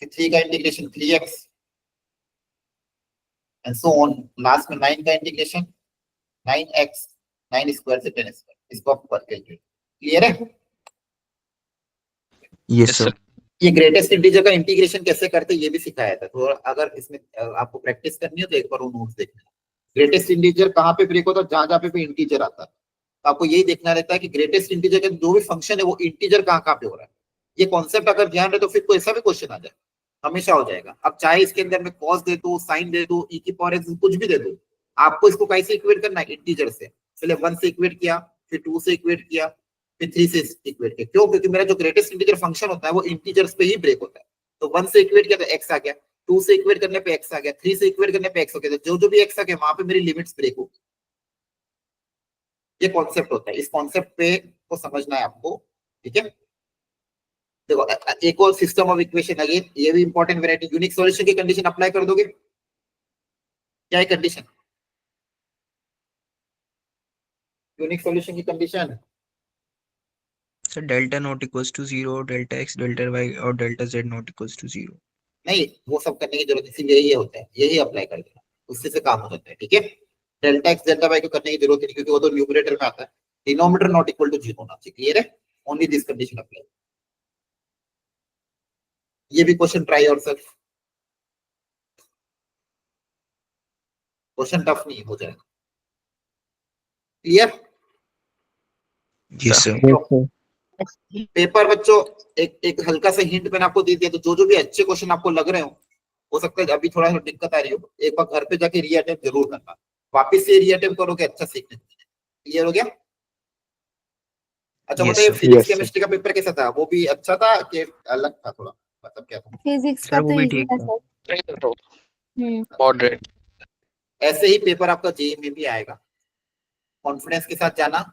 Speaker 1: फिर 3 का integration 3x and so on, last में 9 का इंटीग्रेशन 9x, 9 स्क्वायर से 10 स्क्वायर, इसको आप वर्क कैलकुलेट। क्लियर है?
Speaker 9: Yes, sir.
Speaker 1: ये ग्रेटेस्ट इंटीजर का इंटीग्रेशन कैसे करते हैं ये भी सिखाया था, तो अगर इसमें आपको प्रैक्टिस करनी हो तो एक बार वो नोट्स देखना। ग्रेटेस्ट इंटीजर कहाँ पे ब्रेक होता है, जहां जहां पे इंटीजर आता है, तो आपको यही देखना रहता है कि ग्रेटेस्ट इंटीजर का जो भी फंक्शन है वो इंटीजर कहाँ पे हो रहा है। ये कॉन्सेप्ट अगर ध्यान रहे तो फिर कोई ऐसा भी क्वेश्चन आ जाए हमेशा हो जाएगा। अब चाहे इसके अंदर में कॉस दे दो, साइन दे दो, e की पावर x कुछ भी दे दो, आपको इसको कैसे इक्वेट करना है इंटीजर से। पहले 1 से इक्वेट किया, फिर 2 से इक्वेट किया, फिर 3 से इक्वेट किया। क्यों? क्योंकि मेरा जो ग्रेटेस्ट इंटीजर फंक्शन होता है वो इंटीजर्स पे ही ब्रेक होता है। तो 1 से इक्वेट किया तो x आ गया, 2 से इक्वेट करने पे x आ गया, 3 से इक्वेट करने पे x हो गया, तो जो भी x आ गया वहां पे मेरी लिमिट्स ब्रेक होगी। ये कॉन्सेप्ट होता है, इस कॉन्सेप्ट पे को समझना है आपको। ठीक है, देखो एक और सिस्टम ऑफ इक्वेशन, अगेन ये भी इंपॉर्टेंट वैरायटी। यूनिक सॉल्यूशन की कंडीशन अप्लाई कर दोगे, क्या है कंडीशन यूनिक सॉल्यूशन की condition?
Speaker 9: So delta not equals to 0, delta x, delta y और delta z not equals to 0.
Speaker 1: नहीं, वो सब करने की जरूरत, इसीलिए ये होता है, यही अप्लाई कर देना, उससे से काम हो जाता है। ठीक है, डेल्टा एक्स डेल्टा वाई को करने की जरूरत नहीं, क्योंकि वो तो न्यूमरेटर में आता है, डिनोमिनेटर नॉट इक्वल टू 0 होना चाहिए। क्लियर है? Only this condition apply. ये भी question try yourself, question tough नहीं हो जाएगा। क्लियर?
Speaker 9: Yes, sir.
Speaker 1: पेपर बच्चों एक हल्का सा हिंट मैंने आपको दे दिया, तो जो भी अच्छे क्वेश्चन आपको लग रहे हो सकता है अभी थोड़ा सा दिक्कत आ रही हो, एक बार घर पे जाके रीअटेम्प्ट जरूर करना, वापस से रीअटेम्प्ट करोगे अच्छा सीखने। क्लियर हो गया? अच्छा,
Speaker 9: Yes,
Speaker 1: मतलब
Speaker 9: sir.
Speaker 1: Physics
Speaker 8: Yes, sir.
Speaker 1: Chemistry का पेपर कैसा था? वो भी अच्छा था कि अलग था थोड़ा, मतलब क्या था?
Speaker 6: फिजिक्स
Speaker 9: Sir,
Speaker 6: का
Speaker 9: वो
Speaker 6: तो
Speaker 9: भी
Speaker 6: इजी
Speaker 9: ठीक
Speaker 6: था
Speaker 9: था।
Speaker 6: सर।
Speaker 3: मॉडरेट।
Speaker 1: ऐसे ही पेपर आपका जेईई में भी आएगा, कॉन्फिडेंस के साथ जाना।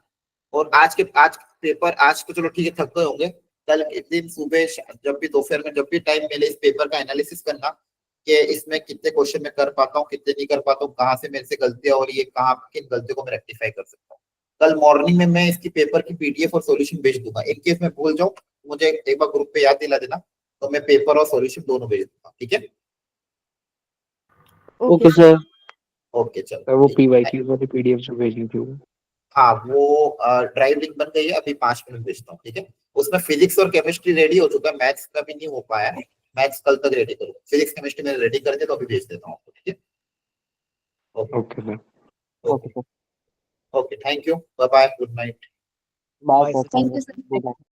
Speaker 1: और आज पेपर आज तो चलो ठीक है, थक गए होंगे, कल एक दिन सुबह जब भी दोपहर में जब भी टाइम मिले इस पेपर का एनालिसिस करना कि इसमें कितने क्वेश्चन मैं कर पाता हूँ, कितने नहीं कर पाता हूँ, कहाँ से मेरे से गलतियां हो रही है, कहाँ किन गलतियों को मैं रेक्टिफाई कर सकता हूँ। कल मॉर्निंग में मैं इसकी पेपर की पीडीएफ और सॉल्यूशन भेज दूंगा। इन केस मैं भूल जाऊँ मुझे एक बार ग्रुप पे याद दिला देना, तो मैं पेपर और सॉल्यूशन दोनों भेज दूंगा। ठीक है?
Speaker 8: Okay sir.
Speaker 1: ओके चलो,
Speaker 8: वो
Speaker 1: ठीक है।
Speaker 8: पीवाईक्यू वाली पीडीएफ जो भेजी थी वो।
Speaker 1: हाँ, वो ड्राइव लिंक बन गई है, अभी 5 मिनट भेजता हूँ। ठीक है, उसमें फिजिक्स और केमिस्ट्री रेडी हो चुका है, मैथ्स का भी नहीं हो पाया है, मैथ्स कल तक रेडी करूँ, फिजिक्स केमिस्ट्री में रेडी कर दे तो अभी भेज देता हूँ। ठीक है,
Speaker 8: okay sir.
Speaker 1: Okay, thank you, bye bye, good night.
Speaker 8: Bye
Speaker 6: thank you sir.